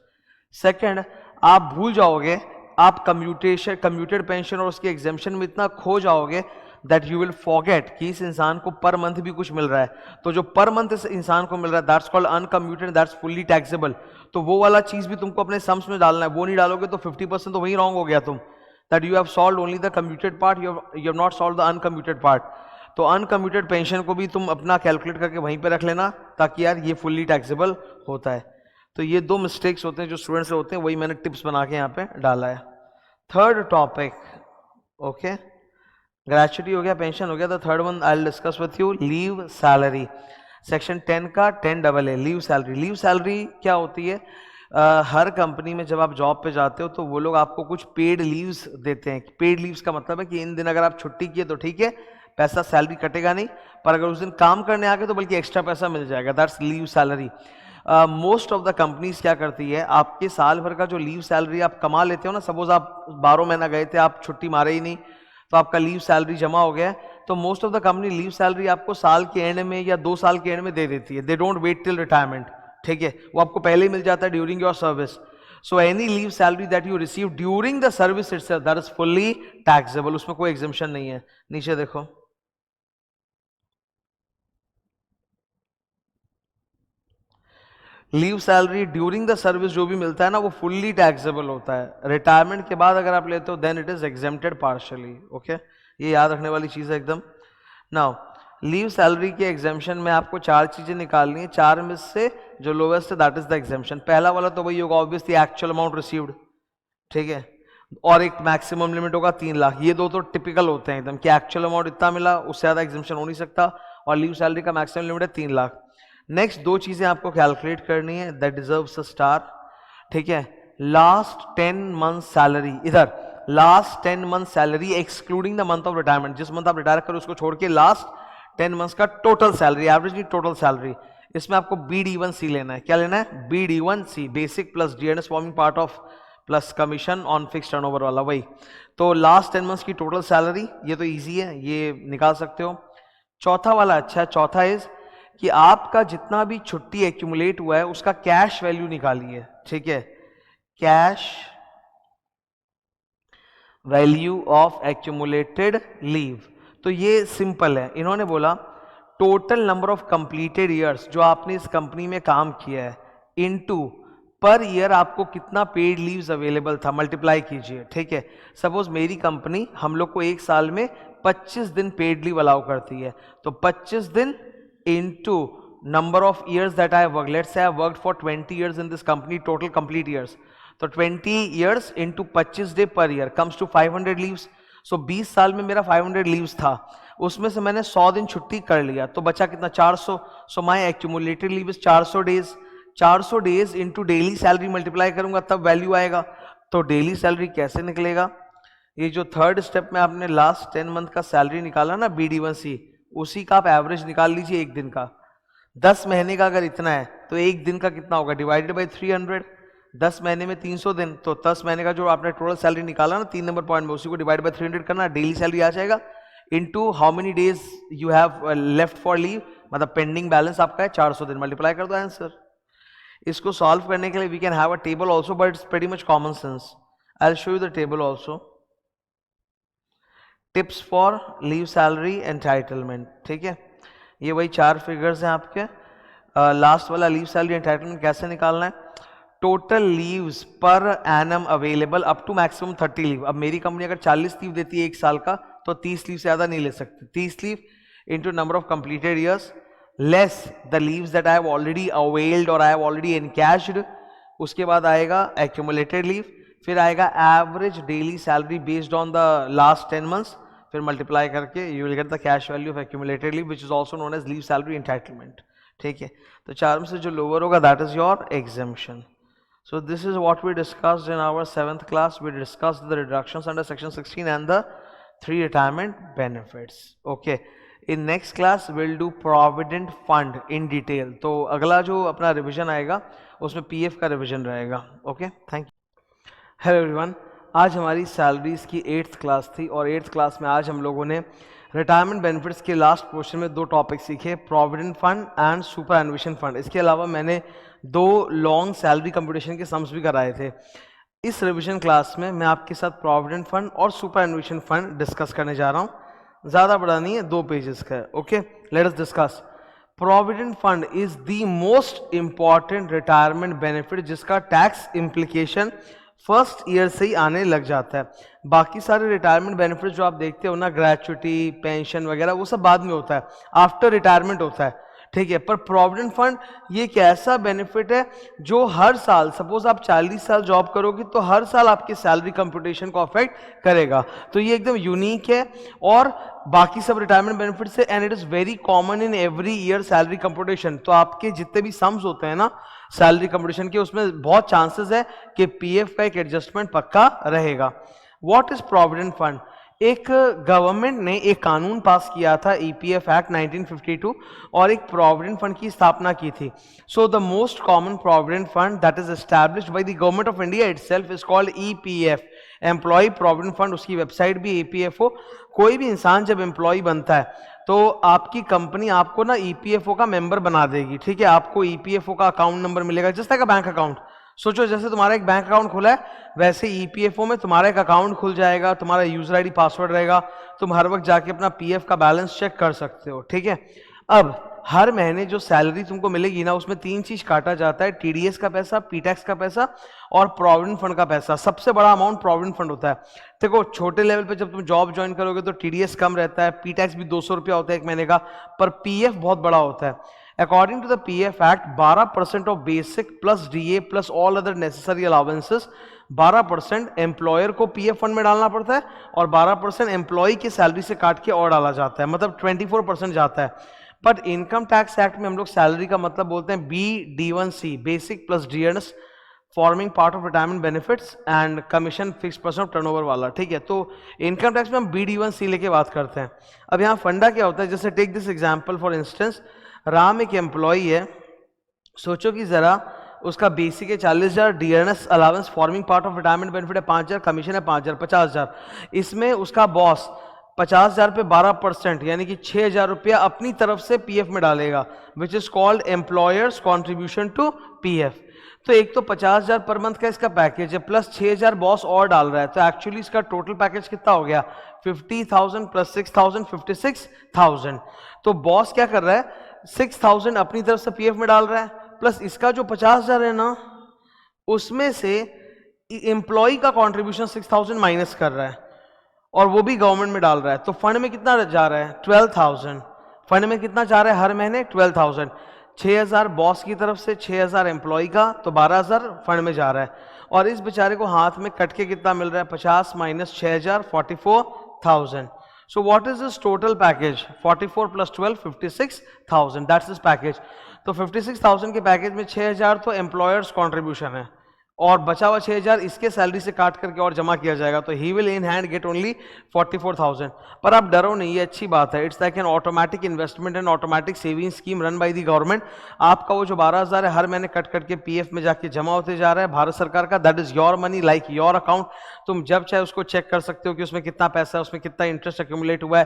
सेकेंड, आप भूल जाओगे, आप कम्यूटेड पेंशन और उसके एग्जाम्शन में इतना खो जाओगे दैट यू विल फॉरगेट कि इस इंसान को पर मंथ भी कुछ मिल रहा है। तो जो पर मंथ इस इंसान को मिल रहा है that's called uncommuted, that's fully taxable. तो वो वाला चीज भी तुमको अपने सम्स में डालना है, वो नहीं डालोगे तो 50% तो वही रॉन्ग हो गया तुम, that you have solved only the commuted part, you have not solved the uncommuted part. तो अनकम्यूटेड पेंशन को भी तुम अपना कैलकुलेट करके वहीं पे रख लेना, ताकि यार ये फुल्ली टैक्सेबल होता है। तो ये 2 मिस्टेक्स होते हैं जो स्टूडेंट्स से होते हैं, वही मैंने टिप्स बना के यहाँ पे डाला है। थर्ड टॉपिक, ओके, ग्रेच्युटी हो गया, पेंशन हो गया, तो third one I will discuss with you leave salary. Section 10 का 10AA leave salary. Leave salary क्या होती है, हर कंपनी में जब आप जॉब पे जाते हो तो वो लोग आपको कुछ पेड लीव्स देते हैं। पेड लीव्स का मतलब है कि इन दिन अगर आप छुट्टी किए तो ठीक है, पैसा सैलरी कटेगा नहीं, पर अगर उस दिन काम करने आ गए तो बल्कि एक्स्ट्रा पैसा मिल जाएगा, that's leave salary. Most of the companies क्या करती है, आपके साल भर का जो लीव सैलरी आप कमा लेते हो ना, सपोज आप 12 महीना गए थे, आप छुट्टी मारे ही नहीं, तो आपका लीव सैलरी जमा हो गया, तो most of the company leave salary आपको साल के एंड में या 2 साल के एंड में दे देती है। They don't wait till retirement, ठीक है, वो आपको पहले ही मिल जाता है during your service. So any leave salary that you receive during the service itself that is fully taxable, उसमें कोई एग्जेम्पशन नहीं है। नीचे देखो, leave salary during the service जो भी मिलता है ना वो फुल्ली टैक्सेबल होता है। रिटायरमेंट के बाद अगर आप लेते हो then it is exempted partially. Okay, ये याद रखने वाली चीज है एकदम। नाउ लीव सैलरी के एग्जाम्शन में आपको 4 चीजें निकालनी है, 4 में से जो लोवेस्ट है दैट इज द एग्जाम्शन। पहला वाला तो वही होगा ऑब्वियसली एक्चुअल अमाउंट रिसीव्ड, ठीक है, और एक मैक्सिमम लिमिट होगा 3 लाख। ये दो तो टिपिकल होते हैं एकदम कि एक्चुअल अमाउंट इतना मिला, उससे ज़्यादा एग्जिबिशन हो नहीं सकता, और लीव सैलरी का मैक्सिमम लिमिट है 3 लाख। नेक्स्ट दो चीज़ें आपको कैलकुलेट करनी है, दैट डिजर्व्स अ स्टार। ठीक है, लास्ट 10 मंथ सैलरी, इधर last 10 month salary excluding the month of retirement, जिस मंथ आप रिटायर करो उसको छोड़ के लास्ट 10 मंथ्स का टोटल सैलरी, एवरेज नहीं टोटल सैलरी। इसमें आपको BD1C लेना है। क्या लेना है? BD1C, basic plus DNS forming part of plus commission on fix turnover वाला, वही। तो लास्ट 10 मंथ्स की टोटल सैलरी, ये तो इजी है, ये निकाल सकते हो। चौथा वाला अच्छा है, चौथा इज कि आपका जितना भी छुट्टी एक्यूमुलेट हुआ है उसका कैश वैल्यू निकालिए। ठीक है, cash value of accumulated leave. तो ये सिंपल है, इन्होंने बोला total number of completed years जो आपने इस कंपनी में काम किया है इनटू पर ईयर आपको कितना पेड लीव्स अवेलेबल था, मल्टीप्लाई कीजिए। ठीक है, सपोज मेरी कंपनी हम लोग को एक साल में 25 दिन पेड लीव अलाउ करती है, तो 25 दिन into number of years that I work, let's say I worked for 20 years in this company, total complete years, तो 20 years into 25 day per year comes to 500 leaves. So 20 साल में मेरा 500 leaves था, उसमें से मैंने 100 दिन छुट्टी कर लिया, तो बचा कितना? 400। So my accumulated leave is 400 days. 400 days into daily salary multiply करूंगा तब वैल्यू आएगा। तो डेली सैलरी कैसे निकलेगा? ये जो थर्ड स्टेप में आपने लास्ट 10 मंथ का सैलरी निकाला ना BD1C, उसी का आप एवरेज निकाल लीजिए एक दिन का। 10 महीने का अगर इतना है तो एक दिन का कितना होगा? Divided by 300। 10 महीने में 300 दिन, तो 10 महीने का जो आपने टोटल सैलरी निकाला ना 3 नंबर पॉइंट में, उसी को डिवाइड बाई 300 करना, डेली सैलरी आ जाएगा। Into how many days you have left for leave, मतलब पेंडिंग बैलेंस आपका है 400 दिन, मल्टीप्लाई कर दो आंसर। इसको सॉल्व करने के लिए we can have a table also, but it's pretty much common sense. I will show you the table also. Tips for leave salary entitlement. ठीक है, ये वही 4 फिगर्स हैं आपके। लास्ट वाला लीव सैलरी एंटाइटलमेंट कैसे निकालना है? Total leaves per annum available up to maximum 30 leave. अब मेरी कंपनी अगर 40 लीव देती है एक साल का, तो 30 लीव से ज़्यादा नहीं ले सकते। 30 leave into number of completed years less the leaves that I have already availed और आई हैव ऑलरेडी एनकैश्ड। उसके बाद आएगा एक्यूमुलेटेड लीव, फिर आएगा average daily salary based on the last 10 months, फिर मल्टीप्लाई करके you will get the cash value of accumulated leave which is also known as leave salary entitlement. ठीक है, तो 4 में से जो लोअर होगा that is your exemption. So this is what we discussed in our 7th class. We discussed the reductions under section 16 and the 3 retirement benefits. Okay. In next class we'll do provident fund in detail. तो अगला जो अपना revision आएगा उसमें PF का revision रहेगा. Okay. Thank you. Hello everyone. आज हमारी सैलरीज की 8th क्लास थी और 8th क्लास में आज हम लोगों ने रिटायरमेंट बेनिफिट्स के लास्ट पोर्शन में 2 टॉपिक सीखे, provident fund and superannuation fund. इसके अलावा मैंने 2 लॉन्ग सैलरी कंप्यूटेशन के सम्स भी कराए थे। इस रिवीजन क्लास में मैं आपके साथ प्रोविडेंट फंड और सुपर एनुएशन फंड डिस्कस करने जा रहा हूँ। ज़्यादा बड़ा नहीं है, 2 पेजेस का है। Okay, let us discuss. Provident fund is the most important retirement benefit जिसका टैक्स इम्प्लीकेशन फर्स्ट ईयर से ही आने लग जाता है। बाकी सारे रिटायरमेंट बेनिफिट जो आप देखते हो ना, ग्रेचुटी, पेंशन वगैरह, वो सब बाद में होता है, आफ्टर रिटायरमेंट होता है। ठीक है, पर प्रोविडेंट फंड ये एक ऐसा बेनिफिट है जो हर साल, सपोज आप 40 साल जॉब करोगे तो हर साल आपकी सैलरी कंप्यूटेशन को अफेक्ट करेगा। तो ये एकदम यूनिक है और बाकी सब रिटायरमेंट बेनिफिट से, and it is very common in every year salary computation. तो आपके जितने भी सम्स होते हैं ना सैलरी कंप्यूटेशन के, उसमें बहुत चांसेस है कि पीएफ का एक एडजस्टमेंट पक्का रहेगा। What is provident fund? एक गवर्नमेंट ने एक कानून पास किया था, ईपीएफ एक्ट 1952, और एक प्रोविडेंट फंड की स्थापना की थी। So the most common provident fund that is established by the government of India itself is called EPF, employ provident fund. उसकी वेबसाइट भी ईपीएफओ। कोई भी इंसान जब एम्प्लॉय बनता है तो आपकी कंपनी आपको ना ईपीएफओ का मेंबर बना देगी। ठीक है, आपको ईपीएफओ का अकाउंट नंबर मिलेगा, जैसे का बैंक अकाउंट। सोचो जैसे तुम्हारा एक बैंक अकाउंट खुला है, वैसे ईपीएफओ में तुम्हारा एक अकाउंट खुल जाएगा, तुम्हारा यूजर आईडी पासवर्ड रहेगा, तुम हर वक्त जाके अपना पीएफ का बैलेंस चेक कर सकते हो। ठीक है, अब हर महीने जो सैलरी तुमको मिलेगी ना, उसमें 3 चीज काटा जाता है, टीडीएस का पैसा, पीटैक्स का पैसा और प्रोविडेंट फंड का पैसा। सबसे बड़ा अमाउंट प्रोविडेंट फंड होता है। देखो छोटे लेवल पे जब तुम जॉब ज्वाइन करोगे तो टीडीएस कम रहता है, पीटैक्स भी 200 रुपया होता है एक महीने का, पर पीएफ बहुत बड़ा होता है। According to the PF Act, 12% of basic plus DA plus all other necessary allowances 12% employer को पीएफ फंड में डालना पड़ता है और 12% एम्प्लॉय की सैलरी से काट के और डाला जाता है, मतलब 24% जाता है। बट इनकम टैक्स एक्ट में हम लोग सैलरी का मतलब बोलते हैं BD1C, basic plus dears forming part of retirement benefits and commission fix percent of turnover वाला, ठीक है। तो इनकम टैक्स में हम BD1C लेके बात करते हैं। अब यहाँ फंडा क्या होता है, जैसे take this example for instance, Ram एक एम्प्लॉई है, सोचो कि जरा उसका बेसिक है 40,000, dearness allowance forming part of retirement benefit है 5,000, कमीशन है 5,000, 50,000। इसमें उसका बॉस 50,000 पे 12% यानी कि 6,000 रुपया अपनी तरफ से पीएफ में डालेगा, which is called employer's contribution to PF. तो एक तो 50,000 पर मंथ का इसका पैकेज है, प्लस 6,000 बॉस और डाल रहा है, तो एक्चुअली इसका टोटल पैकेज कितना हो गया, 50,000 प्लस 6,000, 56,000। तो बॉस क्या कर रहा है, 6,000 अपनी तरफ से पीएफ में डाल रहा है, प्लस इसका जो 50,000 है ना, उसमें से एम्प्लॉय का कॉन्ट्रीब्यूशन 6,000 माइनस कर रहा है और वो भी गवर्नमेंट में डाल रहा है। तो फंड में कितना जा रहा है, 12,000। फंड में कितना जा रहा है हर महीने, 12,000। 6,000 बॉस की तरफ से, 6,000 एम्प्लॉय का, तो 12,000 फंड में जा रहा है। और इस बेचारे को हाथ में कट के कितना मिल रहा है, 50 minus 6,000, 44,000। So what is this total package? 44 plus 12, 56,000. That's this package. तो 56,000 के पैकेज में 6,000 तो एम्प्लॉयर्स कॉन्ट्रीब्यूशन है और बचा हुआ 6,000 इसके सैलरी से काट करके और जमा किया जाएगा, तो he will in hand get only 44,000। पर आप डरो नहीं, ये अच्छी बात है। It's like an automatic investment and automatic saving scheme run by the government. आपका वो जो 12,000 है हर महीने कट करके पीएफ में जाके जमा होते जा रहा है भारत सरकार का। That is your money, like your account. तुम जब चाहे उसको चेक कर सकते हो कि उसमें कितना पैसा है, उसमें कितना इंटरेस्ट एक्यूमुलेट हुआ है।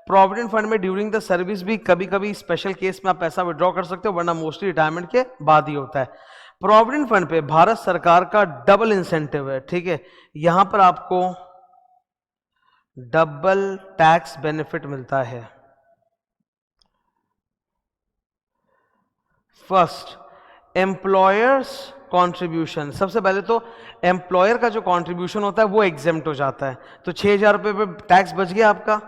प्रोविडेंट फंड में ड्यूरिंग द सर्विस भी कभी कभी स्पेशल केस में आप पैसा विड्रॉ कर सकते हो, वरना मोस्टली रिटायरमेंट के बाद ही होता है। प्रोविडेंट फंड पे भारत सरकार का डबल इंसेंटिव है, ठीक है। यहां पर आपको डबल टैक्स बेनिफिट मिलता है। First, employers contribution. सबसे पहले तो एम्प्लॉयर का जो कंट्रीब्यूशन होता है वो एग्जेम्प्ट हो जाता है, तो 6,000 रुपये पे टैक्स बच गया आपका।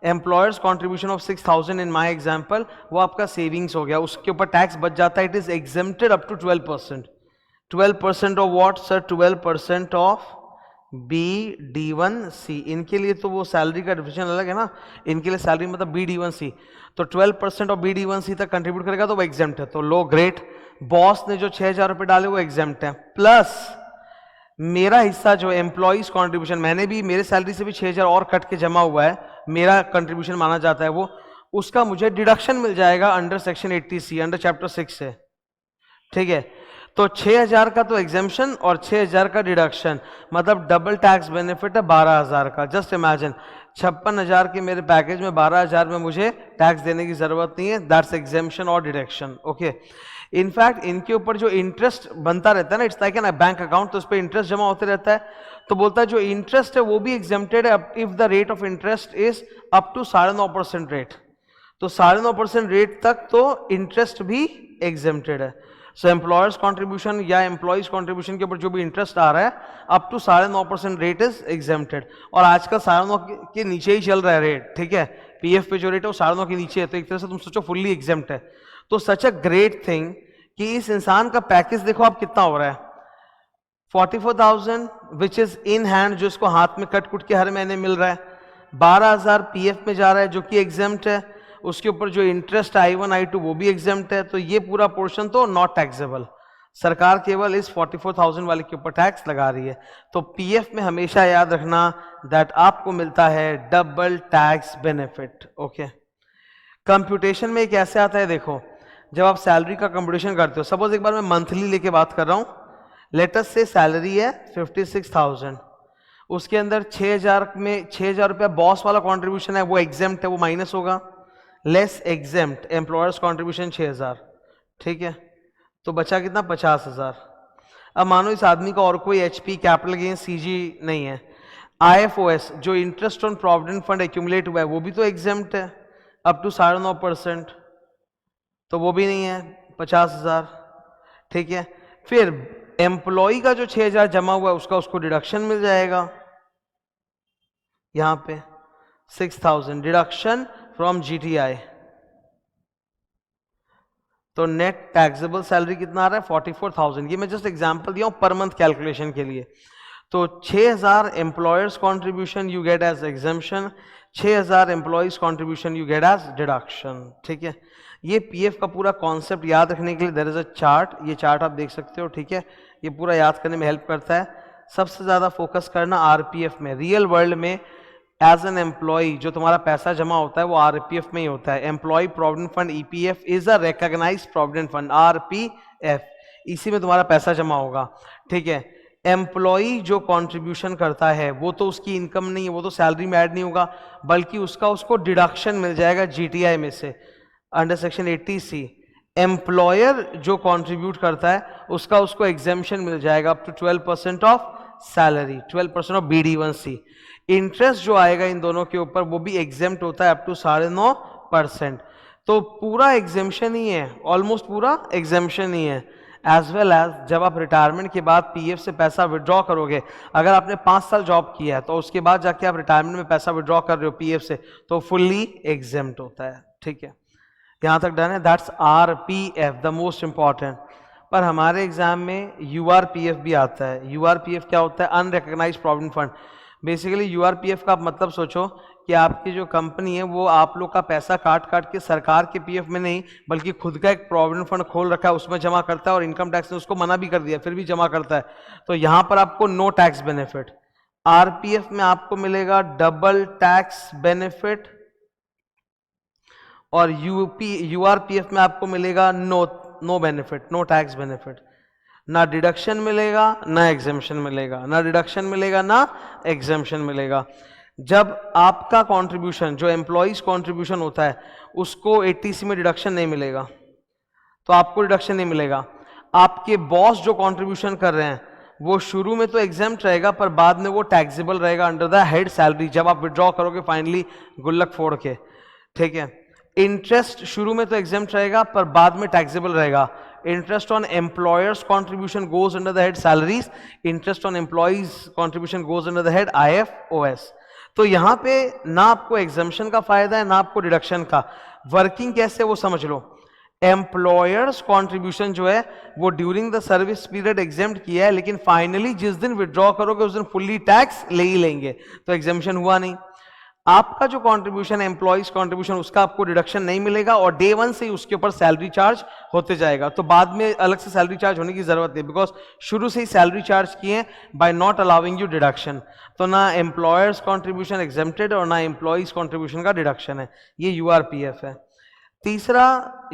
Employers contribution of 6,000 in my example, वो आपका सेविंग्स हो गया, उसके ऊपर टैक्स बच जाता है। It is exempted up to 12%। 12% of what sir, 12% of BD1C। इनके लिए तो वो सैलरी का डिफिनेशन अलग है ना, इनके लिए सैलरी मतलब BD1C। तो 12% ऑफ BD1C तक कंट्रीब्यूट करेगा तो वो एग्जेम्प्ट है। तो लो, ग्रेट। बॉस ने जो 6,000 रुपये डाले वो एग्जेम्प्ट है, प्लस मेरा हिस्सा जो एम्प्लॉइज कॉन्ट्रीब्यूशन, मैंने भी, मेरे सैलरी से भी 6,000 और कट के जमा हुआ है, मेरा कंट्रीब्यूशन माना जाता है वो, उसका मुझे डिडक्शन मिल जाएगा under section 80C, under chapter 6 से, ठीक है। तो 6,000 का तो एग्जेम्पशन और 6,000 का डिडक्शन, मतलब डबल टैक्स बेनिफिट है 12,000 का। जस्ट इमेजिन, 56,000 के मेरे पैकेज में 12,000 में मुझे टैक्स देने की जरूरत नहीं है। दैट्स एग्जेम्पशन और डिडक्शन, ओके। इनफैक्ट इनके ऊपर जो इंटरेस्ट बनता रहता है ना, it's like an bank account, तो उस पर इंटरेस्ट जमा होते रहता है। तो बोलता है जो इंटरेस्ट है वो भी एग्जेम्प्टेड है if the rate of interest is up to 9.5% rate. तो 9.5% रेट तक तो इंटरेस्ट भी एग्जेम्प्टेड है। सो एम्प्लॉयर्स कॉन्ट्रीब्यूशन या एम्प्लॉइज कॉन्ट्रीब्यूशन के ऊपर जो भी इंटरेस्ट आ रहा है up to 9.5% rate is exempted. और आजकल 9.5 के नीचे ही चल रहा है रेट, ठीक है। पीएफ पे जो रेट है वो 9.5 के नीचे है, तो एक तरह से तुम सोचो फुल्ली एग्जेम्प्ट है। तो सच अ ग्रेट थिंग कि इस इंसान का पैकेज देखो आप कितना हो रहा है, 44,000 विच इज इन हैंड, जो इसको हाथ में कट कुट के हर महीने मिल रहा है। 12,000 पीएफ में जा रहा है जो कि एग्जेम्प्ट है, उसके ऊपर जो इंटरेस्ट I1 I2 वो भी एग्जेम्प्ट है। तो ये पूरा पोर्शन तो नॉट टैक्सेबल, सरकार केवल इस 44,000 वाले के ऊपर टैक्स लगा रही है। तो पीएफ में हमेशा याद रखना दैट आपको मिलता है double tax benefit, okay. Computation में कैसे आता है देखो, जब आप सैलरी का कंप्यूटेशन करते हो, सपोज एक बार मैं मंथली लेके बात कर रहा हूं, लेटस से सैलरी है 56,000, उसके अंदर 6,000 में 6,000 रुपया बॉस वाला कॉन्ट्रीब्यूशन है वो एग्जेम्प्ट है, वो माइनस होगा, लेस एग्जेम्प्ट एम्प्लॉयर्स कॉन्ट्रीब्यूशन 6,000, ठीक है। तो बचा कितना, 50,000। अब मानो इस आदमी का और कोई HP कैपिटल गेन CG नहीं है, IFOS जो interest on provident fund accumulate हुआ है वो भी तो एग्जेम्प्ट है अप टू 9.5%, तो वो भी नहीं है, 50,000, ठीक है। फिर एम्प्लॉय का जो 6,000 जमा हुआ है उसका उसको डिडक्शन मिल जाएगा, यहां पे 6,000 डिडक्शन फ्रॉम GTI। तो नेट टैक्सेबल सैलरी कितना आ रहा है, 44,000। ये मैं जस्ट एग्जांपल दिया हूं पर मंथ कैलकुलेशन के लिए। तो 6000 employer's contribution you get as exemption, 6000 employees contribution you get as deduction. ठीक है, ये पीएफ का पूरा कॉन्सेप्ट याद रखने के लिए देयर इज अ चार्ट, ये चार्ट आप देख सकते हो। ठीक है, ये पूरा याद करने में हेल्प करता है। सबसे ज़्यादा फोकस करना आरपीएफ में, रियल वर्ल्ड में एज एन एम्प्लॉय जो तुम्हारा पैसा जमा होता है वो आरपीएफ में ही होता है। Employ provident fund EPF is a recognised provident fund, RPF, इसी में तुम्हारा पैसा जमा होगा। ठीक है, एम्प्लॉय जो कंट्रीब्यूशन करता है वो तो उसकी इनकम नहीं है, वो तो सैलरी में ऐड नहीं होगा, बल्कि उसको डिडक्शन मिल जाएगा जीटीआई में से अंडर सेक्शन 80C। एम्प्लॉयर जो कंट्रीब्यूट करता है उसको एग्जेम्पशन मिल जाएगा up to 12% of salary, 12% of BD1C। Interest जो आएगा इन दोनों के ऊपर वो भी एग्जेम्प्ट होता है अप टू 9.5%। तो पूरा एग्जेम्पशन ही है, ऑलमोस्ट पूरा एग्जेम्पशन ही है। एज वेल एज जब आप रिटायरमेंट के बाद पीएफ से पैसा विड्रॉ करोगे, अगर आपने 5 साल जॉब किया है तो उसके बाद जाके आप रिटायरमेंट में पैसा विड्रॉ कर रहे हो पीएफ से, तो फुल्ली एग्जेम्प्ट होता है। ठीक है, यहाँ तक डन है। That's RPF, the most important. पर हमारे एग्जाम में यूआरपीएफ भी आता है। यूआरपीएफ क्या होता है? Unrecognised provident fund. Basically URPF का आप मतलब सोचो कि आपकी जो कंपनी है वो आप लोग का पैसा काट के सरकार के पीएफ में नहीं बल्कि खुद का एक प्रोविडेंट फंड खोल रखा है, उसमें जमा करता है, और इनकम टैक्स ने उसको मना भी कर दिया फिर भी जमा करता है। तो यहाँ पर आपको नो टैक्स बेनिफिट। आरपीएफ में आपको मिलेगा डबल टैक्स बेनिफिट, और यूआरपीएफ में आपको मिलेगा no benefit, no tax benefit. ना डिडक्शन मिलेगा ना एग्जेम्पशन मिलेगा, ना डिडक्शन मिलेगा ना एग्जेम्पशन मिलेगा। जब आपका कंट्रीब्यूशन जो एम्प्लॉइज कंट्रीब्यूशन होता है उसको 80C में डिडक्शन नहीं मिलेगा, तो आपको डिडक्शन नहीं मिलेगा। आपके बॉस जो कंट्रीब्यूशन कर रहे हैं वो शुरू में तो एग्जेम्प्ट रहेगा पर बाद में वो टैक्सेबल रहेगा अंडर द हेड सैलरी, जब आप विड्रॉ करोगे फाइनली गुल्लक फोड़ के। ठीक है, इंटरेस्ट शुरू में तो एग्जेम्प्ट रहेगा पर बाद में टैक्सेबल रहेगा। Interest on employers contribution goes under the head salaries, interest on employees contribution goes under the head IFOS। तो यहां पे ना आपको एग्जेम्पशन का फायदा है ना आपको डिडक्शन का। वर्किंग कैसे वो समझ लो। एम्प्लॉयर्स कॉन्ट्रीब्यूशन जो है वो during the service period exempt किया है, लेकिन फाइनली जिस दिन विड्रॉ करोगे उस दिन फुल्ली टैक्स ले ही लेंगे, तो एग्जेम्पशन हुआ नहीं। आपका जो कंट्रीब्यूशन है एम्प्लॉइज कंट्रीब्यूशन, उसका आपको डिडक्शन नहीं मिलेगा और डे 1 से ही उसके ऊपर सैलरी चार्ज होते जाएगा। तो बाद में अलग से सैलरी चार्ज होने की जरूरत नहीं, बिकॉज शुरू से ही सैलरी चार्ज किए by not allowing you deduction. तो ना एम्प्लॉयर्स कंट्रीब्यूशन एग्जेम्प्टेड और ना एम्प्लॉइज कंट्रीब्यूशन का डिडक्शन है। ये यूआरपीएफ है। तीसरा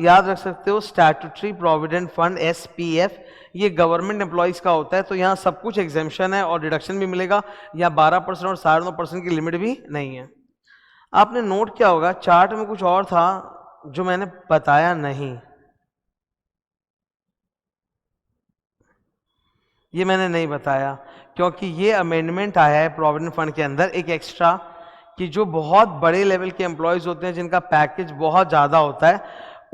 याद रख सकते हो स्टैट्यूटरी प्रोविडेंट फंड SPF, ये गवर्नमेंट एम्प्लॉइज का होता है। तो यहाँ सब कुछ एग्जेम्पशन है और डिडक्शन भी मिलेगा। यहाँ 12% और 9.5% की लिमिट भी नहीं है। आपने नोट किया होगा चार्ट में कुछ और था जो मैंने बताया नहीं, ये मैंने नहीं बताया क्योंकि ये अमेंडमेंट आया है प्रोविडेंट फंड के अंदर एक एक्स्ट्रा, कि जो बहुत बड़े लेवल के एम्प्लॉयज होते हैं जिनका पैकेज बहुत ज़्यादा होता है,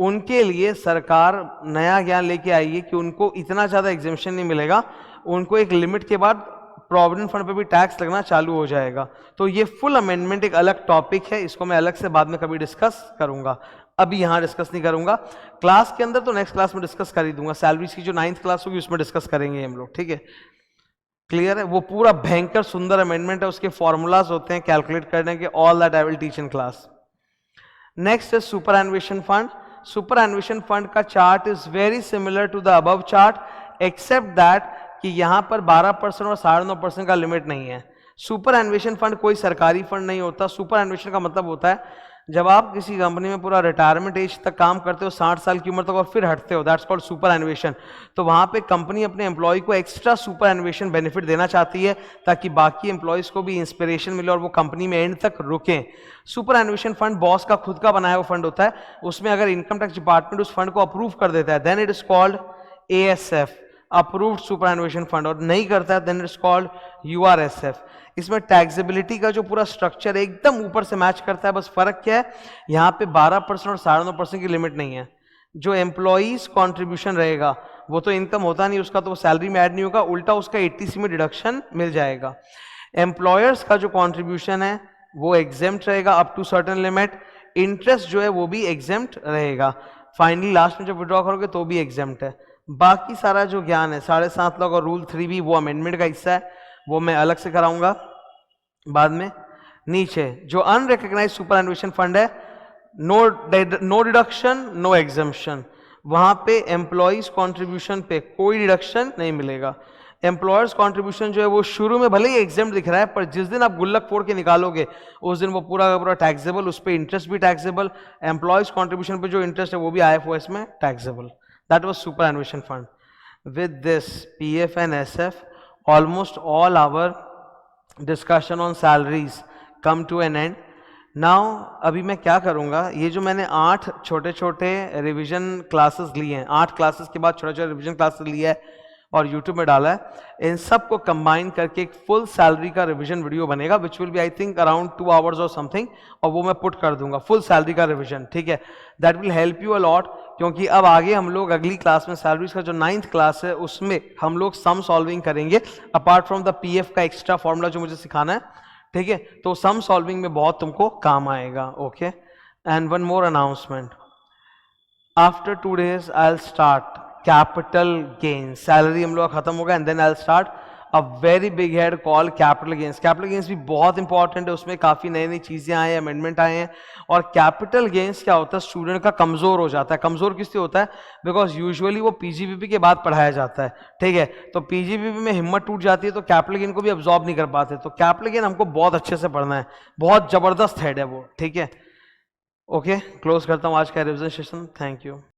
उनके लिए सरकार नया ज्ञान लेके आई है कि उनको इतना ज़्यादा एग्जेम्पशन नहीं मिलेगा, उनको एक लिमिट के बाद प्रोविडेंट फंड पे भी टैक्स लगना चालू हो जाएगा। तो ये फुल अमेंडमेंट एक अलग टॉपिक है, इसको मैं अलग से बाद में कभी डिस्कस करूंगा, अभी यहाँ डिस्कस नहीं करूंगा। क्लास के अंदर तो नेक्स्ट क्लास में डिस्कस कर ही दूंगा। सैलरीज की जो 9th क्लास होगी उसमें डिस्कस करेंगे हम लोग। ठीक है, क्लियर है? वो पूरा भयंकर सुंदर अमेंडमेंट है, उसके फॉर्मूलाज होते हैं कैलकुलेट करने के, all that I will teach in class. Next है superannuation fund. Superannuation fund का chart is very similar to the above chart except that कि यहाँ पर 12% और 9.5% का लिमिट नहीं है। सुपर एनुएशन फंड कोई सरकारी फंड नहीं होता। सुपर एनुएशन का मतलब होता है जब आप किसी कंपनी में पूरा रिटायरमेंट एज तक काम करते हो, 60 साल की उम्र तक, और फिर हटते हो, दैट्स कॉल्ड सुपर एनुएशन। तो वहाँ पे कंपनी अपने एम्प्लॉय को एक्स्ट्रा सुपर एनुएशन बेनिफिट देना चाहती है ताकि बाकी एम्प्लॉयज को भी इंस्पिरेशन मिले और वो कंपनी में एंड तक रुकें। सुपर एनुएशन फंड बॉस का खुद का बनाया हुआ फंड होता है, उसमें अगर इनकम टैक्स डिपार्टमेंट उस फंड को अप्रूव कर देता है then it is called ASF, approved superannuation fund, और नहीं करता है then it is called URSF। इसमें टैक्सेबिलिटी का जो पूरा स्ट्रक्चर एकदम ऊपर से मैच करता है, बस फर्क क्या है यहाँ पे 12% और 9.5% की लिमिट नहीं है। जो एम्प्लॉइज कॉन्ट्रीब्यूशन रहेगा वो तो इनकम होता नहीं उसका, तो वो सैलरी में ऐड नहीं होगा, उल्टा उसका 80C में डिडक्शन मिल जाएगा। एम्प्लॉयर्स का जो कॉन्ट्रीब्यूशन है वो एग्जेम्प्ट रहेगा up to certain limit. Interest जो है वो भी एग्जेम्प्ट रहेगा, फाइनली लास्ट में जब विड्रॉ करोगे तो भी एग्जेम्प्ट है। बाकी सारा जो ज्ञान है 7.5 लाख और रूल 3 भी वो अमेंडमेंट का हिस्सा है। वो मैं अलग से कराऊंगा बाद में। नीचे जो अनरिकग्नाइज सुपरएनुएशन फंड है, नो डिडक्शन नो एग्जम्पशन, वहां पे एम्प्लॉइज कॉन्ट्रीब्यूशन पे कोई डिडक्शन नहीं मिलेगा। एम्प्लॉयर्स कॉन्ट्रीब्यूशन जो है वो शुरू में भले ही एग्जाम्प्ट दिख रहा है, पर जिस दिन आप गुल्लक फोड़ के निकालोगे उस दिन वो पूरा का पूरा टैक्सेबल, उस पर इंटरेस्ट भी टैक्सेबल, एम्प्लॉयज कॉन्ट्रीब्यूशन पे जो इंटरेस्ट है वो भी IFOS में taxable. That was superannuation fund. With this PF and SF, almost all our discussion on salaries come to an end. Now अभी मैं क्या करूंगा, ये जो मैंने 8 छोटे छोटे रिवीजन क्लासेस लिए हैं, 8 क्लासेस के बाद छोटे छोटे रिवीजन क्लासेस लिया है और YouTube में डाला है, इन सब को कंबाइन करके एक फुल सैलरी का रिवीजन वीडियो बनेगा, which will be I think around 2 hours और समथिंग, और वो मैं पुट कर दूंगा फुल सैलरी का रिवीजन, ठीक है। That will help you a lot, क्योंकि अब आगे हम लोग अगली क्लास में सैलरीज का जो 9th क्लास है उसमें हम लोग सम सॉल्विंग करेंगे, अपार्ट फ्रॉम द PF का एक्स्ट्रा फॉर्मूला जो मुझे सिखाना है, ठीक है। तो सम सॉल्विंग में बहुत तुमको काम आएगा, okay. And one more announcement, after 2 days I will start capital gain. Salary हम लोग खत्म होगा and then I will start a very big head call capital gains. Capital gains भी बहुत इंपॉर्टेंट है, उसमें काफी नई नई चीजें आए हैं, अमेंडमेंट आए हैं। और कैपिटल गेन्स क्या होता है, स्टूडेंट का कमजोर हो जाता है। कमजोर किससे होता है, बिकॉज यूजुअली वो PGBP के बाद पढ़ाया जाता है, ठीक है। तो PGBP में हिम्मत टूट जाती है तो कैपिटल गेन को भी अब्सॉर्ब नहीं कर पाते। तो कैपिटल गेन हमको बहुत अच्छे से पढ़ना है, बहुत जबरदस्त हेड है वो, ठीक है। ओके, क्लोज करता हूँ आज का रिविजन सेशन। Thank you.